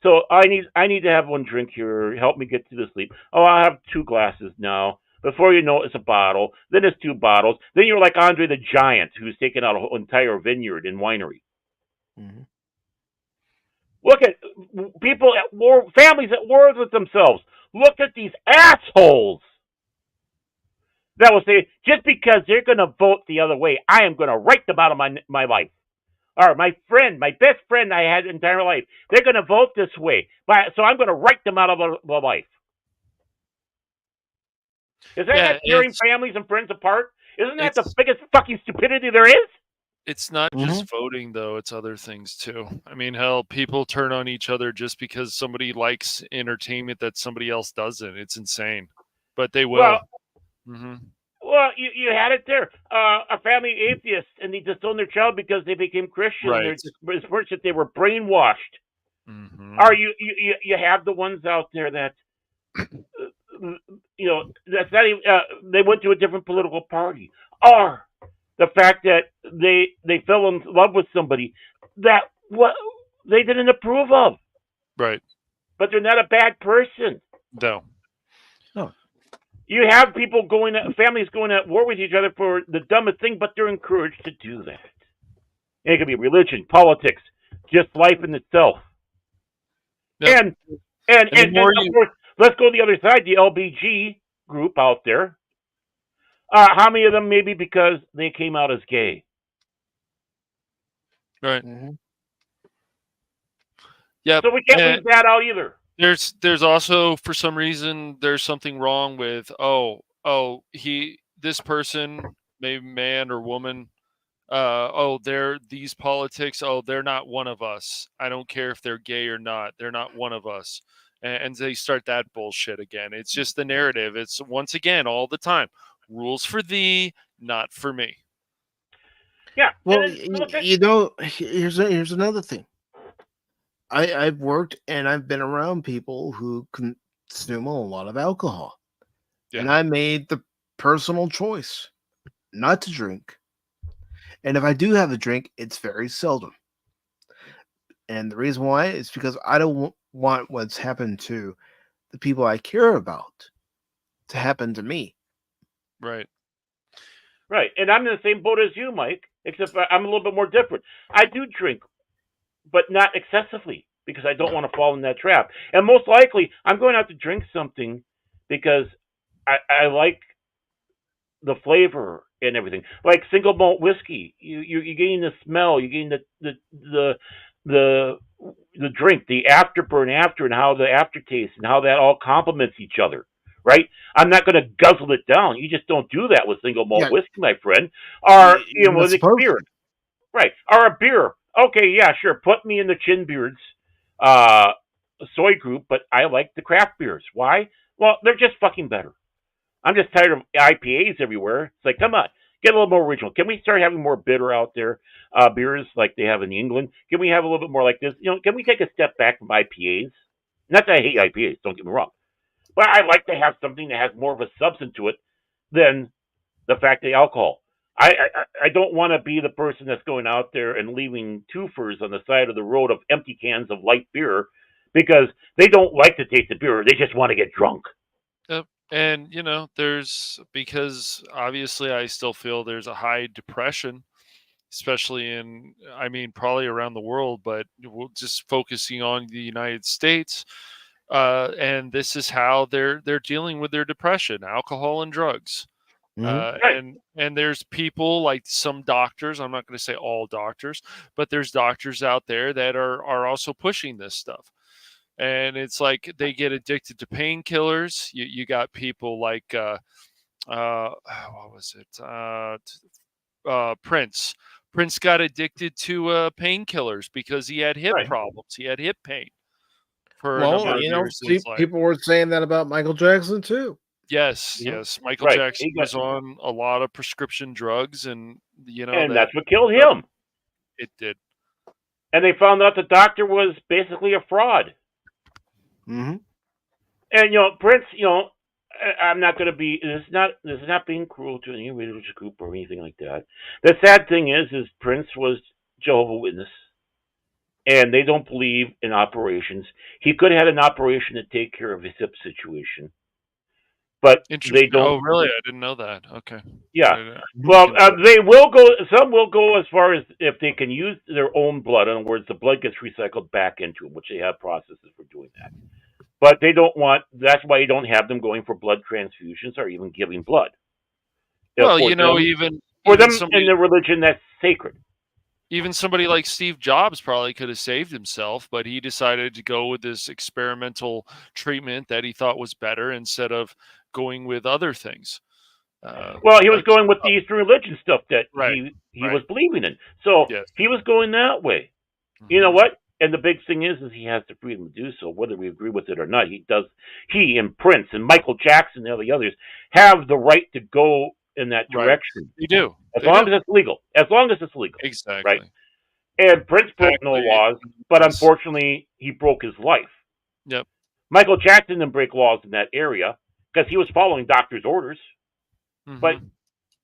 So I need to have one drink here. Help me get to the sleep. Oh, I'll have 2 glasses now. Before you know it, it's a bottle. Then it's 2 bottles. Then you're like Andre the Giant, who's taken out an entire vineyard and winery. Mm-hmm. Look at people at war, families at war with themselves. Look at these assholes that will say, just because they're going to vote the other way, I am going to write them out of my life. Or my best friend I had entire life, they're going to vote this way, so I'm going to write them out of the life. Is that not tearing families and friends apart? Isn't that the biggest fucking stupidity there is? It's not just voting, though. It's other things, too. I mean, hell, people turn on each other just because somebody likes entertainment that somebody else doesn't. It's insane. But they will. Well, mm-hmm. Well, you had it there. A family atheist, and they disowned their child because they became Christian. Right. It's worse that they were brainwashed. Mm-hmm. Or you have the ones out there that, that's not even, they went to a different political party. Or the fact that they fell in love with somebody that they didn't approve of. Right. But they're not a bad person. No. You have people families going at war with each other for the dumbest thing, but they're encouraged to do that. And it could be religion, politics, just life in itself. Yep. And of course, let's go to the other side, the LBG group out there. How many of them maybe because they came out as gay? Right. Mm-hmm. Yeah. So we can't leave that out either. There's also, for some reason, there's something wrong with this person, maybe man or woman, they're these politics, they're not one of us. I don't care if they're gay or not, they're not one of us. And they start that bullshit again. It's just the narrative. It's once again all the time. Rules for thee, not for me. Yeah. Well, here's another thing. I've worked and I've been around people who consume a lot of alcohol. Yeah. And I made the personal choice not to drink. And if I do have a drink, it's very seldom. And the reason why is because I don't want what's happened to the people I care about to happen to me. Right. Right. And I'm in the same boat as you, Mike, except I'm a little bit more different. I do drink, but not excessively, because I don't want to fall in that trap. And most likely, I'm going out to drink something because I like the flavor and everything. Like single malt whiskey, you're getting the smell, you're getting the drink, the afterburn after, and how the aftertaste and how that all complements each other. Right? I'm not going to guzzle it down. You just don't do that with single malt whiskey, my friend. Or with a beer. Right. Or a beer. Okay, yeah, sure. Put me in the Chin Beards soy group, but I like the craft beers. Why? Well, they're just fucking better. I'm just tired of IPAs everywhere. It's like, come on, get a little more original. Can we start having more bitter out there beers like they have in England? Can we have a little bit more like this? Can we take a step back from IPAs? Not that I hate IPAs, don't get me wrong. But I like to have something that has more of a substance to it than the fact of alcohol. I don't want to be the person that's going out there and leaving twofers on the side of the road of empty cans of light beer because they don't like to taste the beer. They just want to get drunk. Yep. And, because obviously I still feel there's a high depression, especially probably around the world, but we're just focusing on the United States. And this is how they're dealing with their depression: alcohol and drugs. Mm-hmm. And there's people like some doctors, I'm not going to say all doctors, but there's doctors out there that are also pushing this stuff. And it's like they get addicted to painkillers. You got people like what was it? Prince. Prince got addicted to painkillers because he had hip problems. He had hip pain for a number of years in his life. People were saying that about Michael Jackson too. Yes. Michael Jackson was on a lot of prescription drugs, and and that's what killed him. It did. And they found out the doctor was basically a fraud. Mm-hmm. And Prince, I'm not going to be. This is not being cruel to any religious group or anything like that. The sad thing is Prince was Jehovah's Witness, and they don't believe in operations. He could have had an operation to take care of his hip situation, but they don't. Oh, really? I didn't know that. Okay. Yeah. Well, they will go. Some will go as far as if they can use their own blood. In other words, the blood gets recycled back into them, which they have processes for doing that. But they don't want. That's why you don't have them going for blood transfusions or even giving blood. Well, even for them in the religion, that's sacred. Even somebody like Steve Jobs probably could have saved himself, but he decided to go with this experimental treatment that he thought was better instead of going with other things. Well, he was going with the Eastern religion stuff that he was believing in. So he was going that way. Mm-hmm. You know what? And the big thing is he has the freedom to do so, whether we agree with it or not. He does. He and Prince and Michael Jackson and all the others have the right to go in that direction. They do. As long as it's legal. As long as it's legal. Exactly. Right? And Prince broke no laws, but unfortunately, he broke his life. Yep. Michael Jackson didn't break laws in that area because he was following doctor's orders, but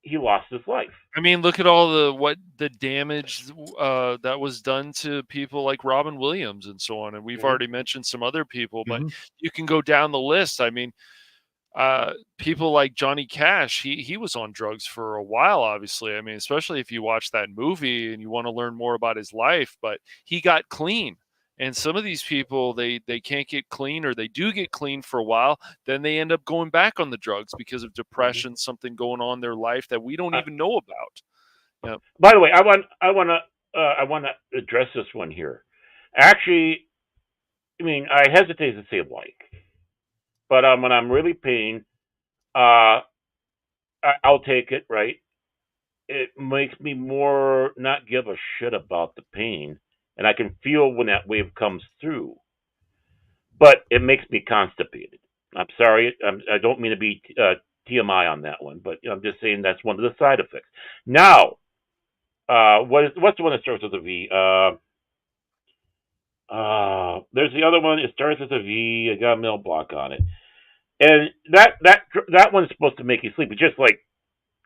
he lost his life. I mean, look at all the damage that was done to people like Robin Williams and so on. And we've already mentioned some other people, but you can go down the list. I mean, people like Johnny Cash, he was on drugs for a while, obviously. I mean, especially if you watch that movie and you want to learn more about his life, but he got clean. And some of these people, they can't get clean, or they do get clean for a while. Then they end up going back on the drugs because of depression, something going on in their life that we don't even know about. Yep. By the way, I want to address this one here. Actually, I mean, I hesitate to say like, but when I'm really paying, I'll take it. Right? It makes me more not give a shit about the pain. And I can feel when that wave comes through. But it makes me constipated. I'm sorry. I don't mean to be TMI on that one, but I'm just saying that's one of the side effects. Now, what's the one that starts with a V? There's the other one. It starts with a V. I got a middle block on it. And that one's supposed to make you sleepy, just like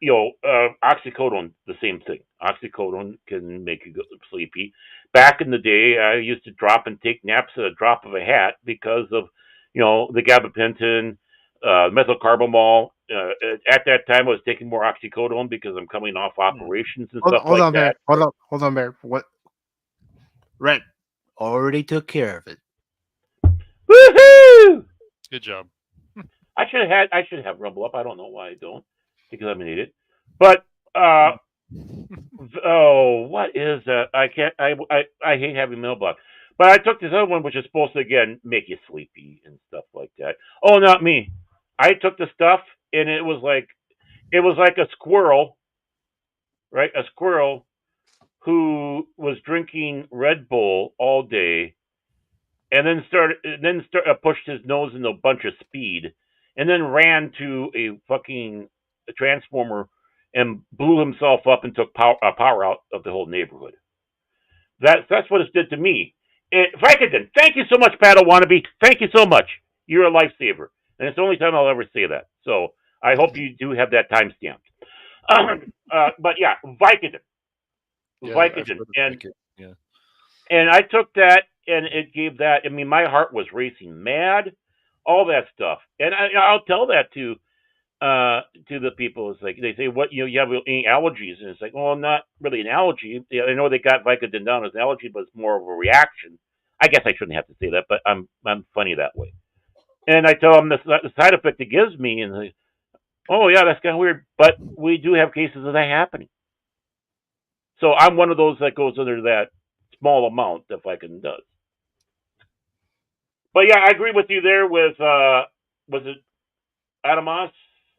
oxycodone, the same thing. Oxycodone can make you go sleepy. Back in the day, I used to drop and take naps at a drop of a hat because of, the gabapentin, methylcarbamol. At that time, I was taking more oxycodone because I'm coming off operations and stuff like that. Hold on, Bear. What? Red already took care of it. Woohoo! Good job. I should have Rumble Up. I don't know why I don't, because I'm an idiot. But what is that? I can't. I hate having middle block. But I took this other one, which is supposed to again make you sleepy and stuff like that. Oh, not me. I took the stuff, and it was like a squirrel, right? A squirrel who was drinking Red Bull all day, and then pushed his nose into a bunch of speed, and then ran to a fucking transformer and blew himself up and took power out of the whole neighborhood. That's what it did to me. Vicodin, thank you so much, Paddle Wannabe. Thank you so much. You're a lifesaver. And it's the only time I'll ever say that. So I hope you do have that time stamped. But yeah, Vicodin. Yeah, Vicodin. And I took that, and it gave that. I mean, my heart was racing mad, all that stuff. And I'll tell that to the people. It's like they say, "What you have any allergies?" And it's like, "Well, not really an allergy. I know they got Vicodin down as an allergy, but it's more of a reaction." I guess I shouldn't have to say that, but I'm funny that way. And I tell them the side effect it gives me, and they, "Oh yeah, that's kind of weird," but we do have cases of that happening. So I'm one of those that goes under that small amount that Vicodin does. But yeah, I agree with you there. With was it Adamas?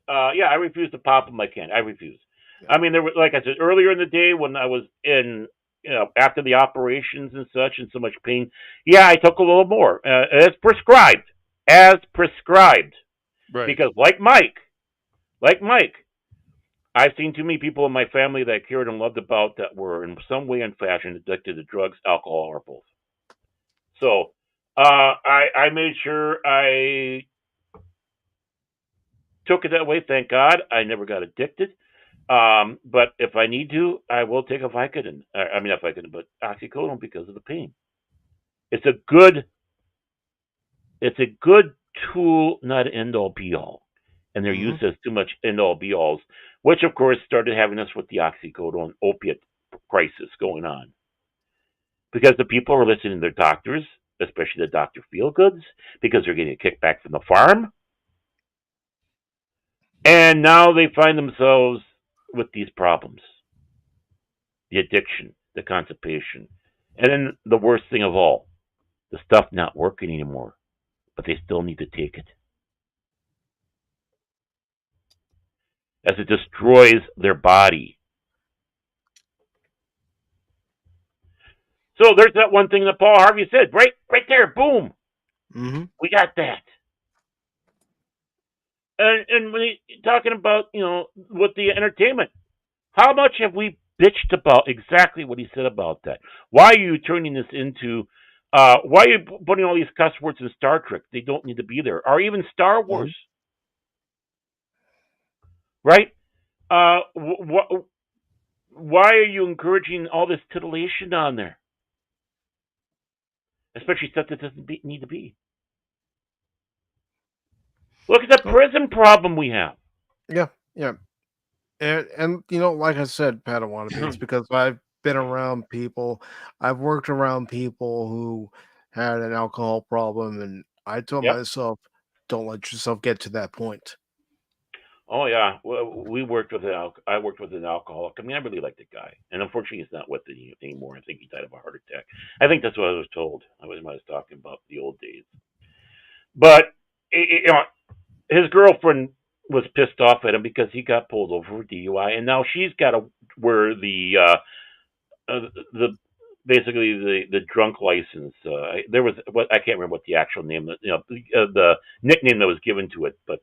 Yeah, I refuse to pop in my can. I refuse. I mean, there was, like I said earlier in the day when I was in, after the operations and such, and so much pain. Yeah, I took a little more as prescribed, as prescribed. Right. Because like Mike, I've seen too many people in my family that I cared and loved about that were in some way and fashion addicted to drugs, alcohol, or both. So I made sure I took it that way. Thank God, I never got addicted. But if I need to, I will take a Vicodin. I mean, not Vicodin, but oxycodone because of the pain. It's a good tool, not an end all be all. And they're used as too much end all be alls, which of course started having us with the oxycodone opiate crisis going on. Because the people are listening to their doctors, especially the Dr. Feelgoods, because they're getting a kickback from the farm. And now they find themselves with these problems. The addiction, the constipation, and then the worst thing of all, the stuff not working anymore, but they still need to take it. As it destroys their body. So there's that one thing that Paul Harvey said, right there, boom. Mm-hmm. We got that. And when you're talking about, with the entertainment, how much have we bitched about exactly what he said about that? Why are you turning this into, why are you putting all these cuss words in Star Trek? They don't need to be there. Or even Star Wars. Right? Why are you encouraging all this titillation on there? Especially stuff that doesn't need to be. Look at the prison problem we have. Yeah. And like I said, Padawan, it's because I've been around people, I've worked around people who had an alcohol problem, and I told myself, don't let yourself get to that point. Oh yeah, we worked with I worked with an alcoholic. I mean, I really liked the guy, and unfortunately, he's not with it anymore. I think he died of a heart attack. I think that's what I was told. I was talking about the old days. But his girlfriend was pissed off at him because he got pulled over for DUI, and now she's got to wear the basically the drunk license. There was I can't remember what the actual name, the nickname that was given to it, but.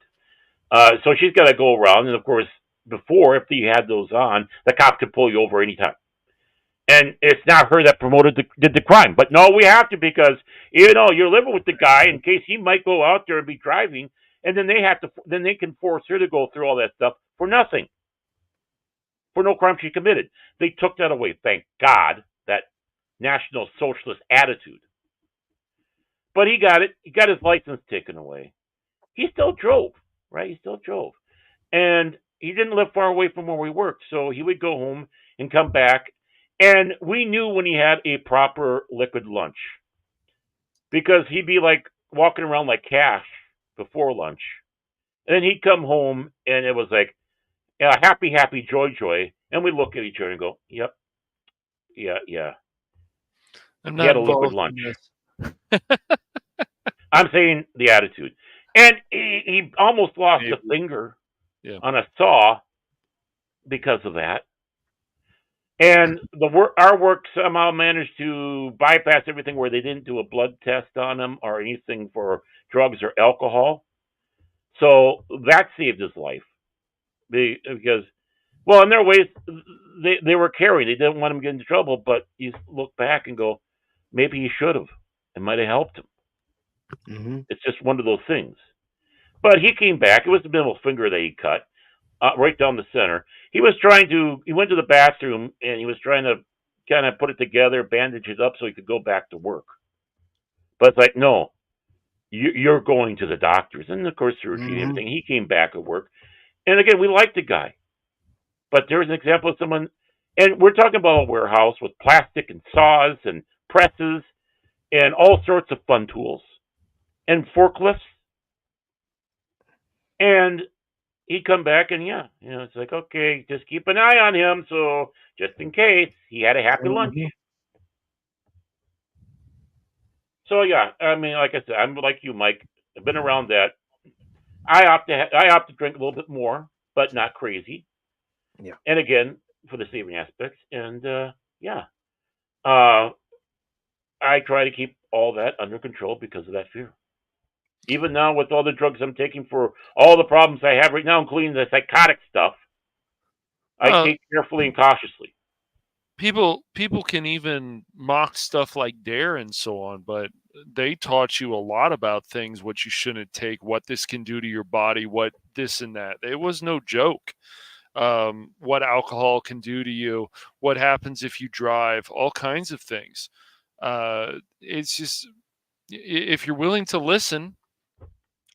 So she's got to go around, and of course, before, if you had those on, the cop could pull you over anytime. And it's not her that did the crime. But no, we have to, because, you're living with the guy in case he might go out there and be driving, and then they can force her to go through all that stuff for nothing. For no crime she committed. They took that away, thank God, that National Socialist attitude. But he got it. He got his license taken away. He still drove. Right? He still drove. And he didn't live far away from where we worked. So he would go home and come back. And we knew when he had a proper liquid lunch. Because he'd be like walking around like Cash before lunch. And then he'd come home and it was like, happy, happy, joy, joy. And we look at each other and go, yep. Yeah. I'm he not had a liquid lunch. I'm saying the attitude. And he almost lost a finger on a saw because of that. And our work somehow managed to bypass everything where they didn't do a blood test on him or anything for drugs or alcohol. So that saved his life. Because, well, in their ways, they were caring. They didn't want him to get into trouble, but you look back and go, maybe he should have. It might have helped him. Mm-hmm. It's just one of those things. But he came back. It was the middle finger that he cut, right down the center. He went to the bathroom, and he was trying to kind of put it together, bandage it up so he could go back to work. But it's like, no, you're going to the doctors. And, of course, surgery and everything. He came back at work. And, again, we liked the guy. But there's an example of someone, and we're talking about a warehouse with plastic and saws and presses and all sorts of fun tools. And forklifts. And he'd come back and it's like, okay, just keep an eye on him. So just in case, he had a happy lunch. So yeah, I mean, like I said, I'm like you, Mike. I've been around that. I opt to drink a little bit more, but not crazy. Yeah. And again, for the saving aspects, and yeah, uh, I try to keep all that under control because of that fear. Even now, with all the drugs I'm taking for all the problems I have right now, including the psychotic stuff, I Well, take carefully and cautiously. people can even mock stuff like dare and so on, but they taught you a lot about things, what you shouldn't take, what this can do to your body, what this and that. It was no joke. What alcohol can do to you, what happens if you drive, all kinds of things. It's just if you're willing to listen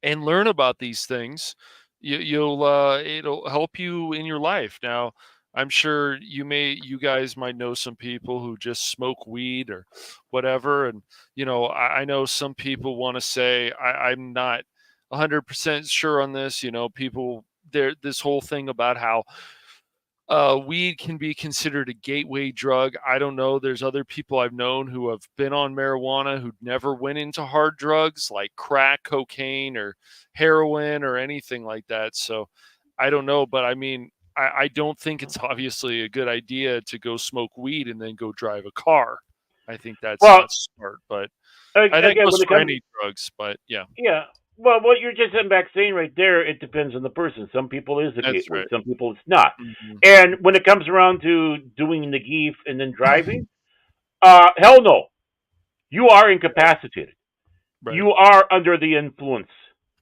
and learn about these things, you'll it'll help you in your life. Now, I'm sure you guys might know some people who just smoke weed or whatever, and I know some people want to say I'm not 100% sure on this. People there this whole thing about how weed can be considered a gateway drug. I don't know. There's other people I've known who have been on marijuana who never went into hard drugs like crack, cocaine, or heroin or anything like that. So I don't know. But I mean, I don't think it's obviously a good idea to go smoke weed and then go drive a car. I think that's Well, not smart. But I think again, it goes when it for comes, any drugs. But yeah, yeah. Well, what you're just sitting back saying right there, it depends on the person. Some people is a that's gateway, right. some people it's not. Mhm. And when it comes around to doing the geef and then driving, hell no. You are incapacitated. Right. You are under the influence.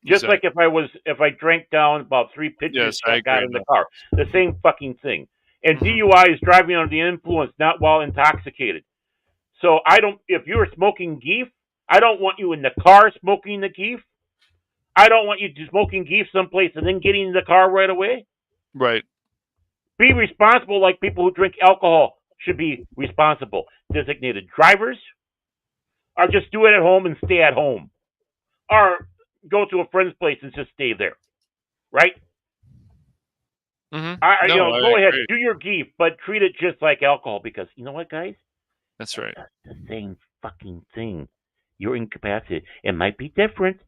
Just like Exactly. if I drank down about 3 pitchers Yes, till I I got agree. in the No. car. The same fucking thing. And Mhm. DUI is driving under the influence, not while intoxicated. So I don't. If you're smoking geef, I don't want you in the car smoking the geef. I don't want you to smoking geef someplace and then getting in the car right away. Right. Be responsible like people who drink alcohol should be responsible. Designated drivers, or just do it at home and stay at home, or go to a friend's place and just stay there. Right? No, I Go ahead, agree. do your geef, but treat it just like alcohol because you know what, guys? That's right. The same fucking thing. You're incapacitated. It might be different,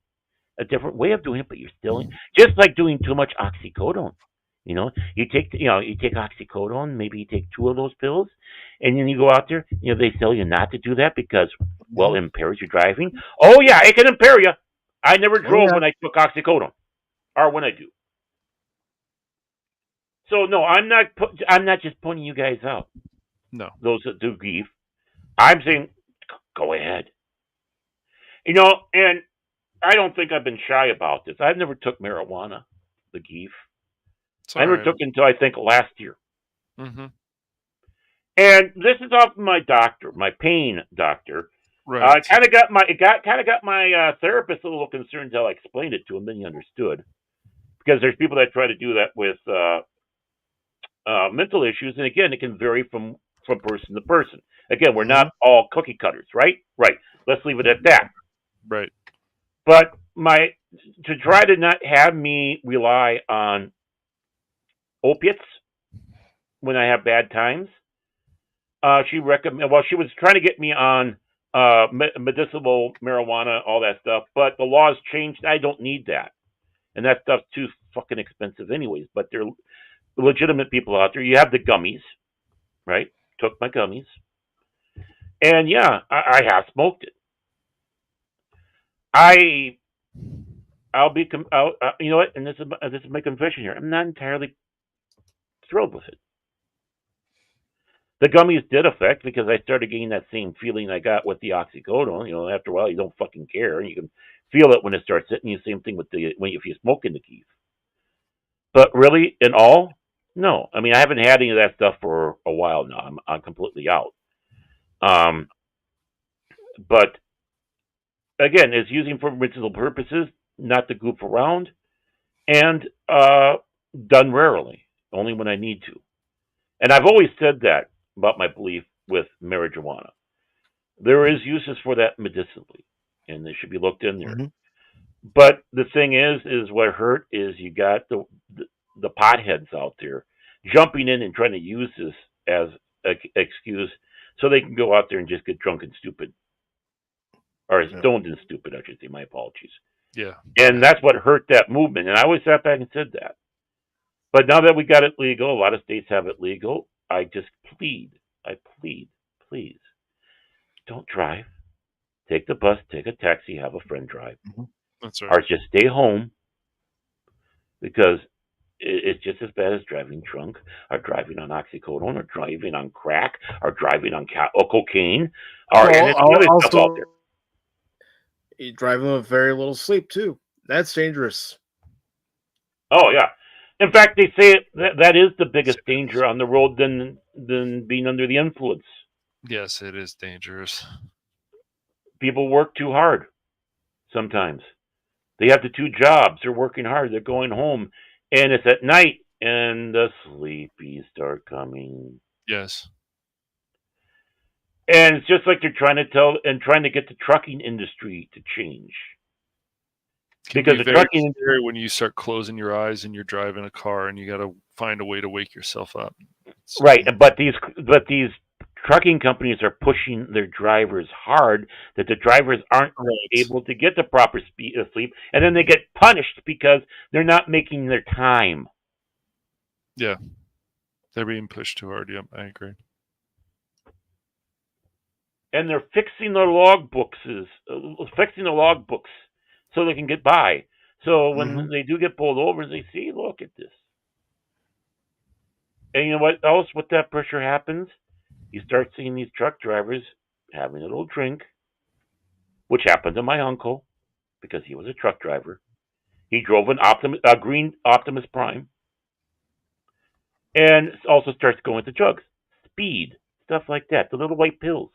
a different way of doing it, but you're still just like doing too much oxycodone. You take oxycodone, maybe you take 2 of those pills, and then you go out there. They tell you not to do that because, well, it impairs your driving. Oh yeah, it can impair you. I never drove when I took oxycodone, or when I do. So no, I'm not just pointing you guys out. No. Those that do geef, I'm saying, go ahead. And I don't think I've been shy about this. I've never took marijuana, the geef. It's I never all right. took it until I think last year. Mm-hmm. And this is off my doctor, my pain doctor. Right. Kind of got my therapist a little concerned until I explained it to him. Then he understood, because there's people that try to do that with mental issues, and again, it can vary from person to person. Again, we're not all cookie cutters, right? Right. Let's leave it at that. Right. But to try to not have me rely on opiates when I have bad times, she recommend. Well, she was trying to get me on medicinal marijuana, all that stuff, but the laws changed. I don't need that, and that stuff's too fucking expensive, anyways. But there are legitimate people out there. You have the gummies, right? Took my gummies, and yeah, I have smoked it. I'll be, you know what? And this is my confession here. I'm not entirely thrilled with it. The gummies did affect because I started getting that same feeling I got with the oxycodone. After a while, you don't fucking care, and you can feel it when it starts hitting you. Same thing with if you smoke in the keef. But really, in all, no. I mean, I haven't had any of that stuff for a while now. I'm completely out. But again, it's using for medicinal purposes, not to goof around, and done rarely, only when I need to. And I've always said that about my belief with marijuana. There is uses for that medicinally, and they should be looked in there. But the thing is what hurt is you got the potheads out there jumping in and trying to use this as an excuse so they can go out there and just get drunk and stupid, Or stoned and stupid, I should say. My apologies. Yeah. And that's what hurt that movement. And I always sat back and said that. But now that we got it legal, a lot of states have it legal. I just plead, please, don't drive. Take the bus, take a taxi, have a friend drive. That's right. Or just stay home, because it's just as bad as driving drunk, or driving on oxycodone, or driving on crack, or driving on cocaine, or any other stuff out there. You driving with very little sleep too. That's dangerous. Oh yeah. In fact, they say that is the biggest danger on the road than being under the influence. Yes, it is dangerous. People work too hard sometimes. They have the two jobs. They're working hard. They're going home, and it's at night, and the sleepies start coming. Yes. And it's just like they're trying to get the trucking industry to change. Because the trucking industry, when you start closing your eyes and you're driving a car and you got to find a way to wake yourself up. Right, but these trucking companies are pushing their drivers hard that the drivers aren't able to get the proper sleep, and then they get punished because they're not making their time. Yeah, they're being pushed too hard. Yep, I agree. And they're fixing their logbooks, so they can get by. So when they do get pulled over, they see, look at this. And you know what else? With that pressure happens, you start seeing these truck drivers having a little drink, which happened to my uncle because he was a truck driver. He drove a green Optimus Prime, and also starts going to drugs, speed, stuff like that, the little white pills.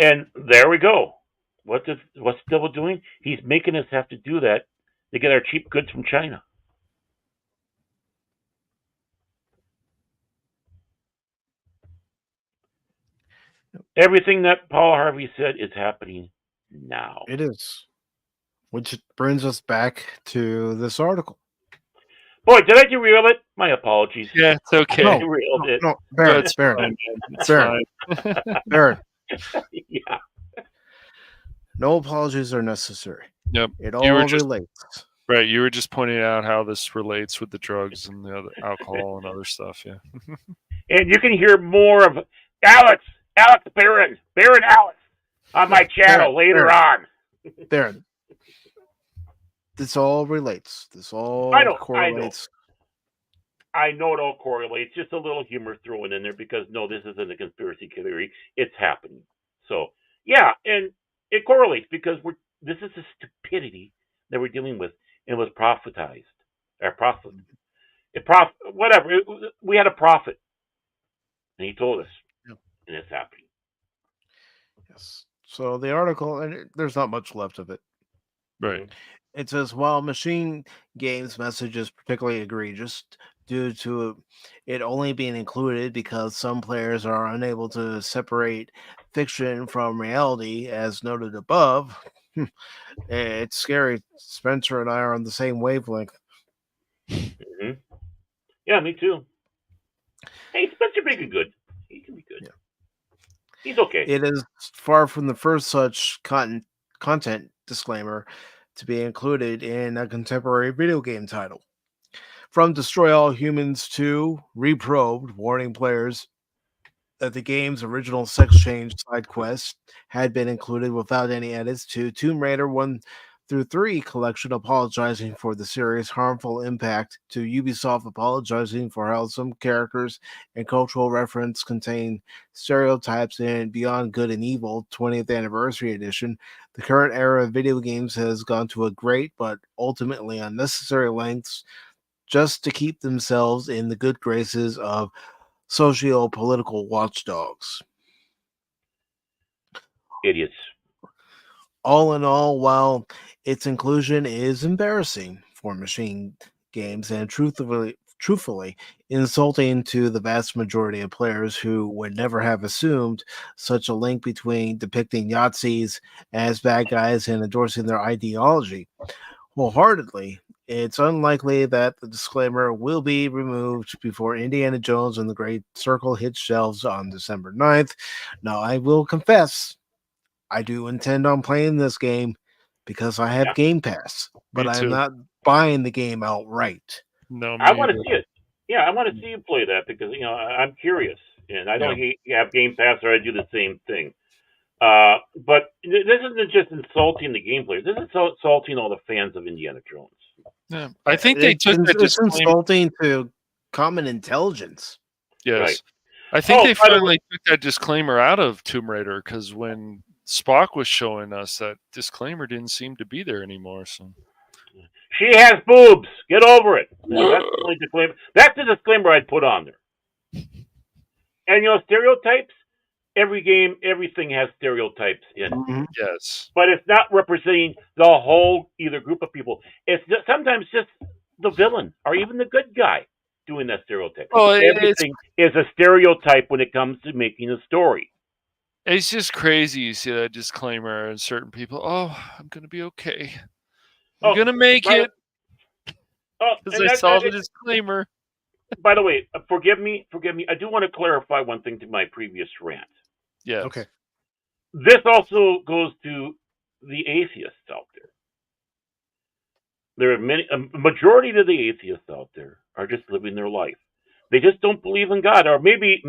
And there we go. What's the devil doing? He's making us have to do that to get our cheap goods from China. Everything that Paul Harvey said is happening now. It is. Which brings us back to this article. Boy, did I derail it? My apologies. Yeah, it's okay. No, derailed it. No, Baron. Yeah. No apologies are necessary. Yep. It all relates. Right. You were just pointing out how this relates with the drugs and the other alcohol and other stuff. Yeah. And you can hear more of Alex Baron Alex on my channel later on. Baron. This all relates. This all correlates. I know it all correlates. Just a little humor thrown in there because, no, this isn't a conspiracy theory. It's happening. So, yeah, and it correlates because this is the stupidity that we're dealing with, and it was prophetized. Whatever. We had a prophet, and he told us, and it's happening. Yes. So the article, and there's not much left of it. Right. It says, while Machine Games' message is particularly egregious due to it only being included because some players are unable to separate fiction from reality, as noted above, it's scary. Spencer and I are on the same wavelength. Mm-hmm. Yeah, me too. Hey, Spencer may be good. He can be good. Yeah. He's okay. It is far from the first such content disclaimer to be included in a contemporary video game title. From Destroy All Humans to Reprobed, warning players that the game's original sex change side quest had been included without any edits, to Tomb Raider 1 through 3 collection apologizing for the serious harmful impact, to Ubisoft apologizing for how some characters and cultural reference contain stereotypes in Beyond Good and Evil 20th Anniversary Edition. The current era of video games has gone to a great but ultimately unnecessary lengths just to keep themselves in the good graces of socio-political watchdogs. Idiots. All in all, while its inclusion is embarrassing for Machine Games and truthfully insulting to the vast majority of players who would never have assumed such a link between depicting Yahtzees as bad guys and endorsing their ideology, wholeheartedly, It's unlikely that the disclaimer will be removed before Indiana Jones and the Great Circle hits shelves on December 9th. Now, I will confess, I do intend on playing this game because I have Game Pass, but I'm not buying the game outright. No, I want to see it. Yeah, I want to see you play that because I'm curious, and I don't have Game Pass, or I do the same thing. But this isn't just insulting the game players. This is insulting all the fans of Indiana Jones. Yeah, I think they took that It's insulting to common intelligence. Yes. Right. I think they finally took that disclaimer out of Tomb Raider because when Spock was showing us, that disclaimer didn't seem to be there anymore. So she has boobs. Get over it. That's the only disclaimer. That's the disclaimer I'd put on there. And stereotypes. Every game, everything has stereotypes in it. Mm-hmm. Yes. But it's not representing the whole either group of people. It's sometimes just the villain or even the good guy doing that stereotype. Oh, everything is a stereotype when it comes to making a story. It's just crazy. You see that disclaimer and certain people, I'm going to be okay. I'm going to make it. Because I saw the disclaimer. By the way, forgive me. I do want to clarify one thing to my previous rant. Yeah. Okay. This also goes to the atheists out there. There are a majority of the atheists out there are just living their life. They just don't believe in God, or maybe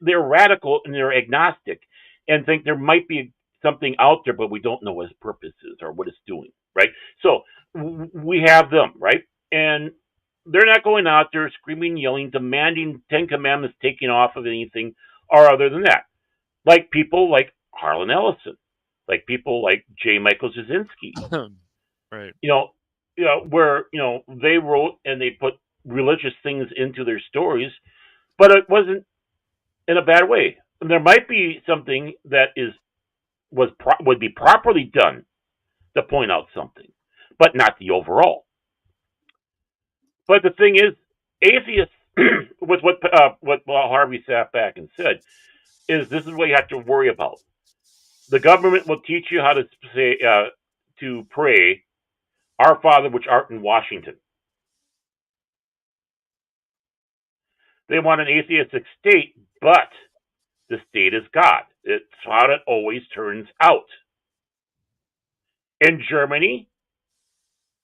they're radical and they're agnostic and think there might be something out there, but we don't know what its purpose is or what it's doing. Right. So we have them, right, and they're not going out there screaming, yelling, demanding 10 Commandments taking off of anything or other than that. Like people like Harlan Ellison, like people like J. Michael Jasinski. Right. Where they wrote and they put religious things into their stories, but it wasn't in a bad way. And there might be something that would be properly done to point out something, but not the overall. But the thing is, atheists, with what Harvey sat back and said, is this is what you have to worry about. The government will teach you how to say to pray, "Our Father which art in Washington." They want an atheistic state, but the state is God. It's how it always turns out. In Germany,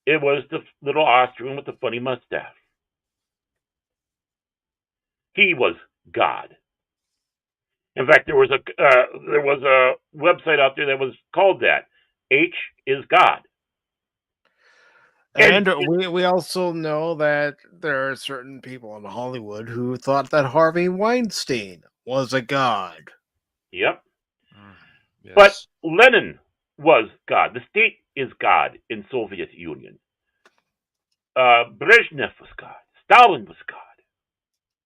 it was the little Austrian with the funny mustache. He was God. In fact, there was a website out there that was called that. H is God. And we also know that there are certain people in Hollywood who thought that Harvey Weinstein was a god. Yep. Yes. But Lenin was God. The state is God in Soviet Union. Brezhnev was God. Stalin was God.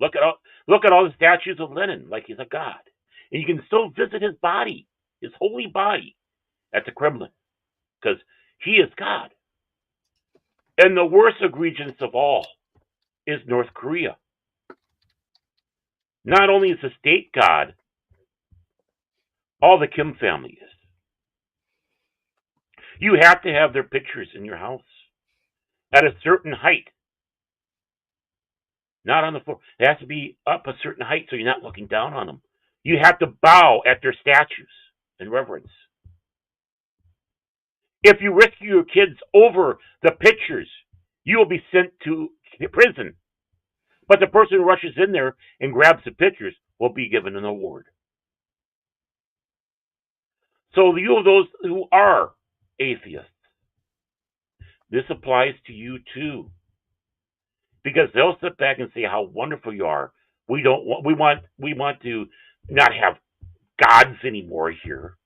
Look at all the statues of Lenin, like he's a god, and you can still visit his body, his holy body, at the Kremlin, because he is God. And the worst egregious of all is North Korea. Not only is the state God, all the Kim family is. You have to have their pictures in your house at a certain height. Not on the floor. It has to be up a certain height so you're not looking down on them. You have to bow at their statues in reverence. If you rescue your kids over the pictures, you will be sent to prison. But the person who rushes in there and grabs the pictures will be given an award. So you, those who are atheists, this applies to you too. Because they'll sit back and say how wonderful you are. We want to not have gods anymore here.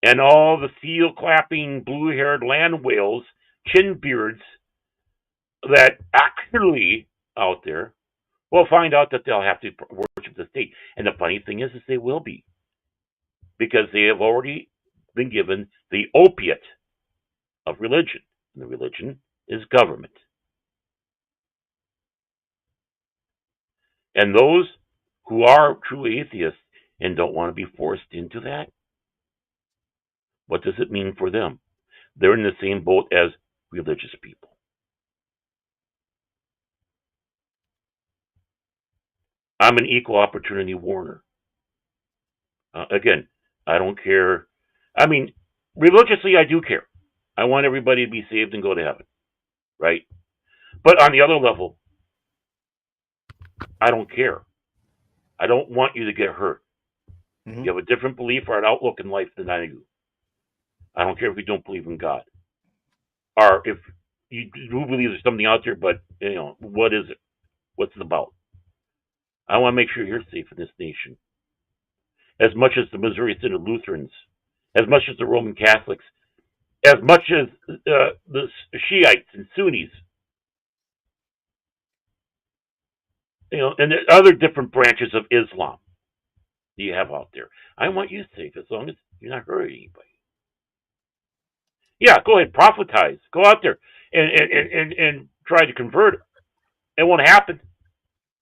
And all the seal clapping, blue haired land whales, chin beards that actually out there will find out that they'll have to worship the state. And the funny thing is they will be. Because they have already been given the opiate of religion. And the religion is government. And those who are true atheists and don't want to be forced into that, what does it mean for them? They're in the same boat as religious people. I'm an equal opportunity warner. Again, I don't care. I mean, religiously, I do care. I want everybody to be saved and go to heaven, right? But on the other level, I don't care. I don't want you to get hurt. Mm-hmm. You have a different belief or an outlook in life than I do. I don't care if you don't believe in God, or if you do believe there's something out there. But what is it? What's it about? I want to make sure you're safe in this nation, as much as the Missouri Synod Lutherans, as much as the Roman Catholics, as much as the Shiites and Sunnis, and the other different branches of Islam that you have out there. I want you safe as long as you're not hurting anybody. Yeah, go ahead, prophetize. Go out there and try to convert it. It won't happen.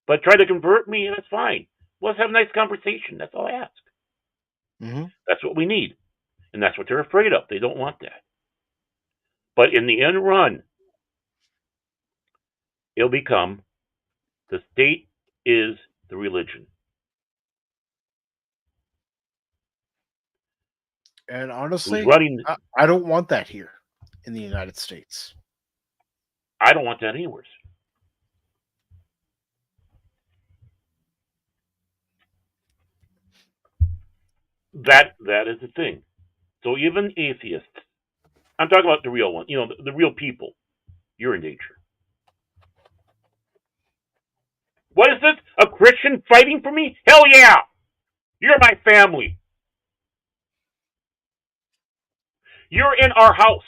But try to convert me, and that's fine. Let's have a nice conversation. That's all I ask. Mm-hmm. That's what we need. And that's what they're afraid of. They don't want that. But in the end run, it'll become the state is the religion. And honestly, I don't want that here in the United States. I don't want that anywhere. That is the thing. So even atheists, I'm talking about the real one, the real people, you're in danger. What is this? A Christian fighting for me? Hell yeah! You're my family. You're in our house.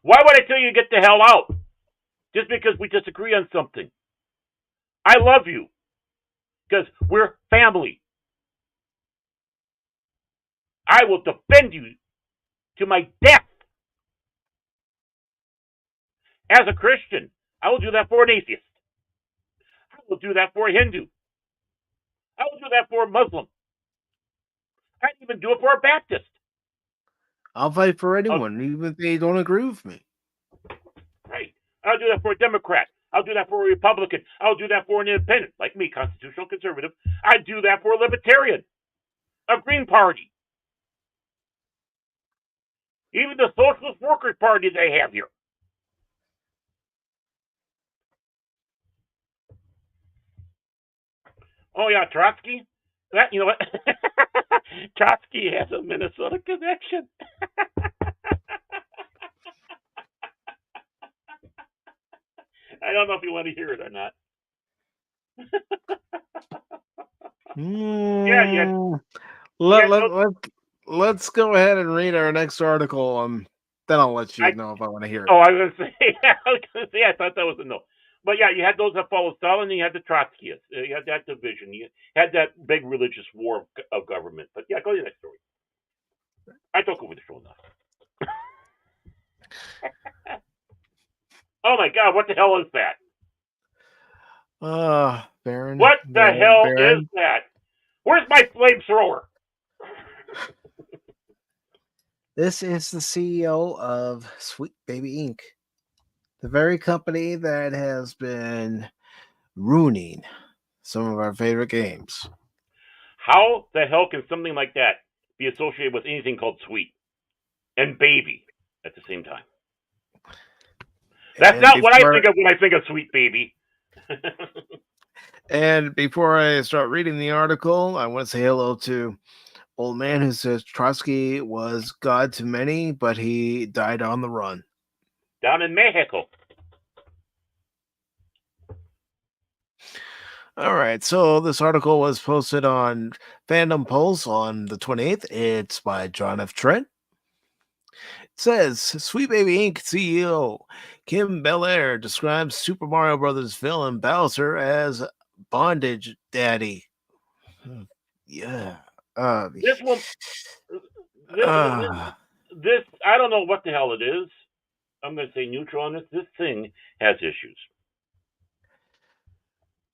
Why would I tell you to get the hell out? Just because we disagree on something. I love you. Because we're family. I will defend you to my death. As a Christian, I will do that for an atheist. I will do that for a Hindu. I will do that for a Muslim. I'd even do it for a Baptist. I'll fight for anyone, even if they don't agree with me. Right. I'll do that for a Democrat. I'll do that for a Republican. I'll do that for an independent, like me, constitutional conservative. I'd do that for a libertarian, a Green Party, even the Socialist Workers Party they have here. Oh yeah, Trotsky. That what? Trotsky has a Minnesota connection. I don't know if you want to hear it or not. Let's go ahead and read our next article. Then I'll let you know if I want to hear it. Oh, I was going to say, I thought that was a no. But yeah, you had those that followed Stalin, and you had the Trotskyists. You had that division. You had that big religious war of government. But yeah, go to the next story. I took over the show now. Oh my God, what the hell is that? Baron. What the hell is that? Where's my flamethrower? This is the CEO of Sweet Baby Inc., the very company that has been ruining some of our favorite games. How the hell can something like that be associated with anything called sweet and baby at the same time? That's not what I think of when I think of Sweet Baby. And before I start reading the article, I want to say hello to old man who says Trotsky was God to many, but he died on the run. Down in Mexico. All right, so this article was posted on Fandom Pulse on the 28th. It's by John F. Trent. It says, Sweet Baby Inc. CEO Kim Belair describes Super Mario Brothers villain Bowser as bondage daddy. Yeah. This I don't know what the hell it is. I'm going to say neutral on this. This thing has issues.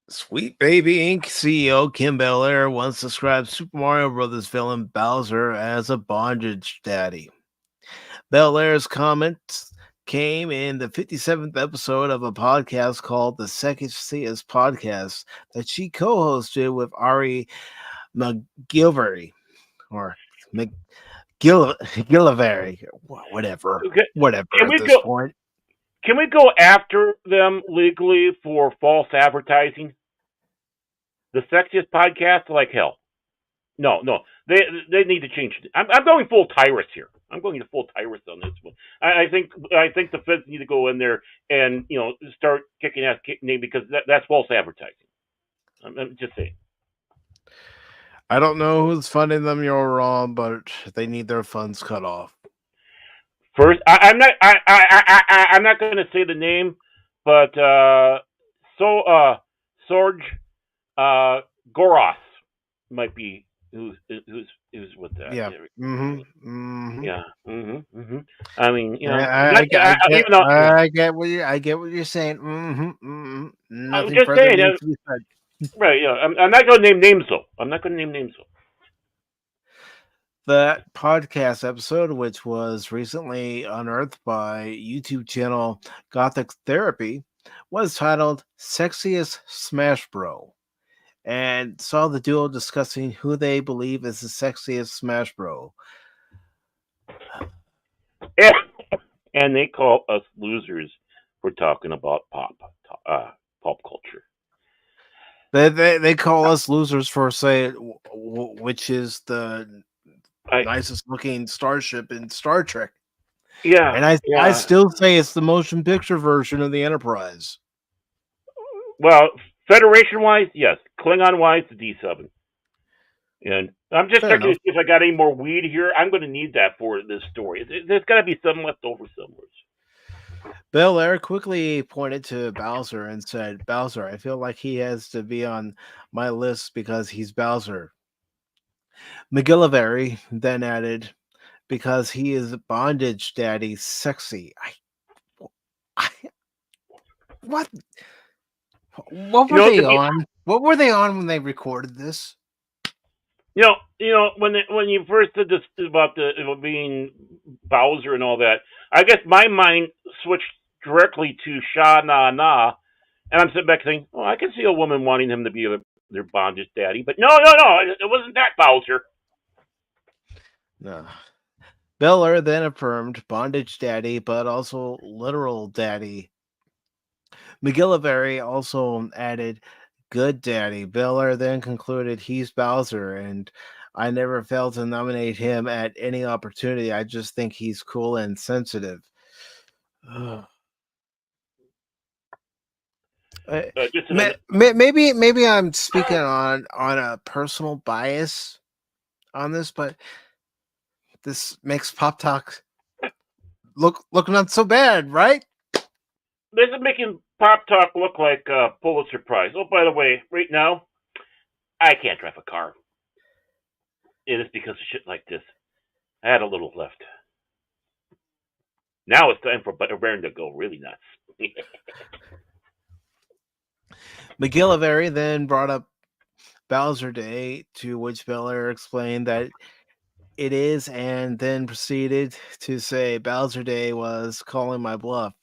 Sweet Baby Inc. CEO Kim Belair once described Super Mario Brothers villain Bowser as a bondage daddy. Belair's comments came in the 57th episode of a podcast called The Sexiest Podcast that she co-hosted with Ari McGilvery or McGillivary, whatever Can at we this go? point. Can we go after them legally for false advertising? The Sexiest Podcast, like hell. No, they need to change it. I'm going full Tyrus here. I'm going to full Tyrus on this one. I think the feds need to go in there and start kicking ass because that's false advertising. I'm just saying. I don't know who's funding them. You're wrong, but they need their funds cut off. First, I'm not going to say the name, but Sorge Goros might be who's with that. Yeah. Yeah. I mean, I get what you're saying. Nothing just further saying, needs to be said. Right. Yeah. I'm not going to name names though. That podcast episode, which was recently unearthed by YouTube channel Gothic Therapy, was titled Sexiest Smash Bro, and saw the duo discussing who they believe is the sexiest Smash Bro. And they call us losers for talking about pop culture. They call us losers for saying which is the nicest looking starship in Star Trek. Yeah, and I still say it's the motion picture version of the Enterprise. Well, Federation wise, yes. Klingon wise, the D7. And I'm just checking to see if I got any more weed here. I'm going to need that for this story. There's got to be some left over somewhere. Belair quickly pointed to Bowser and said, "Bowser, I feel like he has to be on my list because he's Bowser." McGillivary then added, "Because he is bondage daddy sexy." What? What were they on? What were they on when they recorded this? When you first did this about being Bowser and all that, I guess my mind switched directly to Sha Na Na, and I'm sitting back saying, "Oh, I can see a woman wanting him to be their bondage daddy," but no, it wasn't that Bowser. No. Belair then affirmed bondage daddy, but also literal daddy. McGillivary also added good daddy. Belair then concluded he's Bowser, and I never failed to nominate him at any opportunity. I just think he's cool and sensitive. Maybe I'm speaking on a personal bias on this, but this makes Pop Talk look not so bad, right? This is making Pop Talk look like a Pulitzer Prize. Oh, by the way, right now, I can't drive a car. It is because of shit like this. I had a little left. Now it's time for Baron to go really nuts. McGillivary then brought up Bowser Day, to which Belair explained that it is, and then proceeded to say Bowser Day was calling my bluff.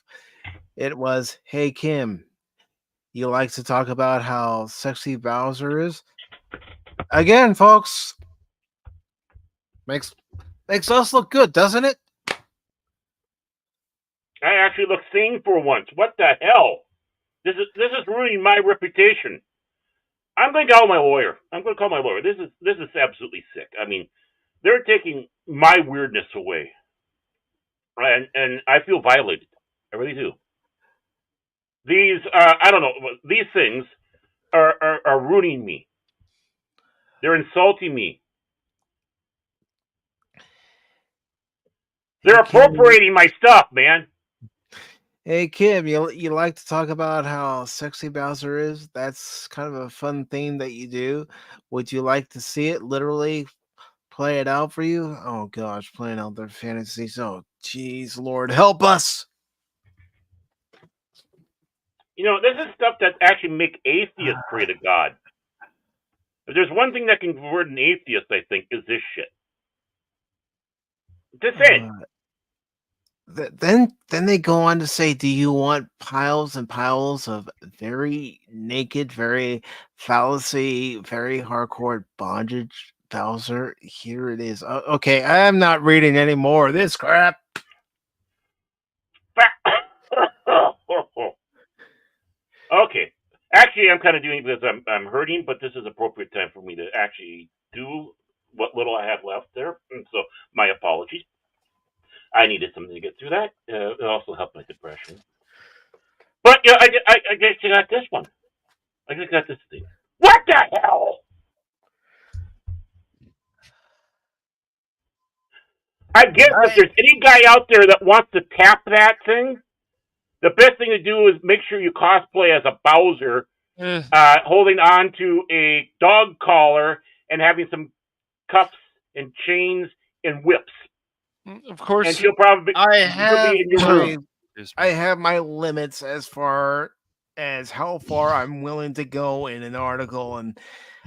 It was, "Hey Kim, you like to talk about how sexy Bowser is?" Again, folks, makes us look good, doesn't it? I actually look sane for once. What the hell? This is ruining my reputation. I'm going to call my lawyer. This is absolutely sick. I mean, they're taking my weirdness away, and I feel violated. I really do. These I don't know. These things are ruining me. They're insulting me. They're appropriating my stuff, man. Hey Kim, you like to talk about how sexy Bowser is? That's kind of a fun thing that you do. Would you like to see it literally play it out for you? Oh gosh, playing out their fantasies. Oh jeez, Lord help us. This is stuff that actually make atheists pray to God. If there's one thing that can convert an atheist, I think, is this shit. Just saying. Then they go on to say, do you want piles and piles of very naked, very fallacy, very hardcore bondage, Bowser? Here it is. Okay, I'm not reading any more of this crap. Okay. Actually, I'm kind of doing it because I'm hurting, but this is appropriate time for me to actually do what little I have left there. And so, my apologies. I needed something to get through that. It also helped my depression. But yeah, I guess you got this one. I just got this thing. What the hell? I guess if there's any guy out there that wants to tap that thing, the best thing to do is make sure you cosplay as a Bowser, holding on to a dog collar and having some cuffs and chains and whips. Of course, and she'll probably. I have my limits as far as how far I'm willing to go in an article, and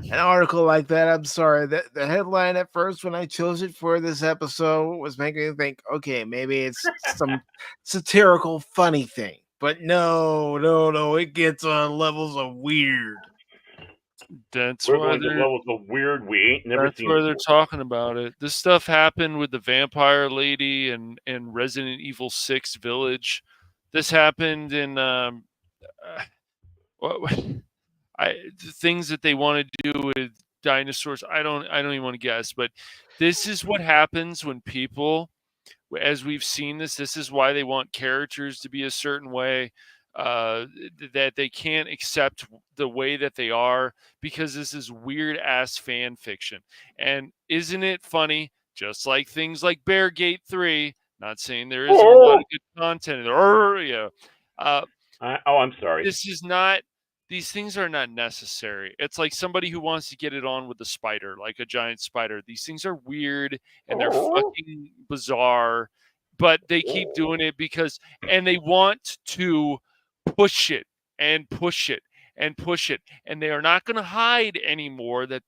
an article like that. I'm sorry, the headline at first when I chose it for this episode was making me think, okay, maybe it's some satirical, funny thing, but no, it gets on levels of weird. That's We're why going to levels of weird we ain't never that's seen. Where they're talking about it. This stuff happened with the Vampire Lady and Resident Evil 6 Village. This happened in things that they want to do with dinosaurs. I don't even want to guess, but this is what happens when people, as we've seen this is why they want characters to be a certain way, that they can't accept the way that they are, because this is weird ass fan fiction. And isn't it funny? Just like things like Beargate 3, not saying there isn't a lot of good content there. I'm sorry. These things are not necessary. It's like somebody who wants to get it on with a spider, like a giant spider. These things are weird and they're fucking bizarre, but they keep doing it and they want to push it and push it and push it. And they are not going to hide anymore that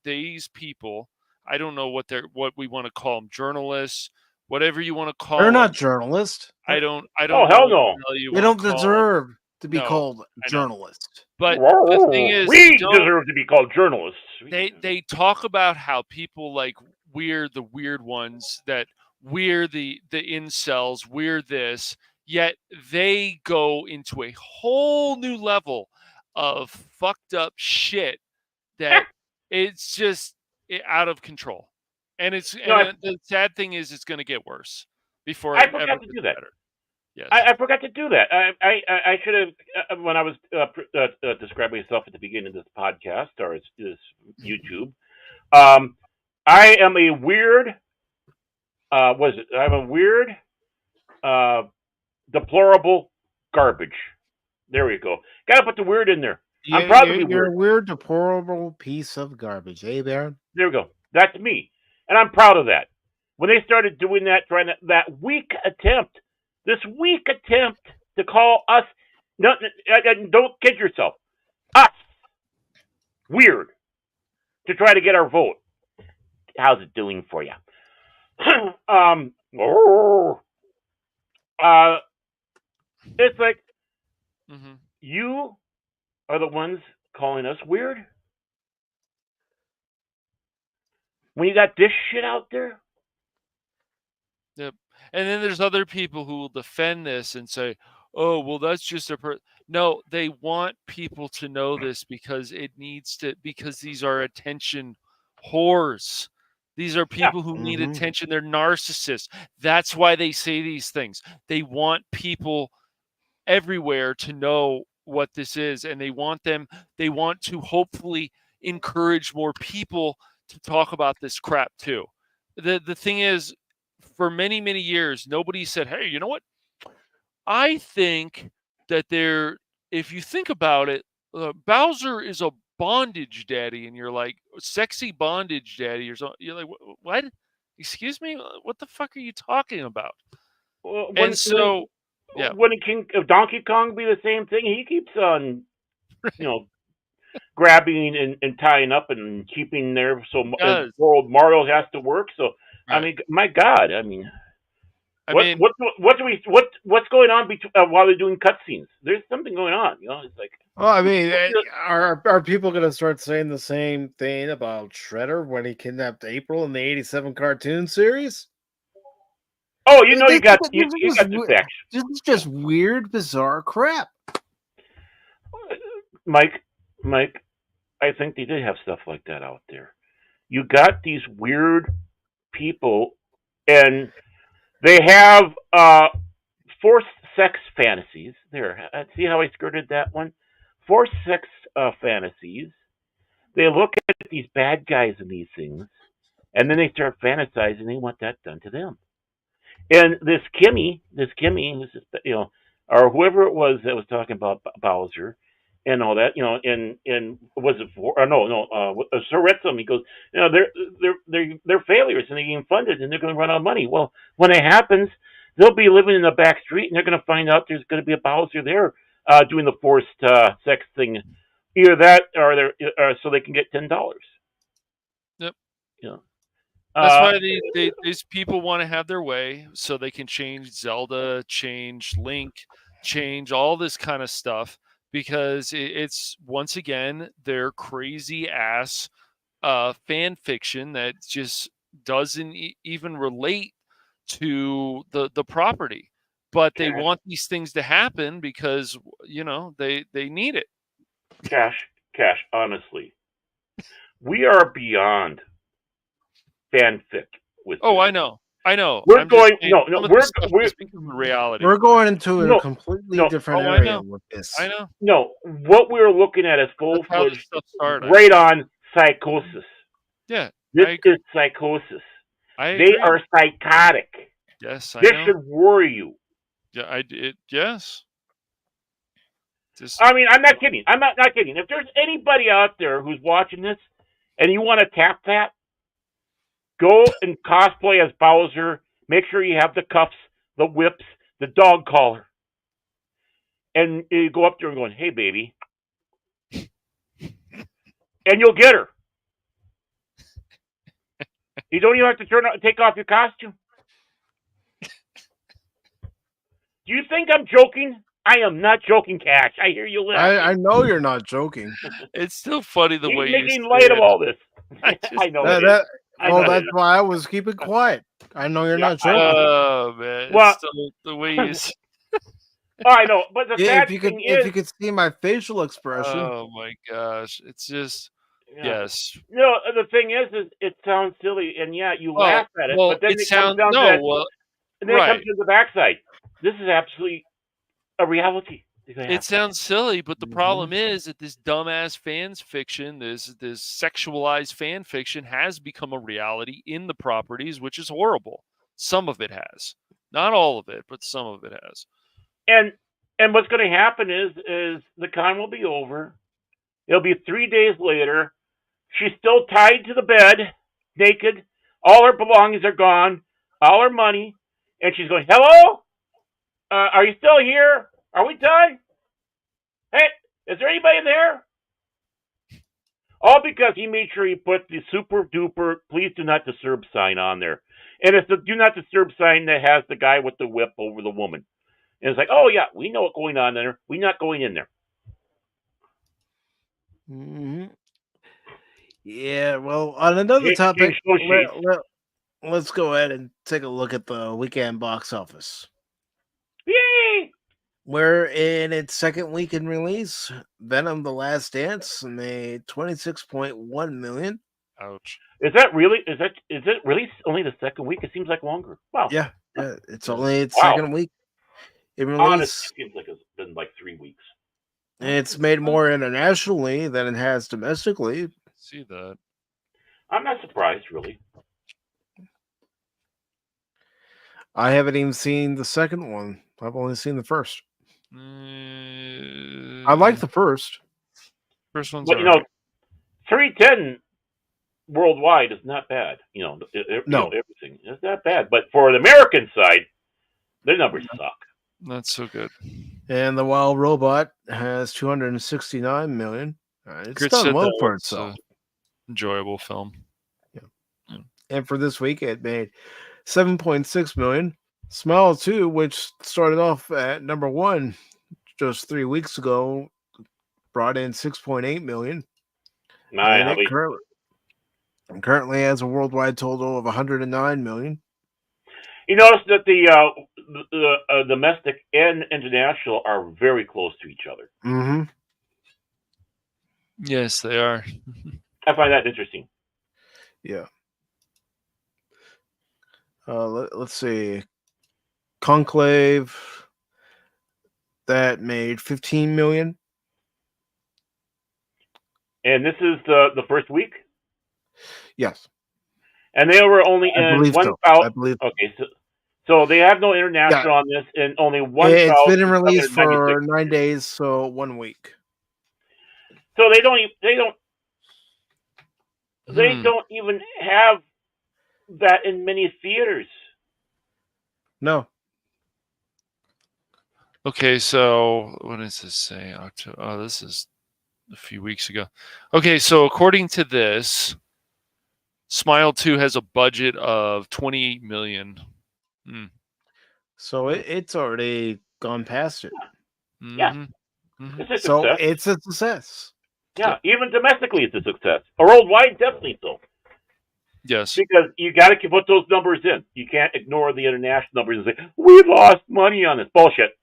these people, I don't know what we want to call them, journalists, whatever you want to call them. They're not journalists. I don't Oh, hell no. They don't deserve to be called journalists. But the thing is, we deserve to be called journalists. They talk about how people like we're the weird ones, that we're the incels, we're this, yet they go into a whole new level of fucked up shit that it's just out of control. And the sad thing is it's going to get worse before I forgot to do that. Better. Yes. I forgot to do that. I should have, when I was describing myself at the beginning of this podcast or this YouTube. I am a weird. I'm a weird, deplorable garbage. There we go. Got to put the weird in there. I'm proud to be weird. You're a weird, deplorable piece of garbage, eh, Baron? There we go. That's me, and I'm proud of that. When they started doing that, trying that weak attempt. This weak attempt to call us, no, don't kid yourself, us, weird, to try to get our vote. How's it doing for you? It's like, you are the ones calling us weird? When you got this shit out there? Yep. And then there's other people who will defend this and say, oh, well, that's just no, they want people to know this because because these are attention whores. These are people who need attention. They're narcissists. That's why they say these things. They want people everywhere to know what this is, and they want to hopefully encourage more people to talk about this crap too. The thing is, for many, many years, nobody said, hey, you know what? I think that if you think about it, Bowser is a bondage daddy, and you're like, sexy bondage daddy, or something. You're like, what? Excuse me? What the fuck are you talking about? Well, wouldn't Donkey Kong be the same thing? He keeps on, grabbing and tying up and keeping there, so poor old Mario has to work. So, I mean, my God, What's going on while they're doing cutscenes? There's something going on. It's like. Well, I mean, are people going to start saying the same thing about Shredder when he kidnapped April in the '87 cartoon series? Oh, you got this action. This is just weird, bizarre crap. Mike, I think they did have stuff like that out there. You got these weird people, and they have forced sex fantasies. There, see how I skirted that one? Forced sex fantasies. They look at these bad guys in these things, and then they start fantasizing. They want that done to them. And this Kimmy, who's or whoever it was that was talking about Bowser and all that, and was it Soretsom? He goes, they're failures and they're getting funded and they're going to run out of money. Well, when it happens, they'll be living in the back street and they're going to find out there's going to be a Bowser there doing the forced sex thing, either that or so they can get $10. Yep. Yeah. That's why these people want to have their way, so they can change Zelda, change Link, change all this kind of stuff, because it's once again their crazy ass fan fiction that just doesn't even relate to the property, but they want these things to happen because they need it. Cash. Honestly, we are beyond fanfic with. Oh, I know. We're going. We're reality. We're going into a completely different area with this. I know. No, what we're looking at is full-fledged, right on psychosis. Yeah, this is psychosis. They are psychotic. Yes, I this know. should worry you. Yeah, yes. I mean, I'm not kidding. I'm not kidding. If there's anybody out there who's watching this and you want to tap that, go and cosplay as Bowser. Make sure you have the cuffs, the whips, the dog collar. And you go up there and going, "Hey, baby." And you'll get her. You don't even have to take off your costume. Do you think I'm joking? I am not joking, Cash. I hear you laughing. I know you're not joking. It's still funny the way you're making light of all this. I know that's why I was keeping quiet. I know you're not joking. Oh man! Well, still the way you. I know, but the bad if thing if you could see my facial expression. Oh my gosh! It's just yes. No, the thing is it sounds silly, and you laugh at it, but then it comes down to and then it comes to the backside. This is absolutely a reality. It sounds silly, but the problem is that this dumbass fan fiction, this sexualized fan fiction, has become a reality in the properties, which is horrible. Some of it has, not all of it, but some of it has. And what's going to happen is the con will be over. It'll be 3 days later. She's still tied to the bed, naked. All her belongings are gone, all her money, and she's going, "Hello, are you still here? Are we done? Hey, is there anybody there?" All because he made sure he put the super duper "please do not disturb" sign on there. And it's the do not disturb sign that has the guy with the whip over the woman. And it's like, oh yeah, we know what's going on there. We're not going in there. Mm-hmm. Yeah, well, on another topic, let's go ahead and take a look at the weekend box office. Yay! We're in its second week in release. Venom: The Last Dance made $26.1 million. Ouch! Is it really only the second week? It seems like longer. Wow. Yeah, it's only its second week in release. Honestly, it seems like it's been like 3 weeks. It's made more internationally than it has domestically. See that? I'm not surprised, really. I haven't even seen the second one. I've only seen the first. I like the first. First one's but 310 worldwide is not bad. Everything is not bad. But for the American side, their numbers suck. Not so good. And The Wild Robot has $269 million. It's done well for itself. Enjoyable film. Yeah. And for this week, it made $7.6 million. Smile 2, which started off at number 1 just 3 weeks ago, brought in 6.8 million. And it currently has a worldwide total of 109 million. You notice that the domestic and international are very close to each other. Mm-hmm. Yes, they are. I find that interesting. Yeah. Let's see. Conclave, that made 15 million. And this is the first week? Yes. And they were only in 1,000. I believe. Okay, so they have no international on this, and only 1,000. It's been in release for 9 days, so 1 week. So they don't even have that in many theaters. No. Okay, so what does this say? October. Oh, this is a few weeks ago. Okay, so according to this, Smile 2 has a budget of 28 million. So it's already gone past it. Yeah. Mm-hmm. It's a so success. it's a success. Yeah, even domestically it's a success. Or worldwide, definitely so. Yes. Because you got to put those numbers in. You can't ignore the international numbers and say, we lost money on this. Bullshit.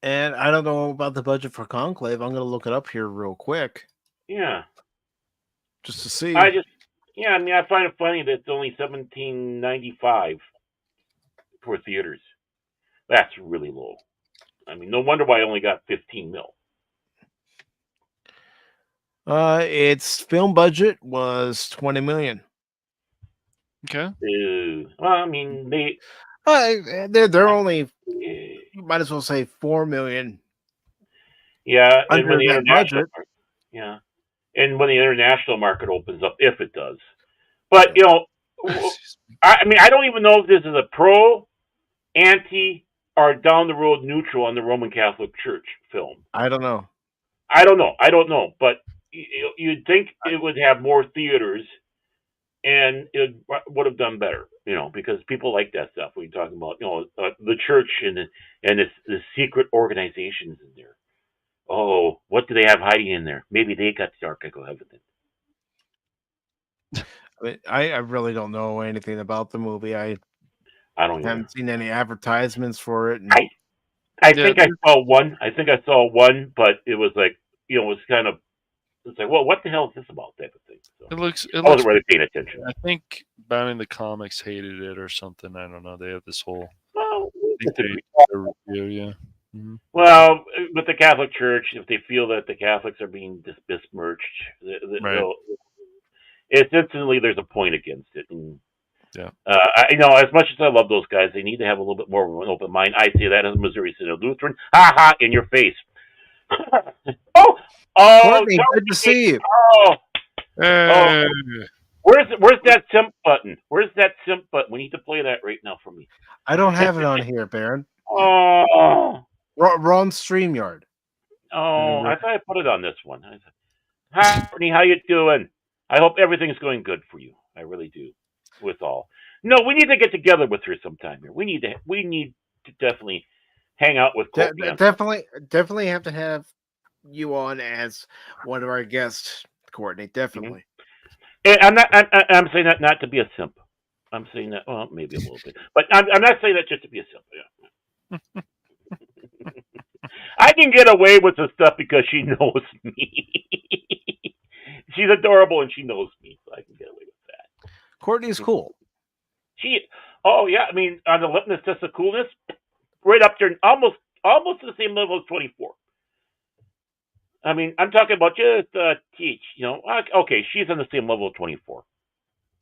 And I don't know about the budget for Conclave. I'm going to look it up here real quick. Yeah. Just to see. I find it funny that it's only $17.95 for theaters. That's really low. I mean, no wonder why I only got 15 mil. Its film budget was 20 million. Okay. Well, I mean, they're only, you might as well say 4 million. Yeah, under and when the that international budget. yeah, and when the international market opens up, if it does. But you know, I mean, I don't even know if this is a pro, anti, or down the road neutral on the Roman Catholic Church film. I don't know. I don't know, but you'd think it would have more theaters, and it would have done better, you know, because people like that stuff. We're talking about, you know, the church and the secret organizations in there. Oh, what do they have hiding in there? Maybe they got the Article of Heaven. I really don't know anything about the movie. I haven't seen any advertisements for it. I think I saw one. I saw one, but it was like, you know, it's like, well, what the hell is this about, type of thing. So It looks. I wasn't really paying attention. I think Bound in the Comics hated it or something. I don't know. They have this whole. Well, review, yeah. Mm-hmm. Well, with the Catholic Church, if they feel that the Catholics are being besmirched, it's instantly there's a point against it. And, yeah. you know, as much as I love those guys, they need to have a little bit more of an open mind. I say that as a Missouri Synod Lutheran. Ha ha! In your face. Oh, Courtney, good to see you. Where's that simp button? Where's that simp button? We need to play that right now for me. I don't have it on here, Baron. Oh. We're on StreamYard. Oh, I thought I put it on this one. Hi, Courtney, how you doing? I hope everything's going good for you. I really do. With all. No, we need to get together with her sometime here. We need to definitely hang out with Courtney. Definitely have to have you on as one of our guests, Courtney. Definitely. Mm-hmm. And I'm saying that not to be a simp. I'm saying that, well, maybe a little bit, but I'm not saying that just to be a simp. Yeah. I can get away with this stuff because she knows me. She's adorable and she knows me, so I can get away with that. Courtney's cool. Oh yeah, I mean, on the litmus test of coolness, right up there, almost to the same level as 24. I mean, I'm talking about just Teach. You know, okay, she's on the same level of 24.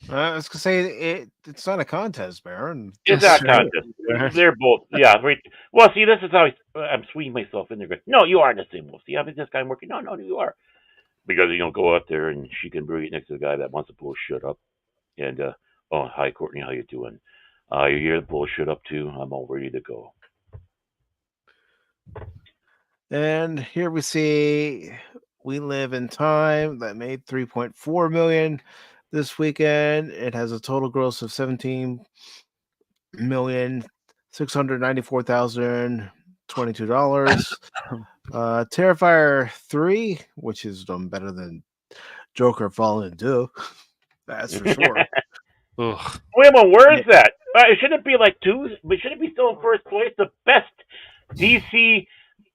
I was gonna say it's not a contest, Baron. It's not a contest. They're both, yeah. Right. Well, see, this is how I'm swinging myself in there. No, you are the same level. See, I'm this guy working. No, you are, because you know, go out there and she can be next to the guy that wants to blow shit up. And oh, hi, Courtney, how you doing? You're here to blow shit up too. I'm all ready to go. And here we see We Live in Time that made 3.4 million this weekend. It has a total gross of 17 $1,694,022. Terrifier 3, which is done better than Joker Fallen 2. That's for sure. Ugh. Wait a minute, where is that? Shouldn't it be like two? But shouldn't it be still in first place? The best DC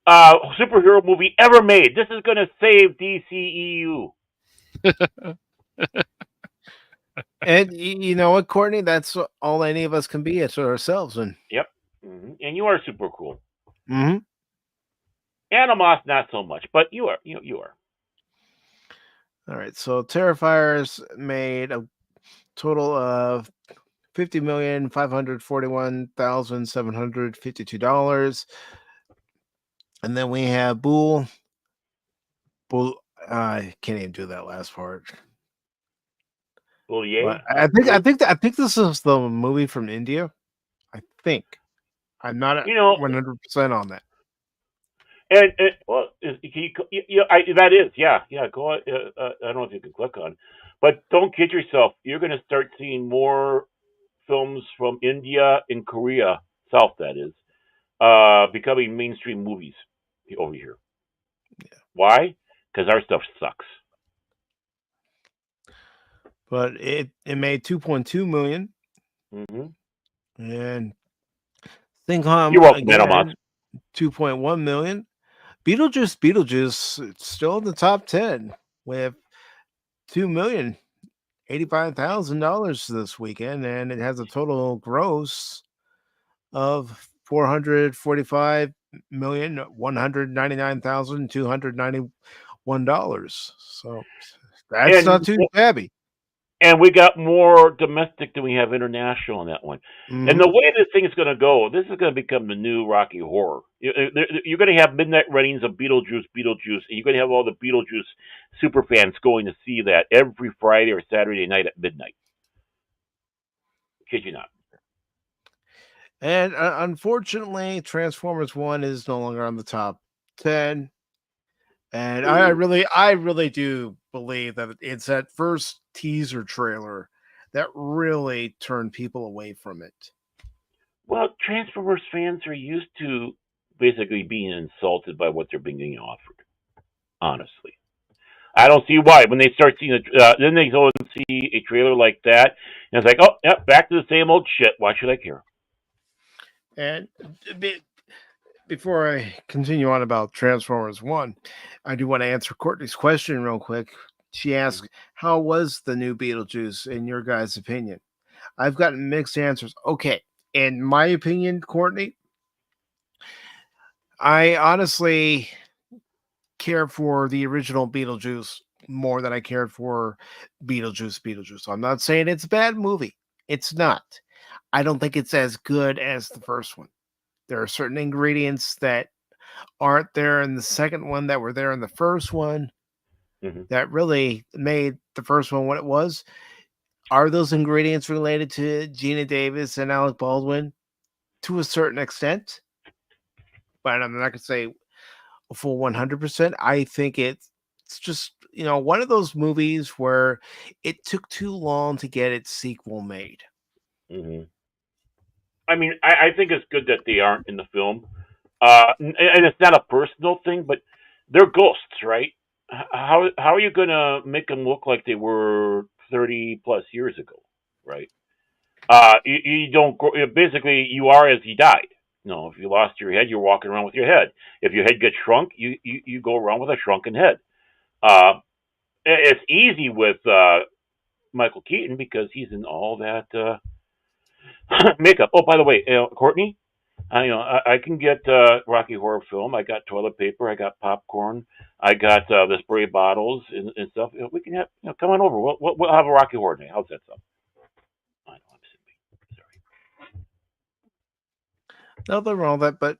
superhero movie ever made. This is going to save DCEU. And you know what, Courtney? That's all any of us can be to ourselves. And yep, and you are super cool. Mm-hmm. Animos, not so much, but you are. You are. All right, so Terrifiers made a total of $50,541,752, and then we have Bull. I can't even do that last part. Bullier. I think this is the movie from India. I think I'm not 100% on that. And well, that is, yeah. Go. I don't know if you can click on, but don't kid yourself. You're going to start seeing more films from India and Korea, South that is, becoming mainstream movies over here. Yeah. Why? Because our stuff sucks. But it made $2.2 million, and Thingham You're welcome, again, $2.1 million. Beetlejuice, it's still in the top 10 with $2,085,000 this weekend, and it has a total gross of $445,199,291. So that's not too shabby. And we got more domestic than we have international on that one. Mm-hmm. And the way this thing is going to go, this is going to become the new Rocky Horror. You're going to have midnight runnings of Beetlejuice, and you're going to have all the Beetlejuice super fans going to see that every Friday or Saturday night at midnight. Kid you not. And unfortunately, Transformers 1 is no longer on the top 10. And I really do believe that it's that first teaser trailer that really turned people away from it. Well, Transformers fans are used to basically being insulted by what they're being offered. Honestly, I don't see why. When they start seeing then they go and see a trailer like that, and it's like, oh, yeah, back to the same old shit. Why should I care? And before I continue on about Transformers 1, I do want to answer Courtney's question real quick. She asked, how was the new Beetlejuice in your guys' opinion? I've gotten mixed answers. Okay, in my opinion, Courtney, I honestly care for the original Beetlejuice more than I cared for Beetlejuice. I'm not saying it's a bad movie. It's not. I don't think it's as good as the first one. There are certain ingredients that aren't there in the second one that were there in the first one that really made the first one what it was. Are those ingredients related to Gina Davis and Alec Baldwin? To a certain extent. But I'm not going to say a full 100%. I think it's just, one of those movies where it took too long to get its sequel made. Mm-hmm. I mean, I think it's good that they aren't in the film. And it's not a personal thing, but they're ghosts, right? How are you going to make them look like they were 30 plus years ago, right? You don't basically you are as you died. If you lost your head, you're walking around with your head. If your head gets shrunk, you go around with a shrunken head. It's easy with Michael Keaton because he's in all that makeup. Oh, by the way, Courtney, I can get Rocky Horror film. I got toilet paper. I got popcorn. I got the spray bottles and stuff. We can have come on over. We'll have a Rocky Horror night. How's that sound? I know I'm sorry. Nothing wrong with that, but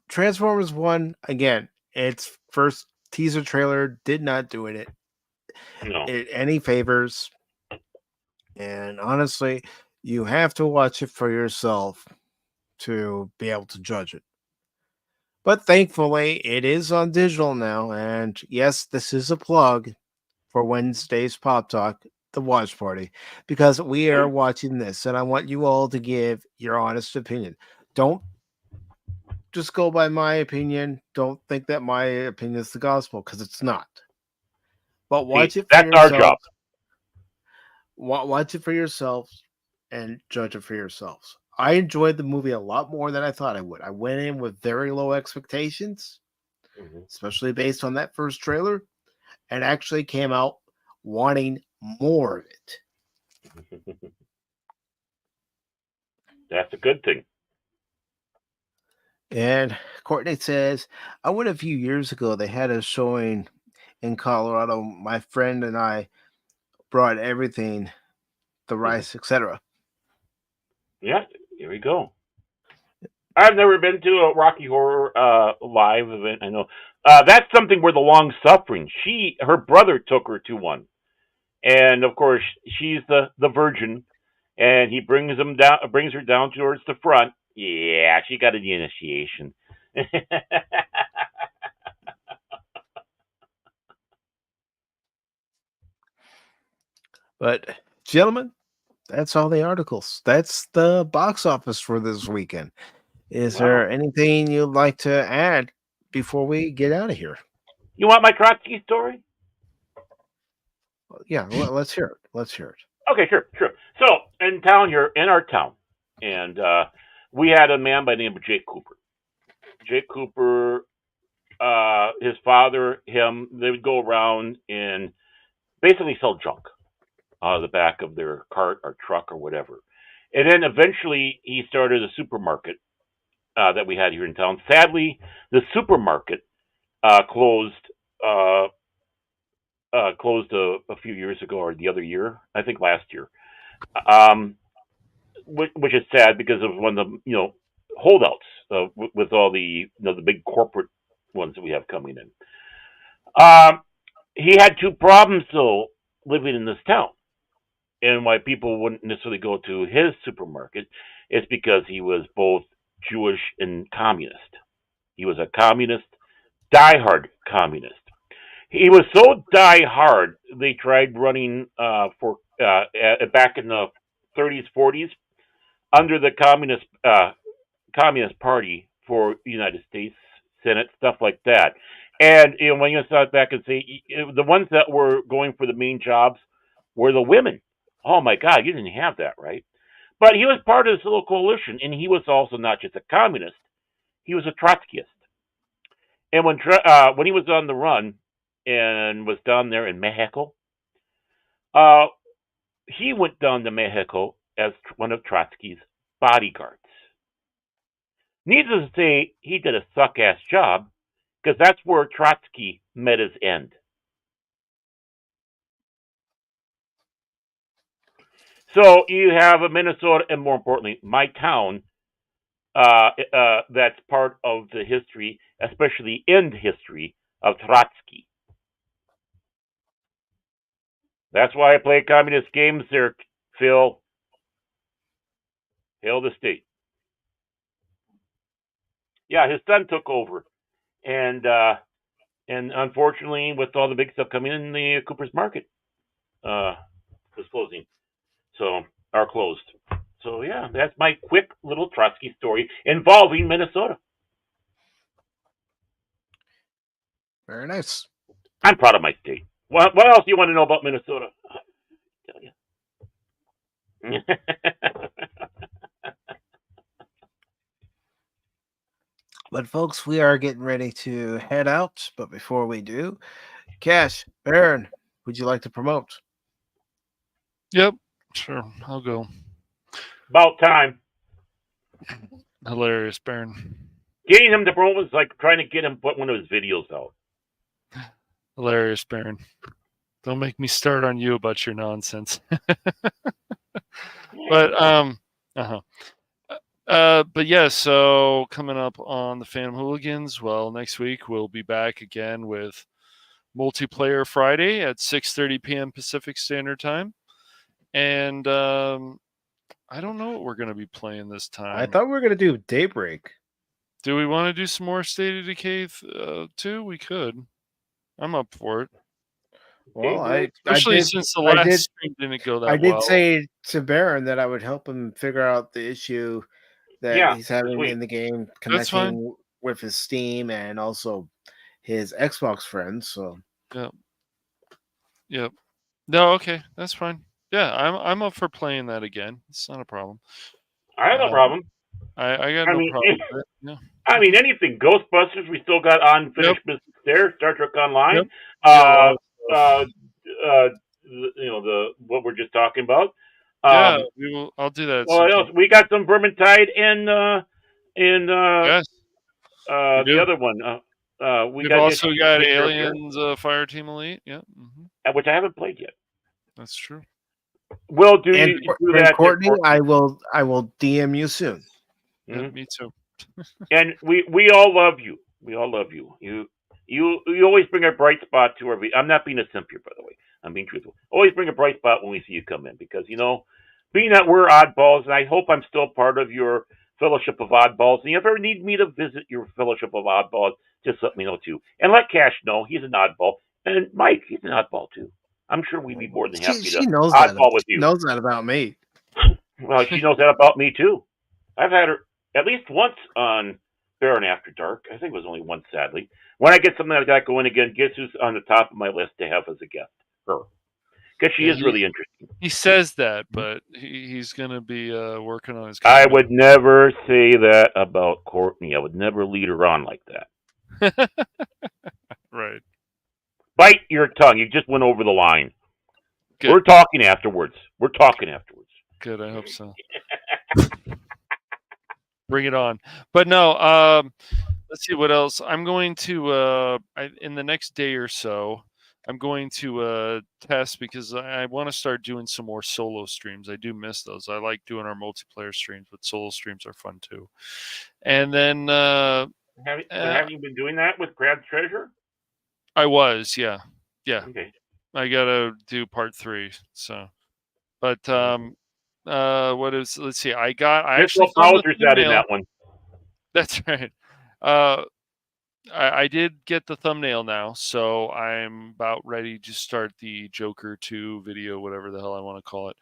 Transformers 1 again. Its first teaser trailer did not do it any favors, and honestly, you have to watch it for yourself to be able to judge it. But thankfully, it is on digital now, and yes, this is a plug for Wednesday's Pop Talk. the watch party because we are watching this, and I want you all to give your honest opinion. Don't just go by my opinion. Don't think that my opinion is the gospel, because it's not. But watch it for that's our yourself. job. Watch it for yourselves and judge it for yourselves. I enjoyed the movie a lot more than I thought I would. I went in with very low expectations, especially based on that first trailer, and actually came out wanting more of it. That's a good thing. And Courtney says, I went a few years ago. They had a showing in Colorado. My friend and I brought everything, the rice, etc. Yeah, here we go. I've never been to a Rocky Horror live event. I know that's something where the long suffering. Her brother took her to one, and of course she's the virgin, and he brings her down towards the front. Yeah, she got an initiation. But gentlemen, that's all the articles. That's the box office for this weekend. Is there anything you'd like to add before we get out of here? You want my Trotsky story? Yeah, let's hear it. Let's hear it. Okay, sure. So, in our town, and we had a man by the name of Jake Cooper. Jake Cooper, his father, him, they would go around and basically sell junk out of the back of their cart or truck or whatever. And then eventually he started a supermarket that we had here in town. Sadly, the supermarket closed a few years ago, or the other year, I think last year, which is sad because of one of the holdouts with all the the big corporate ones that we have coming in. He had two problems though living in this town, and why people wouldn't necessarily go to his supermarket is because he was both Jewish and communist. He was a communist, diehard communist. He was so diehard they tried running for back in the 30s, 40s under the Communist Party for the United States Senate, stuff like that. And when you start back and say the ones that were going for the main jobs were the women. Oh my God, you didn't have that, right? But he was part of this little coalition, and he was also not just a communist; he was a Trotskyist. And when he was on the run and was down there in Mexico, he went down to Mexico as one of Trotsky's bodyguards. Needless to say, he did a suck-ass job because that's where Trotsky met his end. So you have a Minnesota, and more importantly, my town, that's part of the history, especially end history of Trotsky. That's why I play communist games there, Phil. Hail the state. Yeah, his son took over, and unfortunately, with all the big stuff coming in, the Cooper's Market was closing, are closed. So yeah, that's my quick little Trotsky story involving Minnesota. Very nice. I'm proud of my state. What else do you want to know about Minnesota? I'll tell you. But folks, we are getting ready to head out. But before we do, Cash, Baron, would you like to promote? Yep, sure. I'll go. About time. Hilarious, Baron. Getting him to promote is like trying to get him to put one of his videos out. Hilarious, Baron. Don't make me start on you about your nonsense. But but yeah, so coming up on the Phantom Hooligans, well, next week we'll be back again with Multiplayer Friday at 6:30 p.m. Pacific Standard Time. And I don't know what we're going to be playing this time. I thought we were going to do Daybreak. Do we want to do some more State of Decay 2? We could. I'm up for it. Well, especially since the last stream didn't go that well. I did say to Baron that I would help him figure out the issue that he's having in the game, connecting with his Steam and also his Xbox friends. So, yep. No, okay, that's fine. Yeah, I'm up for playing that again. It's not a problem. I have no problem. I got no problem with it. Yeah. I mean, anything. Ghostbusters, we still got unfinished business there. Star Trek Online. What we're just talking about. I'll do that. Well, else? We got some Vermintide and yes. The other one. We've also got Aliens Fireteam Elite. Yeah. Mm-hmm. Which I haven't played yet. That's true. Will do and, you do that, Courtney? I will DM you soon. Yeah, me too. And we all love you. We all love you. You always bring a bright spot to our. I'm not being a simp here, by the way. I'm being truthful. Always bring a bright spot when we see you come in, because being that we're oddballs, and I hope I'm still part of your Fellowship of Oddballs. And if you ever need me to visit your Fellowship of Oddballs, just let me know too. And let Cash know he's an oddball, and Mike, he's an oddball too. I'm sure we'd be more than happy to oddball with you. She knows that about me. Well, she knows that about me too. I've had her at least once on Baron After Dark. I think it was only once, sadly. When I get something like that going again, guess who's on the top of my list to have as a guest? Her. Because she is really interesting. He says that, but he's going to be working on his... I would never say that about Courtney. I would never lead her on like that. Right. Bite your tongue. You just went over the line. Good. We're talking afterwards. Good, I hope so. Bring it on. But no, let's see what else. I'm going to, in the next day or so, I'm going to test, because I want to start doing some more solo streams. I do miss those. I like doing our multiplayer streams, but solo streams are fun too. And then... have you been doing that with Crab's Treasure? I was, yeah. Okay. I gotta do part 3. So, but what is? Let's see. I actually found the thumbnail. In that one. That's right. I did get the thumbnail now, so I'm about ready to start the Joker 2 video, whatever the hell I want to call it.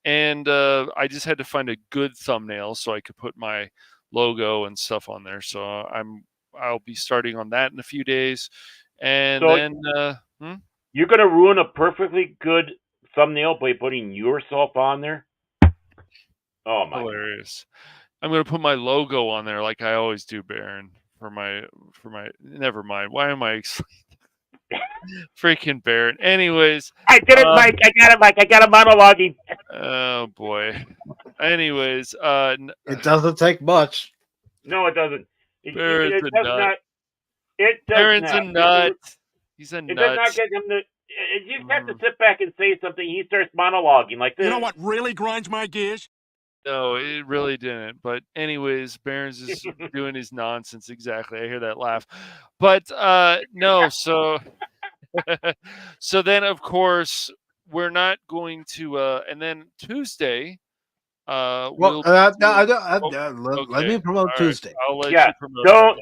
And I just had to find a good thumbnail so I could put my logo and stuff on there. So I'll be starting on that in a few days, and then you're going to ruin a perfectly good thumbnail by putting yourself on there. Oh my! Hilarious! I'm going to put my logo on there like I always do, Baron. For my. Never mind. Why am I freaking Baron? Anyways, I did it, Mike. I got it, Mike. I got a monologuing. Oh boy. Anyways, it doesn't take much. No, it doesn't. Baron's a nut. Baron's a nut. He's a nut. It does not get him to. You just have to sit back and say something. He starts monologuing like this. You know what really grinds my gears? No, it really didn't. But anyways, Baron's is doing his nonsense. Exactly. I hear that laugh. But no, so so then of course we're not going to and then Tuesday let me promote Tuesday. I'll let you promote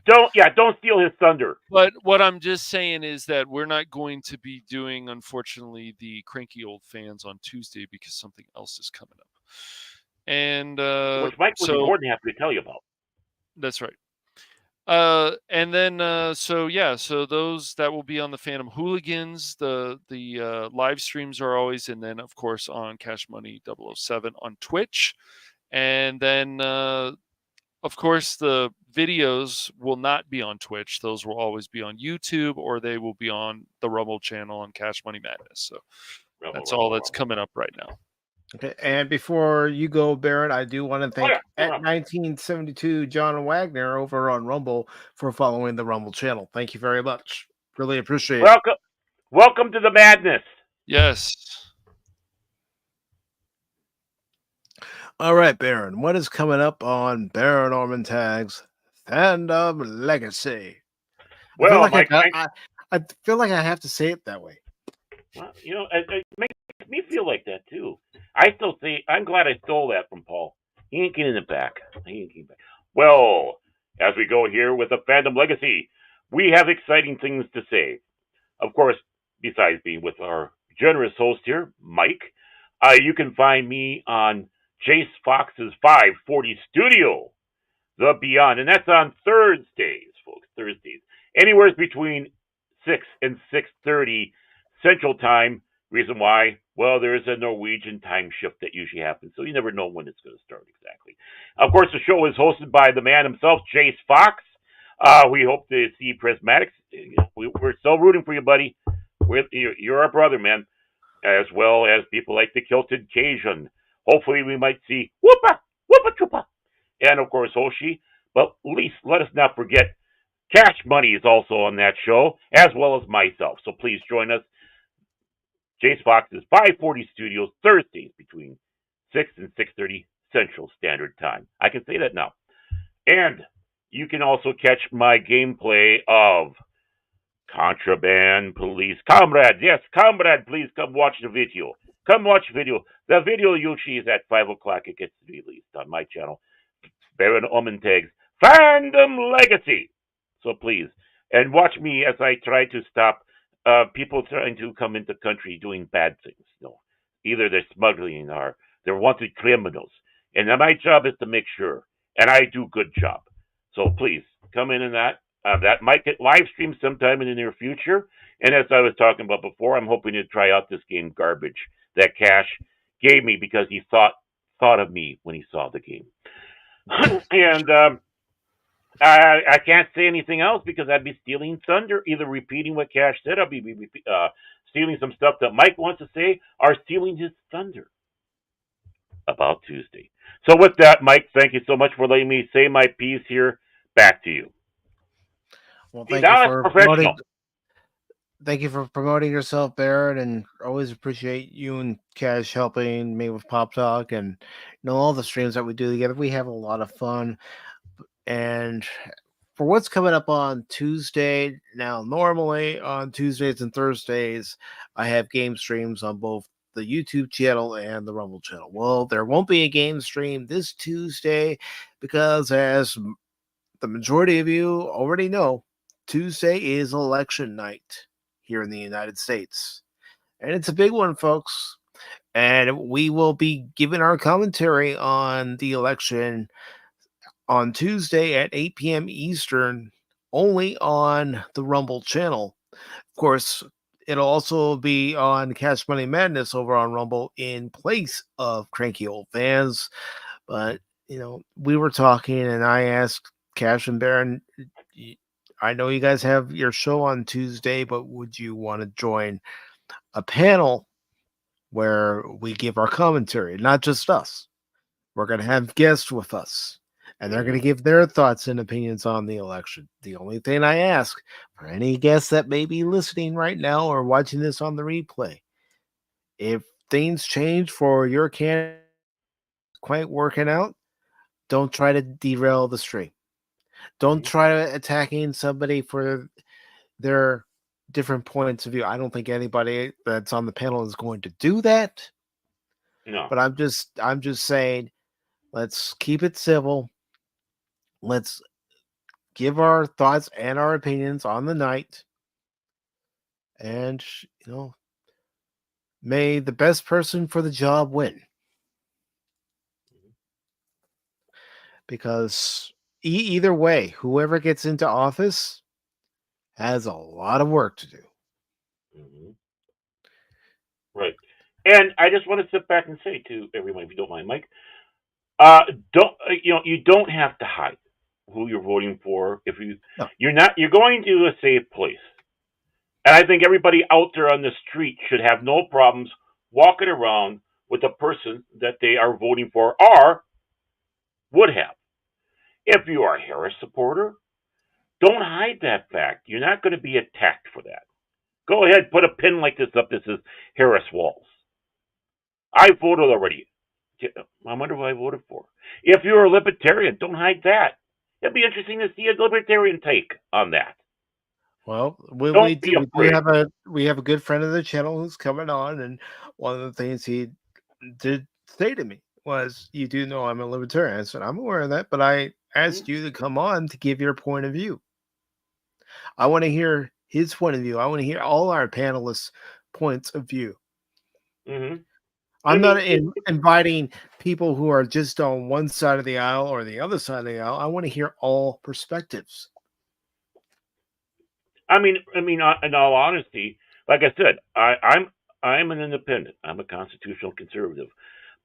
don't steal his thunder. But what I'm just saying is that we're not going to be doing, unfortunately, the Cranky Old Fans on Tuesday because something else is coming up. And which Mike was more than happy to tell you about. That's right. And then so those that will be on the Phantom Hooligans. The live streams are always, and then of course on Cash Money 007 on Twitch, and then of course the videos will not be on Twitch. Those will always be on YouTube, or they will be on the Rumble channel on Cash Money Madness. So that's all that's coming up right now. Okay, and before you go, Baron, I do want to thank at 1972 John Wagner over on Rumble for following the Rumble channel. Thank you very much. Really appreciate it. Welcome to the madness. Yes. All right, Baron, what is coming up on Baron Orman Tag's Fandom Legacy? Well, I feel like I have to say it that way. Well, it makes me feel like that too. I still say I'm glad I stole that from Paul. He ain't getting it back. Well, as we go here with the Fandom Legacy, we have exciting things to say. Of course, besides being with our generous host here, Mike, you can find me on Jace Fox's 540 Studio, The Beyond, and that's on Thursdays, folks. Thursdays, anywhere between 6 and 6:30 Central Time. Reason why? Well, there is a Norwegian time shift that usually happens, so you never know when it's going to start exactly. Of course, the show is hosted by the man himself, Jace Fox. We hope to see Prismatics. We're still rooting for you, buddy. You're our brother, man, as well as people like the Kilted Cajun. Hopefully, we might see Whoopa, Whoopa Troopa, and of course, Hoshi. But at least let us not forget Cash Money is also on that show, as well as myself. So please join us. Jace Fox's 540 Studios, Thursdays between 6 and 6:30 Central Standard Time. I can say that now. And you can also catch my gameplay of Contraband Police. Comrade, yes, comrade, please come watch the video. Come watch the video. The video usually is at 5 o'clock. It gets released on my channel. Baron Omen tags Fandom Legacy. So please, and watch me as I try to stop people trying to come into the country doing bad things. Either they're smuggling or they're wanted criminals. And my job is to make sure, and I do a good job. So please, come in that. That might get live streamed sometime in the near future. And as I was talking about before, I'm hoping to try out this game Garbage that Cash gave me because he thought of me when he saw the game. And I can't say anything else because I'd be stealing thunder, either repeating what Cash said, I'll be stealing some stuff that Mike wants to say, or stealing his thunder about Tuesday. So with that, Mike, thank you so much for letting me say my piece here. Back to you. Well, thank you for promoting yourself, Barrett, and always appreciate you and Cash helping me with Pop Talk and all the streams that we do together. We have a lot of fun. And for what's coming up on Tuesday, now normally on Tuesdays and Thursdays, I have game streams on both the YouTube channel and the Rumble channel. Well, there won't be a game stream this Tuesday because, as the majority of you already know, Tuesday is election night here in the United States. And it's a big one, folks. And we will be giving our commentary on the election on Tuesday at 8 p.m. Eastern, only on the Rumble channel. Of course, it'll also be on Cash Money Madness over on Rumble in place of Cranky Old Fans. But, we were talking and I asked Cash and Baron, I know you guys have your show on Tuesday, but would you want to join a panel where we give our commentary? Not just us. We're going to have guests with us. And they're going to give their thoughts and opinions on the election. The only thing I ask for any guests that may be listening right now or watching this on the replay, if things change for your candidate quite working out, don't try to derail the stream. Don't try to attacking somebody for their different points of view. I don't think anybody that's on the panel is going to do that. No. But I'm just saying, let's keep it civil. Let's give our thoughts and our opinions on the night. And, may the best person for the job win. Because either way, whoever gets into office has a lot of work to do. Mm-hmm. Right. And I just want to sit back and say to everyone, if you don't mind, Mike, you don't have to hide who you're voting for. If you're going to a safe place. And I think everybody out there on the street should have no problems walking around with the person that they are voting for or would have. If you are a Harris supporter, don't hide that fact. You're not going to be attacked for that. Go ahead, put a pin like this up. This is Harris Walls. I voted already. I wonder who I voted for. If you're a libertarian, don't hide that. It'd be interesting to see a libertarian take on that. Well, we have a good friend of the channel who's coming on, and one of the things he did say to me was, "You do know I'm a libertarian." I said, "I'm aware of that, but I asked you to come on to give your point of view. I want to hear his point of view. I want to hear all our panelists' points of view. Mm-hmm. I'm not inviting people who are just on one side of the aisle or the other side of the aisle. I want to hear all perspectives. I mean, in all honesty, like I said, I'm an independent. I'm a constitutional conservative,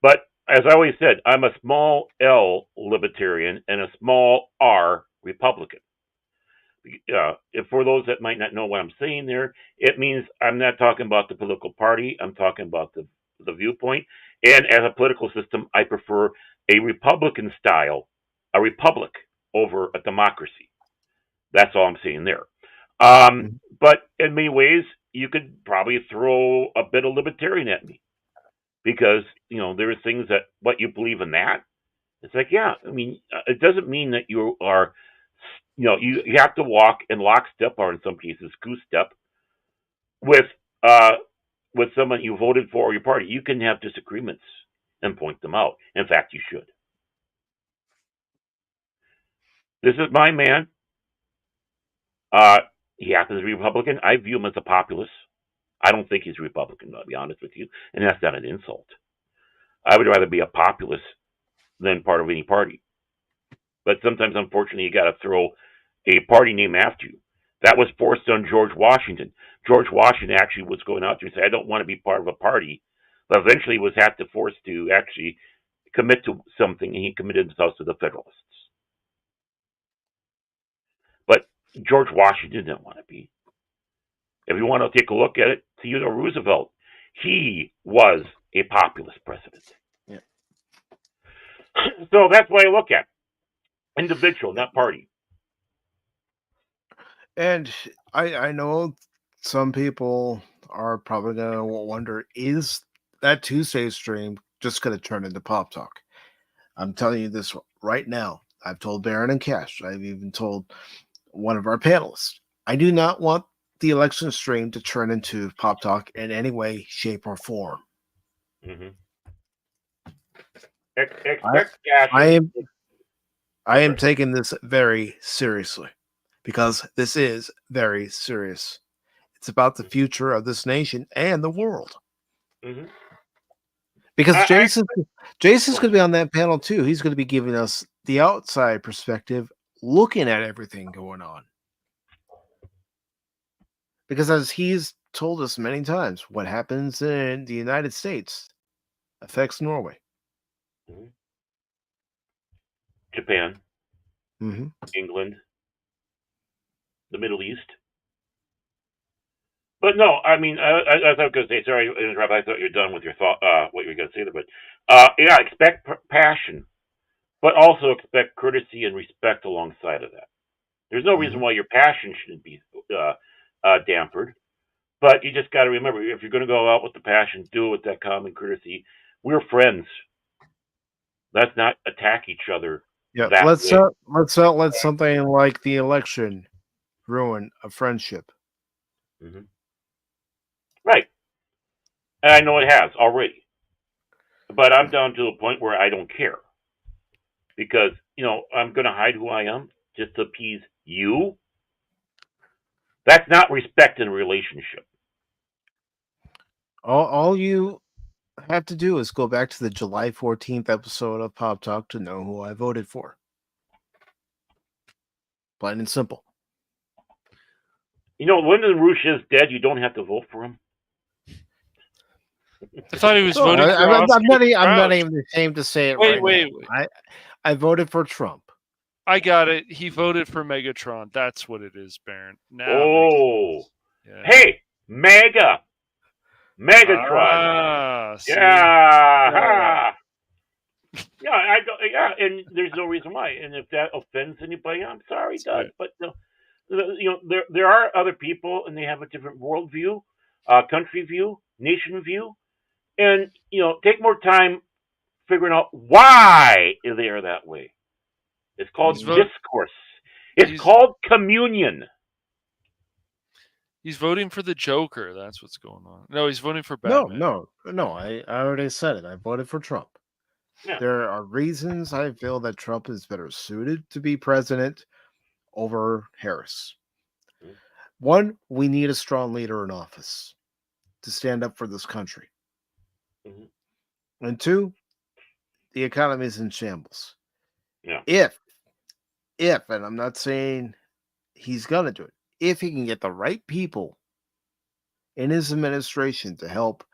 but as I always said, I'm a small L libertarian and a small R Republican. If for those that might not know what I'm saying there, it means I'm not talking about the political party. I'm talking about the viewpoint. And as a political system, I prefer a Republican style, a republic over a democracy. That's all I'm saying there. But in many ways, you could probably throw a bit of libertarian at me because there are things that what you believe in that. It's like, yeah, I mean, it doesn't mean that you are, you have to walk in lockstep or in some cases goose step with someone you voted for or your party. You can have disagreements and point them out. In fact, you should. This is my man. He happens to be Republican. I view him as a populist. I don't think he's a Republican, I'll be honest with you, and that's not an insult. I would rather be a populist than part of any party. But sometimes, unfortunately, you got to throw a party name after you. That was forced on George Washington. George Washington actually was going out there and say, I don't want to be part of a party, but eventually was forced to actually commit to something, and he committed himself to the Federalists. But George Washington didn't want to be. If you want to take a look at it, Theodore Roosevelt, he was a populist president. Yeah. So that's what I look at. Individual, not party. And I know some people are probably going to wonder, is that Tuesday stream just going to turn into Pop Talk? I'm telling you this right now. I've told Baron and Cash. I've even told one of our panelists. I do not want the election stream to turn into Pop Talk in any way, shape, or form. Mm-hmm. I am taking this very seriously because this is very serious. It's about the future of this nation and the world. Mm-hmm. Because Jason's going to be on that panel too. He's going to be giving us the outside perspective, looking at everything going on. Because as he's told us many times, what happens in the United States affects Norway. Mm-hmm. Japan, mm-hmm. England, the Middle East. But no, I mean, I was going to say, sorry, interrupt. I thought you were done with your thought, what you were going to say there. But yeah, expect passion, but also expect courtesy and respect alongside of that. There's no reason why your passion shouldn't be dampered, but you just got to remember, if you're going to go out with the passion, do it with that common courtesy. We're friends. Let's not attack each other. Yeah, let's not let something like the election ruin a friendship. Mm-hmm. Right. And I know it has already. But I'm down to the point where I don't care. Because, I'm going to hide who I am just to appease you. That's not respect in a relationship. All you have to do is go back to the July 14th episode of Pop Talk to know who I voted for. Plain and simple. Lyndon Rouge is dead. You don't have to vote for him. I thought he was voting for I'm not even ashamed to say it. Wait. I voted for Trump. I got it. He voted for Megatron. That's what it is, Baron. Hey, Megatron. Yeah. Yeah, and there's no reason why. And if that offends anybody, I'm sorry, Doug. But there are other people, and they have a different worldview, country view, nation view, and take more time figuring out why they are that way. It's called discourse. It's called communion. He's voting for the Joker. That's what's going on. No, he's voting for Batman. No. I already said it. I voted for Trump. Yeah. There are reasons I feel that Trump is better suited to be president over Harris. One, we need a strong leader in office to stand up for this country. And two, the economy is in shambles. Yeah. If, and I'm not saying he's going to do it, if he can get the right people in his administration to help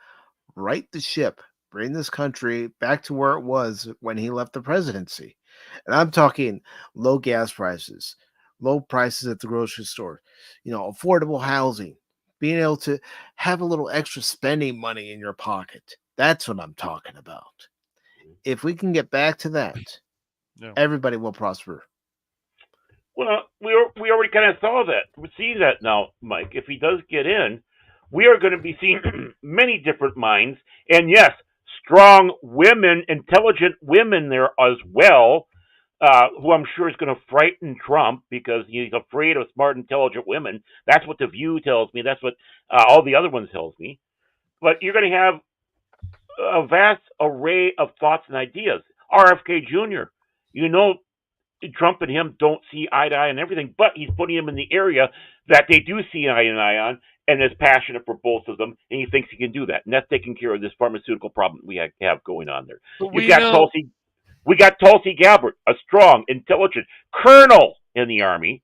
right the ship, bring this country back to where it was when he left the presidency. And I'm talking low gas prices, low prices at the grocery store, affordable housing, being able to have a little extra spending money in your pocket. That's what I'm talking about. If we can get back to that, everybody will prosper. Well, we already kind of saw that. We see that now, Mike. If he does get in, we are going to be seeing many different minds, and yes, strong women, intelligent women there as well, who I'm sure is going to frighten Trump because he's afraid of smart, intelligent women. That's what The View tells me. That's what all the other ones tells me. But you're going to have a vast array of thoughts and ideas. RFK Jr., Trump and him don't see eye to eye on everything, but he's putting him in the area that they do see eye to eye on, and is passionate for both of them, and he thinks he can do that. And that's taking care of this pharmaceutical problem we have going on there. We got Tulsi Gabbard, a strong, intelligent colonel in the army,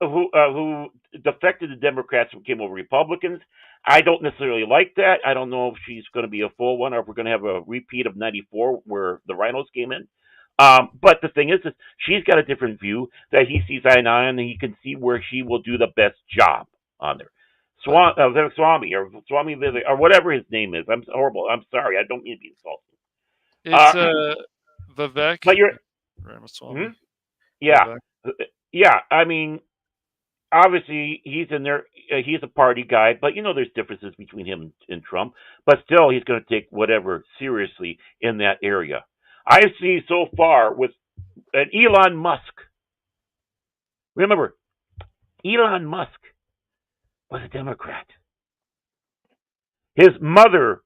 who defected the Democrats and became over Republicans. I don't necessarily like that. I don't know if she's going to be a full one or if we're going to have a repeat of 94 where the Rhinos came in. But the thing is she's got a different view that he sees eye to eye on, and he can see where she will do the best job on there. Swami or whatever his name is. I'm horrible. I'm sorry. I don't mean to be insulting. It's Vivek. But you're Ramaswamy. Yeah. Yeah. I mean, obviously he's in there. He's a party guy, but there's differences between him and Trump. But still, he's going to take whatever seriously in that area. I see so far with Elon Musk. Remember, Elon Musk was a Democrat. His mother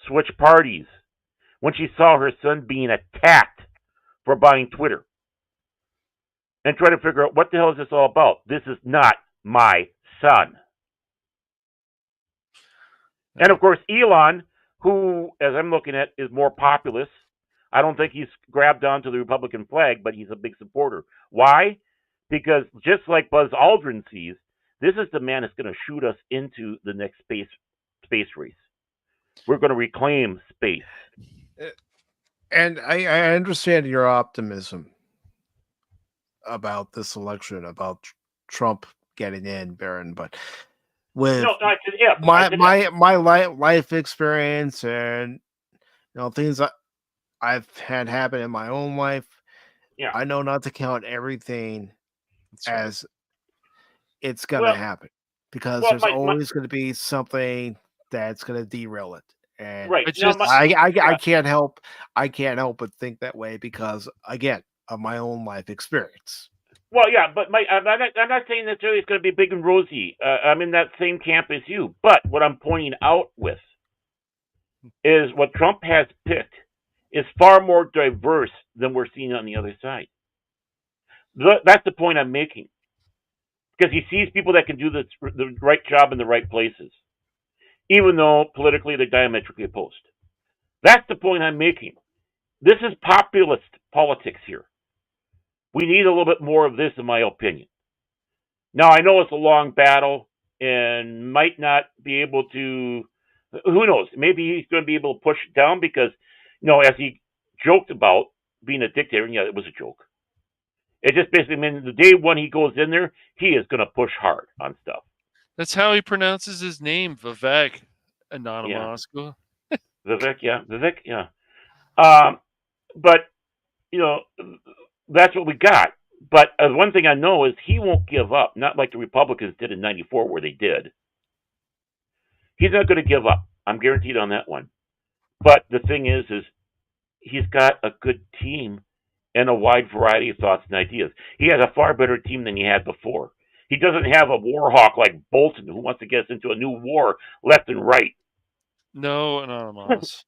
switched parties when she saw her son being attacked for buying Twitter and tried to figure out what the hell is this all about. This is not my son. And of course, Elon, who, as I'm looking at, is more populist. I don't think he's grabbed onto the Republican flag, but he's a big supporter. Why? Because just like Buzz Aldrin sees, this is the man that's going to shoot us into the next space race. We're going to reclaim space. And I understand your optimism about this election, about Trump getting in, Baron, but with my life experience and things I've had happen in my own life, I know not to count everything as it's going to happen, because there's always going to be something that's going to derail it. And I can't help but think that way because, again, of my own life experience. Well, yeah, but I'm not saying necessarily it's going to be big and rosy. I'm in that same camp as you. But what I'm pointing out with is what Trump has picked is far more diverse than we're seeing on the other side. That's the point I'm making. Because he sees people that can do the right job in the right places, even though politically they're diametrically opposed. That's the point I'm making. This is populist politics here. We need a little bit more of this, in my opinion. Now, I know it's a long battle and might not be able to, who knows, maybe he's going to be able to push it down because, as he joked about being a dictator, and yeah, it was a joke. It just basically means the day when he goes in there, he is going to push hard on stuff. That's how he pronounces his name, Vivek. Anonymous. Yeah. Vivek, yeah. But, that's what we got. But one thing I know is he won't give up, not like the Republicans did in 94 where they did. He's not going to give up. I'm guaranteed on that one. But the thing is he's got a good team and a wide variety of thoughts and ideas. He has a far better team than he had before. He doesn't have a war hawk like Bolton who wants to get us into a new war left and right. No, Anonymous.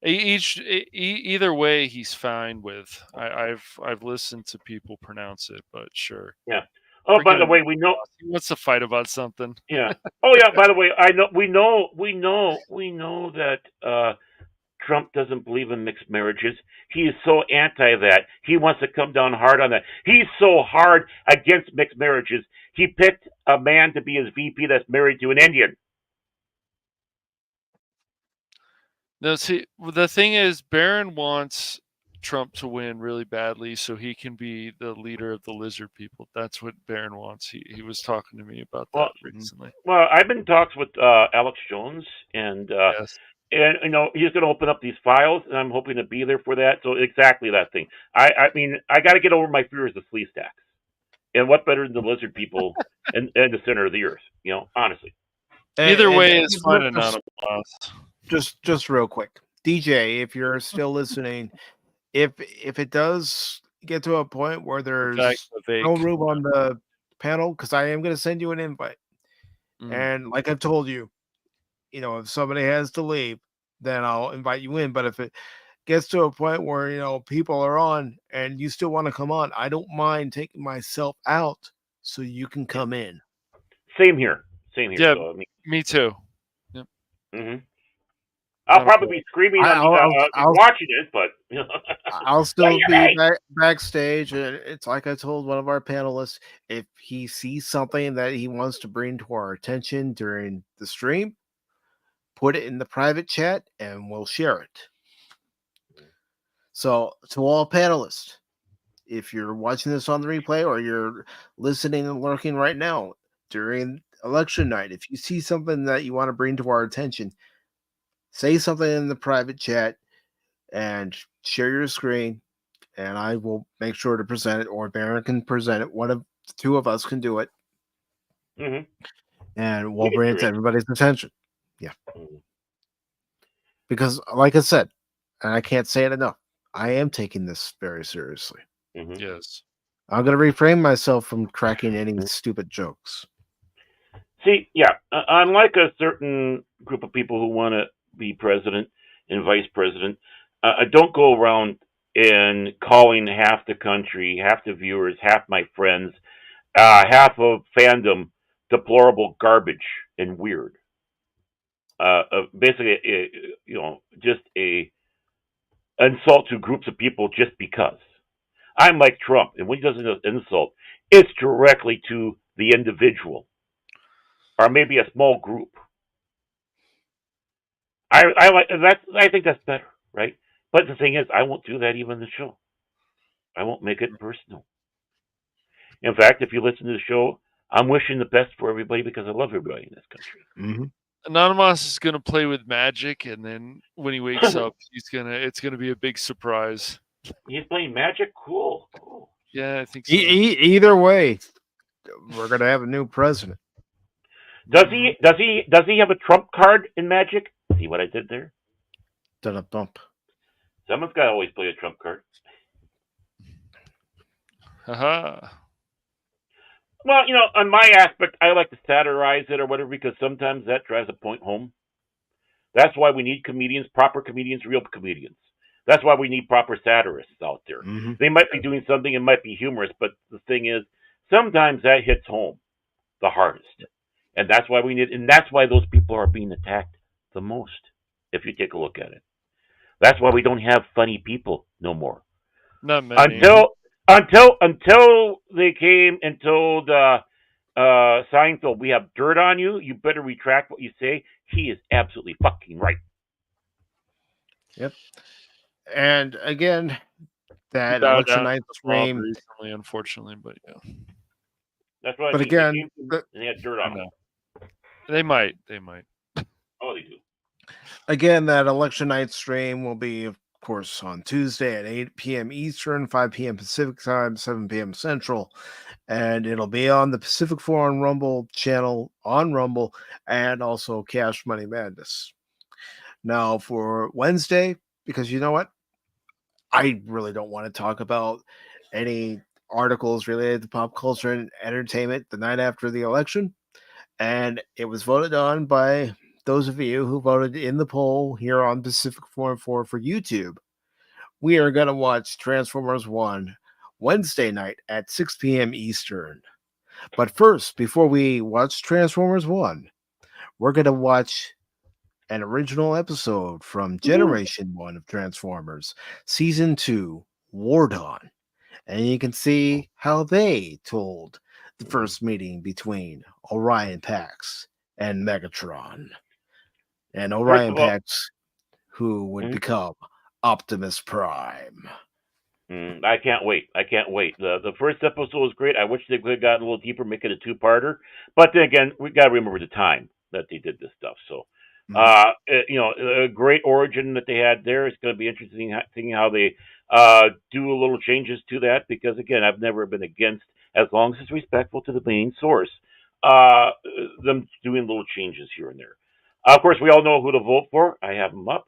Either way, he's fine with. I've listened to people pronounce it, but sure. Yeah. Oh, by the way, we know he wants to fight about something. Yeah. Oh, yeah. By the way, I know we know that Trump doesn't believe in mixed marriages. He is so anti that. He wants to come down hard on that. He's so hard against mixed marriages. He picked a man to be his VP that's married to an Indian. No, see, the thing is, Barron wants Trump to win really badly so he can be the leader of the lizard people. That's what Barron wants. He was talking to me about that recently. Well, I've been in talks with Alex Jones, and Yes. and he's going to open up these files, and I'm hoping to be there for that. So exactly that thing. I mean, I got to get over my fears of flea stacks, and what better than the lizard people and the center of the earth? Honestly. Either way is fine, anonymous. Just real quick, DJ, if you're still listening, if it does get to a point where there's no room on the panel, because I am going to send you an invite, and like I've told you, if somebody has to leave, then I'll invite you in. But if it gets to a point where people are on and you still want to come on, I don't mind taking myself out so you can come in. Same here. Yeah, so, me too. Yep. Mm-hmm. I'll probably be screaming watching it, but I'll still be backstage. And it's like I told one of our panelists, if he sees something that he wants to bring to our attention during the stream, put it in the private chat and we'll share it. So to all panelists, if you're watching this on the replay or you're listening and lurking right now during election night, if you see something that you want to bring to our attention, say something in the private chat and share your screen, and I will make sure to present it, or Baron can present it. One of the two of us can do it. Mm-hmm. And we'll bring it to everybody's attention. Yeah. Because, like I said, and I can't say it enough, I am taking this very seriously. Mm-hmm. Yes. I'm going to refrain myself from cracking any stupid jokes. See, yeah, unlike a certain group of people who want to be president and vice president, I don't go around and calling half the country, half the viewers, half my friends, half of fandom deplorable garbage and weird. Basically, just a insult to groups of people just because. I'm like Trump, and when he does an insult, it's directly to the individual, or maybe a small group. I like that. I think that's better, right? But the thing is, I won't do that even in the show. I won't make it personal. In fact, if you listen to the show, I'm wishing the best for everybody because I love everybody in this country. Mm-hmm. Anonymous is going to play with magic, and then when he wakes up, it's gonna be a big surprise. He's playing magic. Cool. Yeah, I think so. Either way, we're gonna have a new president. Does he have a trump card in Magic? See what I did there? Bump. Someone's got to always play a trump card. Haha. Well, on my aspect, I like to satirize it or whatever because sometimes that drives a point home. That's why we need comedians, proper comedians, real comedians. That's why we need proper satirists out there. Mm-hmm. They might be doing something, it might be humorous, but the thing is, sometimes that hits home the hardest. And that's why and that's why those people are being attacked the most, if you take a look at it. That's why we don't have funny people no more. Not many. Until they came and told Seinfeld, we have dirt on you, you better retract what you say. He is absolutely fucking right. Yep. And again, that election night stream recently, unfortunately, but yeah. That's what. But again, they had dirt on them. They might. Oh, they do. Again, that election night stream will be, of course, on Tuesday at 8 p.m. Eastern, 5 p.m. Pacific time, 7 p.m. Central, and it'll be on the Pacific414 Rumble channel on Rumble, and also Cash Money Madness. Now for Wednesday, because you know what, I really don't want to talk about any articles related to pop culture and entertainment the night after the election, and it was voted on by the those of you who voted in the poll here on Pacific414 for YouTube, we are going to watch Transformers 1 Wednesday night at 6 p.m. Eastern. But first, before we watch Transformers 1, we're going to watch an original episode from Generation 1 of Transformers, Season 2, War Dawn. And you can see how they told the first meeting between Orion Pax and Megatron. And Orion Pax, who would become Optimus Prime. I can't wait. The first episode was great. I wish they could have gotten a little deeper, make it a two-parter. But then again, we got to remember the time that they did this stuff. So, a great origin that they had there. It's going to be interesting seeing how they do a little changes to that. Because again, I've never been against, as long as it's respectful to the main source, them doing little changes here and there. Of course, we all know who to vote for. I have them up.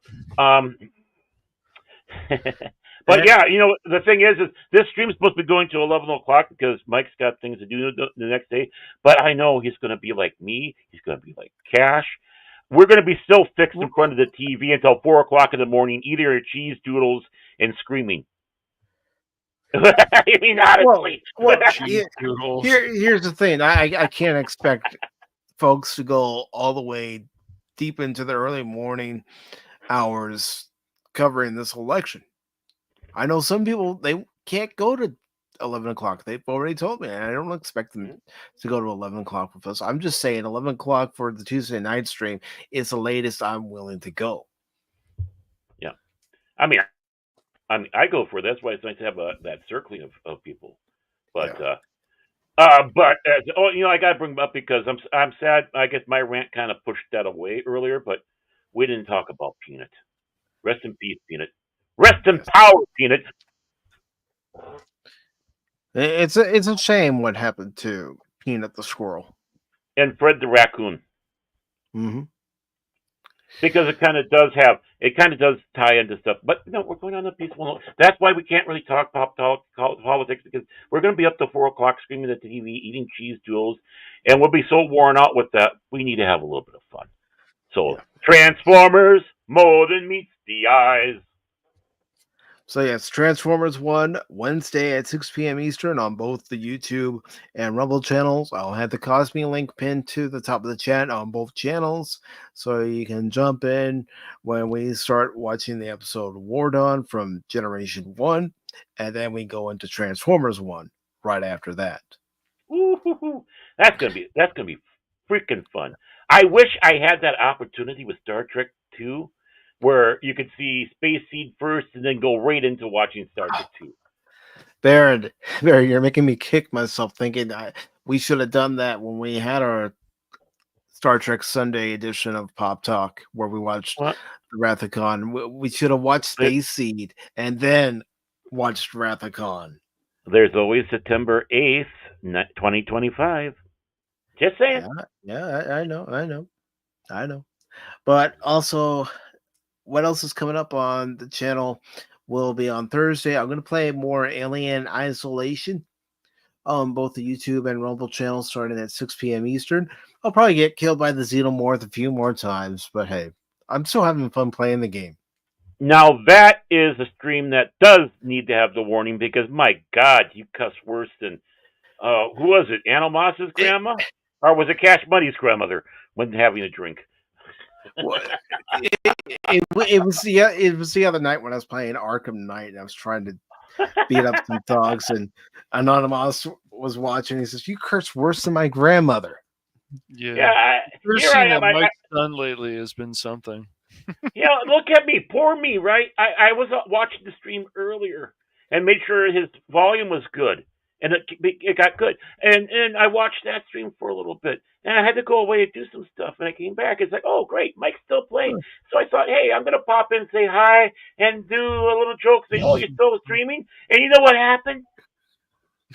But yeah, the thing is this stream's supposed to be going to 11 o'clock because Mike's got things to do the next day. But I know he's going to be like me. He's going to be like Cash. We're going to be still fixed in front of the TV until 4 o'clock in the morning, eating our cheese doodles and screaming. I mean, honestly. Here's the thing. I can't expect folks to go all the way deep into the early morning hours covering this election. I know some people, they can't go to 11 o'clock. They've already told me, and I don't expect them to go to 11 o'clock with us. I'm just saying 11 o'clock for the Tuesday night stream is the latest I'm willing to go. Yeah. I mean, I go for it. That's why it's nice to have that circling of people. But, I got to bring them up because I'm sad. I guess my rant kind of pushed that away earlier, but we didn't talk about Peanut. Rest in peace, Peanut. Rest in power, Peanut. It's a shame what happened to Peanut the squirrel and Fred the raccoon. Mm-hmm. Because it kind of does tie into stuff. But no, we're going on a peaceful note. That's why we can't really talk politics, because we're going to be up to 4 o'clock screaming at the TV, eating cheese doodles, and we'll be so worn out with that. We need to have a little bit of fun. So Transformers, more than meets the eyes. So yes, Transformers 1 Wednesday at 6 p.m. Eastern on both the YouTube and Rumble channels. I'll have the Cosme link pinned to the top of the chat on both channels, so you can jump in when we start watching the episode War Dawn from Generation 1, and then we go into Transformers 1 right after that. Ooh, that's gonna be freaking fun. I wish I had that opportunity with Star Trek 2. Where you could see Space Seed first and then go right into watching Star Trek 2. Baron, you're making me kick myself thinking we should have done that when we had our Star Trek Sunday edition of Pop Talk, where we watched the Wrath of Khan. We should have watched Space Seed and then watched Wrath of Khan. There's always September 8th, 2025. Just saying. Yeah, I know. But also, what else is coming up on the channel will be on Thursday. I'm going to play more Alien Isolation on both the YouTube and Rumble channels starting at 6 p.m. Eastern. I'll probably get killed by the Xenomorph a few more times, but hey, I'm still having fun playing the game. Now, that is a stream that does need to have the warning because, my God, you cuss worse than, who was it, Animos's grandma? Or was it Cash Money's grandmother when having a drink? It was the other night when I was playing Arkham Knight and I was trying to beat up some dogs, and Anonymous was watching. He says, "You curse worse than my grandmother." Yeah. Cursing that Mike's done lately has been something. Look at me, poor me, right? I was watching the stream earlier and made sure his volume was good, and it got good. And I watched that stream for a little bit. And I had to go away and do some stuff. And I came back. It's like, oh, great. Mike's still playing. So I thought, hey, I'm going to pop in and say hi and do a little joke. Say, oh, you're still streaming? And you know what happened?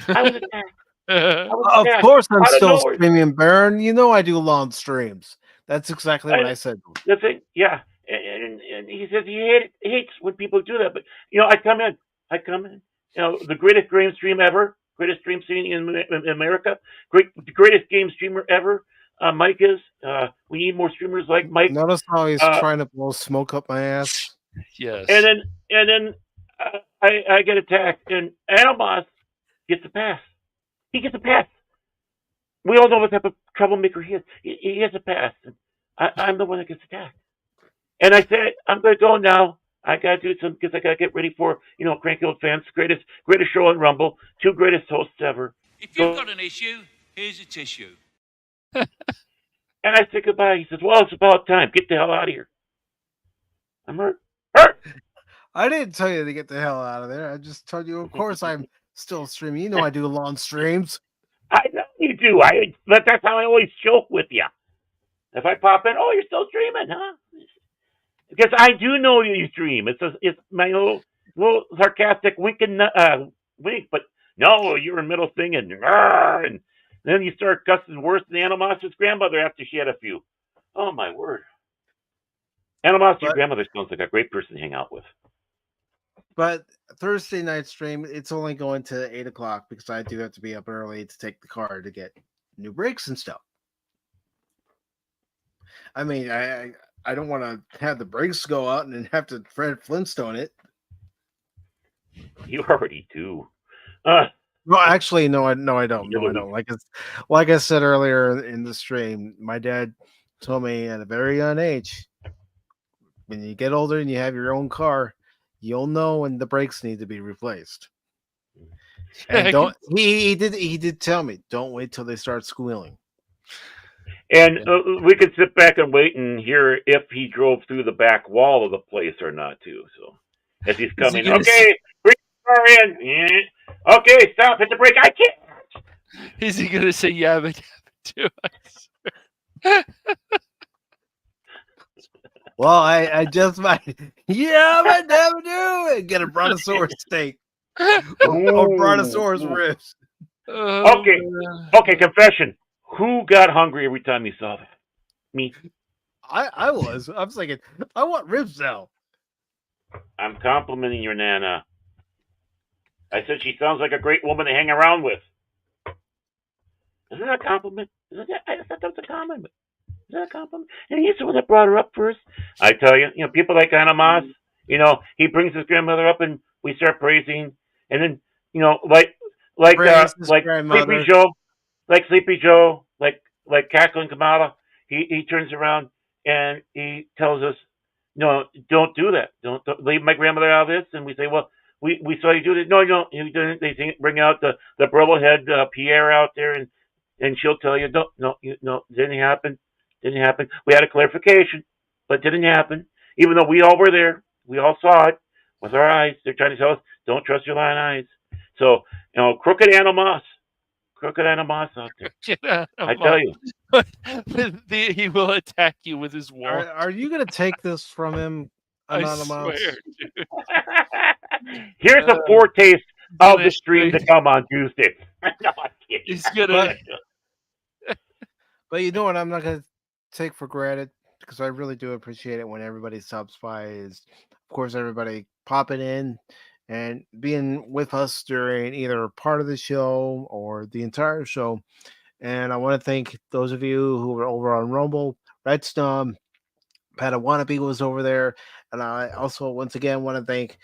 I was attacked. Of course I'm still streaming, Baron. You know I do long streams. That's exactly what I said. The thing, yeah. And he says he hates when people do that. But, I come in. The greatest game stream ever. Greatest stream scene in America, the greatest game streamer ever. Mike is. We need more streamers like Mike. Notice how he's trying to blow smoke up my ass. Yes. And then I get attacked, and Animos gets a pass. He gets a pass. We all know what type of troublemaker he is. He has a pass. I'm the one that gets attacked. And I said, I'm going to go now. I got to do some because I got to get ready for, Cranky Old Fans, greatest show on Rumble, 2 greatest hosts ever. If you've got an issue, here's a tissue. And I said goodbye. He says, well, it's about time. Get the hell out of here. I'm hurt. I didn't tell you to get the hell out of there. I just told you, of course, I'm still streaming. You know I do long streams. I know you do. But that's how I always joke with you. If I pop in, oh, you're still streaming, huh? Because I do know you stream. It's my little sarcastic wink, but no, you're in middle thing, and then you start cussing worse than Animos's grandmother after she had a few. Oh, my word. Animos, your grandmother sounds like a great person to hang out with. But Thursday night stream, it's only going to 8 o'clock because I do have to be up early to take the car to get new brakes and stuff. I mean, I don't want to have the brakes go out and have to Fred Flintstone it. You already do. No, actually, no, I don't. No, I don't. Like I said earlier in the stream, my dad told me at a very young age, when you get older and you have your own car, you'll know when the brakes need to be replaced. And he did tell me, don't wait till they start squealing. And we could sit back and wait and hear if he drove through the back wall of the place or not, too. So as he's coming, okay, bring the car in. Yeah. Okay, stop, hit the brake. I can't. Is he going to say yabba dabba too? Well, I just might yabba dabba do and get a brontosaurus steak or brontosaurus ribs. Okay, confession. Who got hungry every time you saw that? Me. I was thinking, I want ribs now. I'm complimenting your Nana. I said she sounds like a great woman to hang around with. Isn't that a compliment? I thought that was a compliment. Is that a compliment? And he's the one that brought her up first. I tell you, people like Animas, he brings his grandmother up and we start praising. And then, like Sleepy Joe, like Cackling Kamala, he turns around and he tells us, no, don't do that. Don't leave my grandmother out of this. And we say, well, we saw you do this. No, you don't. You didn't. They bring out the Bubblehead Pierre out there, and she'll tell you, no, didn't happen. Didn't happen. We had a clarification, but it didn't happen. Even though we all were there, we all saw it with our eyes. They're trying to tell us, don't trust your lying eyes. So, crooked Animos out there. I tell you. He will attack you with his wall. Are you going to take this from him, Anonymous? I swear, dude. Here's a foretaste of the stream to come on Tuesday. No, I'm kidding. He's gonna. But you know what? I'm not going to take for granted because I really do appreciate it when everybody stops by. Is of course everybody popping in and being with us during either part of the show or the entire show. And I want to thank those of you who were over on Rumble, Redstone, Padawannabe was over there. And I also, once again, want to thank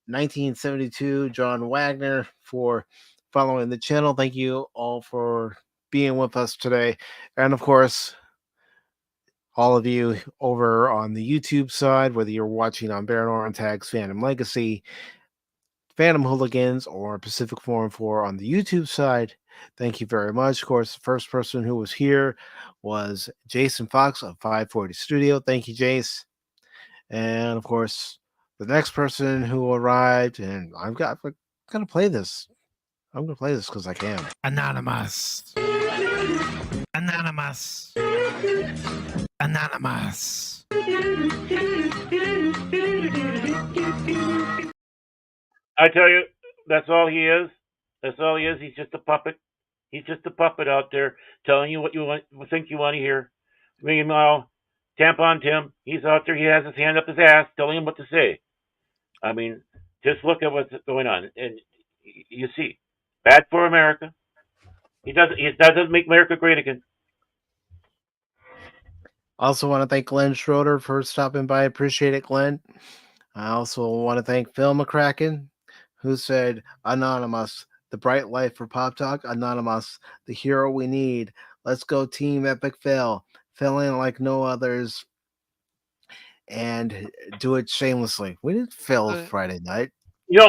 1972 John Wagner for following the channel. Thank you all for being with us today. And of course, all of you over on the YouTube side, whether you're watching on Baron Orentag's Phantom Legacy, Phantom Hooligans, or Pacific414 on the YouTube side, thank you very much. Of course, the first person who was here was Jason Fox of 540 Studio. Thank you, Jace. And of course, the next person who arrived, and I'm going to play this. I'm going to play this because I can. Anonymous. Anonymous. Anonymous. I tell you, that's all he is. That's all he is. He's just a puppet. He's just a puppet out there telling you what you think you want to hear. Meanwhile, Tampon Tim, he's out there. He has his hand up his ass, telling him what to say. I mean, just look at what's going on, and you see, bad for America. He doesn't make America great again. I also want to thank Glenn Schroeder for stopping by. Appreciate it, Glenn. I also want to thank Phil McCracken, who said, Anonymous, the bright light for Pop Talk. Anonymous, the hero we need. Let's go, Team Epic Phil. Filling like no others. And do it shamelessly. We did Phil Friday night. You know,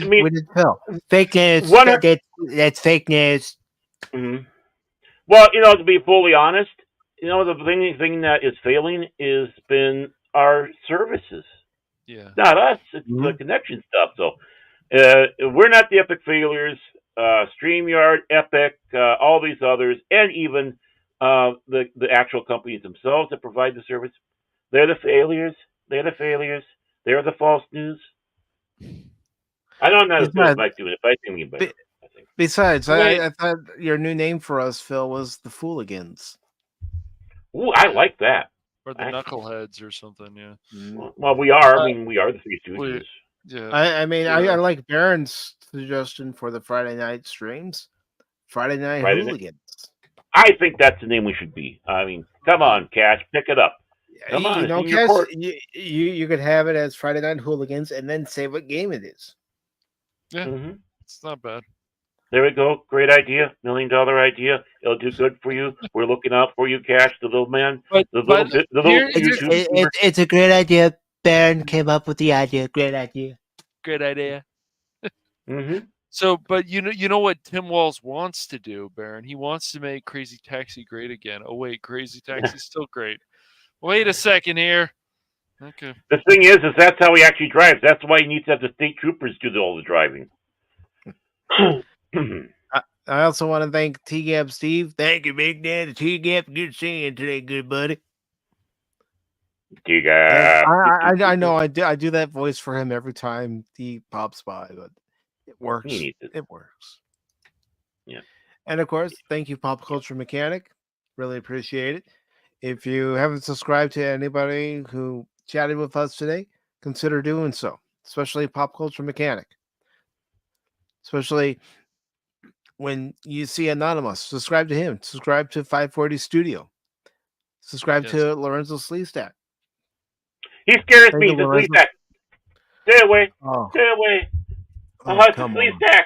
we did Phil. Fake news. That's fake news. Mm-hmm. Well, you know, to be fully honest, you know, the thing that is failing has been our services. Yeah. Not us. It's the connection stuff. So we're not the epic failures. StreamYard, Epic, all these others, and even the actual companies themselves that provide the service, they're the failures. They're the failures. They're the false news. I don't know if Phil might do it. If I think better. Besides, I thought your new name for us, Phil, was the Fooligans. Ooh, I like that. Or the Knuckleheads or something, yeah. Well, we are. I mean, we are the Three Stooges. Yeah. I like Baron's suggestion for the Friday night streams. Friday Night Hooligans. I think that's the name we should be. I mean, come on, Cash, pick it up. Come on, you know, Cash, you could have it as Friday Night Hooligans and then say what game it is. Yeah, it's not bad. There we go. Great idea. $1 million idea. It'll do good for you. We're looking out for you, Cash, the little man. It's a great idea. Baron came up with the idea. Great idea. Great idea. Mm-hmm. So, but you know what Tim Walz wants to do, Baron? He wants to make Crazy Taxi great again. Oh wait, Crazy Taxi's still great. Wait a second here. Okay. The thing is that's how he actually drives. That's why he needs to have the state troopers do all the driving. I also want to thank T-Gap Steve. Thank you, Big Daddy. T-Gap, good seeing you today, good buddy. T-Gap. I know I do that voice for him every time he pops by, but it works. It works. Yeah. And of course, thank you, Pop Culture Mechanic. Really appreciate it. If you haven't subscribed to anybody who chatted with us today, consider doing so, especially Pop Culture Mechanic. Especially when you see Anonymous, subscribe to him. Subscribe to 540 Studio. Subscribe to Lorenzo Sleestat. He scares me, the Sleestat. Stay away. Oh. Stay away. Come on. Sleestat.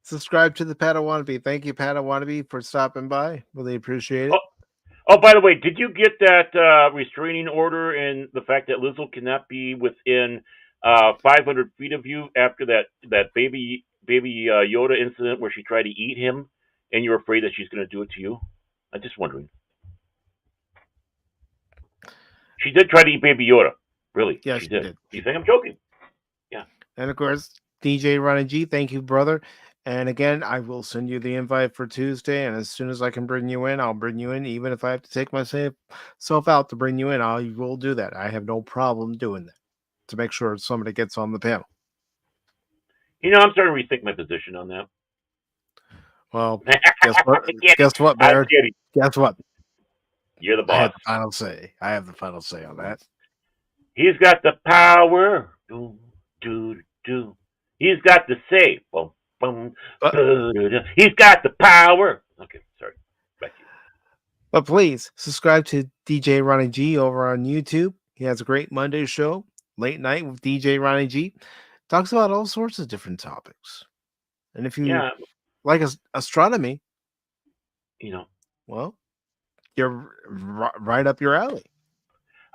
Subscribe to the Padawannabe. Thank you, Padawannabe, for stopping by. Really appreciate it. Oh, by the way, did you get that restraining order and the fact that Lizzo cannot be within 500 feet of you after that baby Yoda incident where she tried to eat him, and you're afraid that she's going to do it to you? I'm just wondering. She did try to eat Baby Yoda. Really? Yes, she did. You think I'm joking? Yeah. And of course, DJ Ronnie G, thank you, brother. And again, I will send you the invite for Tuesday, and as soon as I can bring you in, I'll bring you in. Even if I have to take myself out to bring you in, I will do that. I have no problem doing that to make sure somebody gets on the panel. You know, I'm starting to rethink my position on that. Well, guess what? Guess what, Baird? Guess what? You're the boss. I have the final say. I have the final say on that. He's got the power. Do, do, do. He's got the say. Boom, boom. He's got the power. Okay, sorry. Back to you. But please subscribe to DJ Ronnie G over on YouTube. He has a great Monday show, Late Night with DJ Ronnie G. Talks about all sorts of different topics. And if you like astronomy, well, you're right up your alley.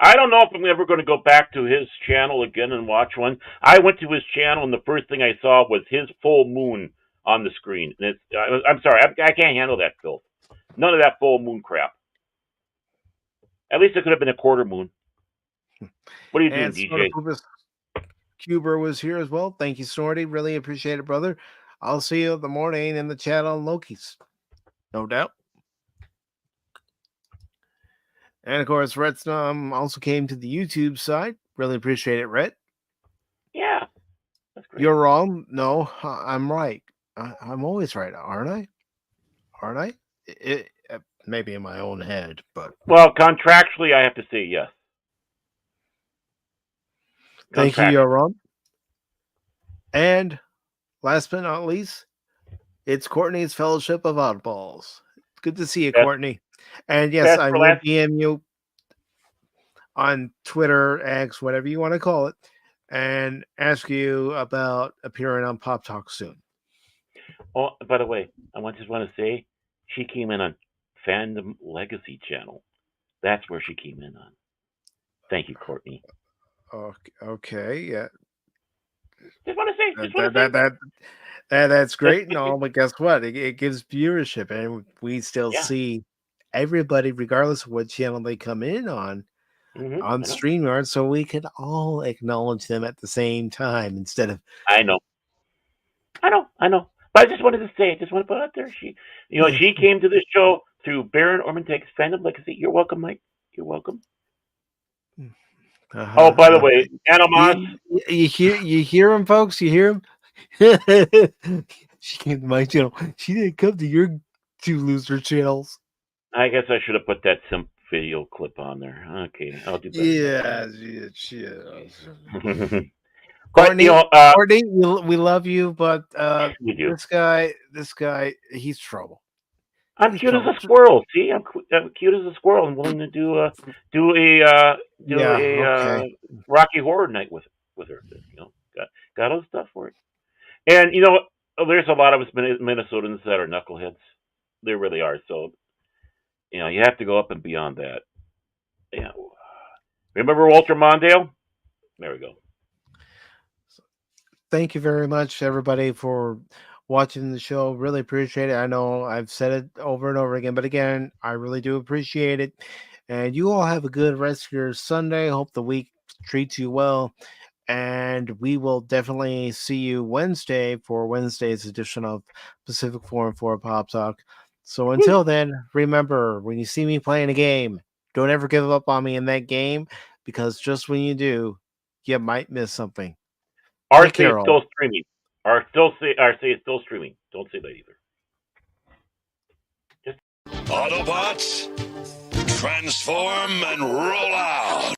I don't know if I'm ever going to go back to his channel again and watch one. I went to his channel, and the first thing I saw was his full moon on the screen. And I'm sorry, I can't handle that filth. None of that full moon crap. At least it could have been a quarter moon. What are you doing, DJ? Cuber was here as well. Thank you, Snorty. Really appreciate it, brother. I'll see you in the morning in the chat on Loki's. No doubt. And of course, Rhett's also came to the YouTube side. Really appreciate it, Rhett. Yeah. That's great. You're wrong. No, I'm right. I'm always right, aren't I? Aren't I? Maybe in my own head, but... Well, contractually, I have to say yes. Thank you, you're wrong. And last but not least, it's Courtney's Fellowship of Oddballs. Good to see you, Courtney. And yes, I will DM you on Twitter, X, whatever you want to call it, and ask you about appearing on Pop Talk soon. Oh, by the way, I just want to say she came in on Fandom Legacy channel. That's where she came in on. Thank you, Courtney. Okay, yeah. Just want to say. That's great and all, but guess what? It gives viewership, and we still see everybody, regardless of what channel they come in on StreamYard, so we can all acknowledge them at the same time instead of. I know. But I just wanted to say, just want to put it out there. She came to this show through Baron Ormantek's Fandom Legacy. You're welcome, Mike. You're welcome. Oh, by the way, Animos. You hear him, folks? You hear him? She came to my channel. She didn't come to your two loser channels. I guess I should have put that simp video clip on there. Okay, I'll do better. Yeah. Courtney, Courtney, we love you, but this guy, he's trouble. I'm cute as a squirrel. See, I'm cute as a squirrel. I'm willing to do a Rocky Horror Night with her. Got all the stuff for it. And there's a lot of us Minnesotans that are knuckleheads. There really are. So you have to go up and beyond that. Remember Walter Mondale? There we go. Thank you very much, everybody, for watching the show. Really appreciate it. I know I've said it over and over again, but again, I really do appreciate it. And you all have a good rest of your Sunday. Hope the week treats you well. And we will definitely see you Wednesday for Wednesday's edition of Pacific414 Pop Talk. So until then, remember, when you see me playing a game, don't ever give up on me in that game, because just when you do, you might miss something. RC is still streaming. RC is still streaming. Don't say that either. Autobots, transform and roll out.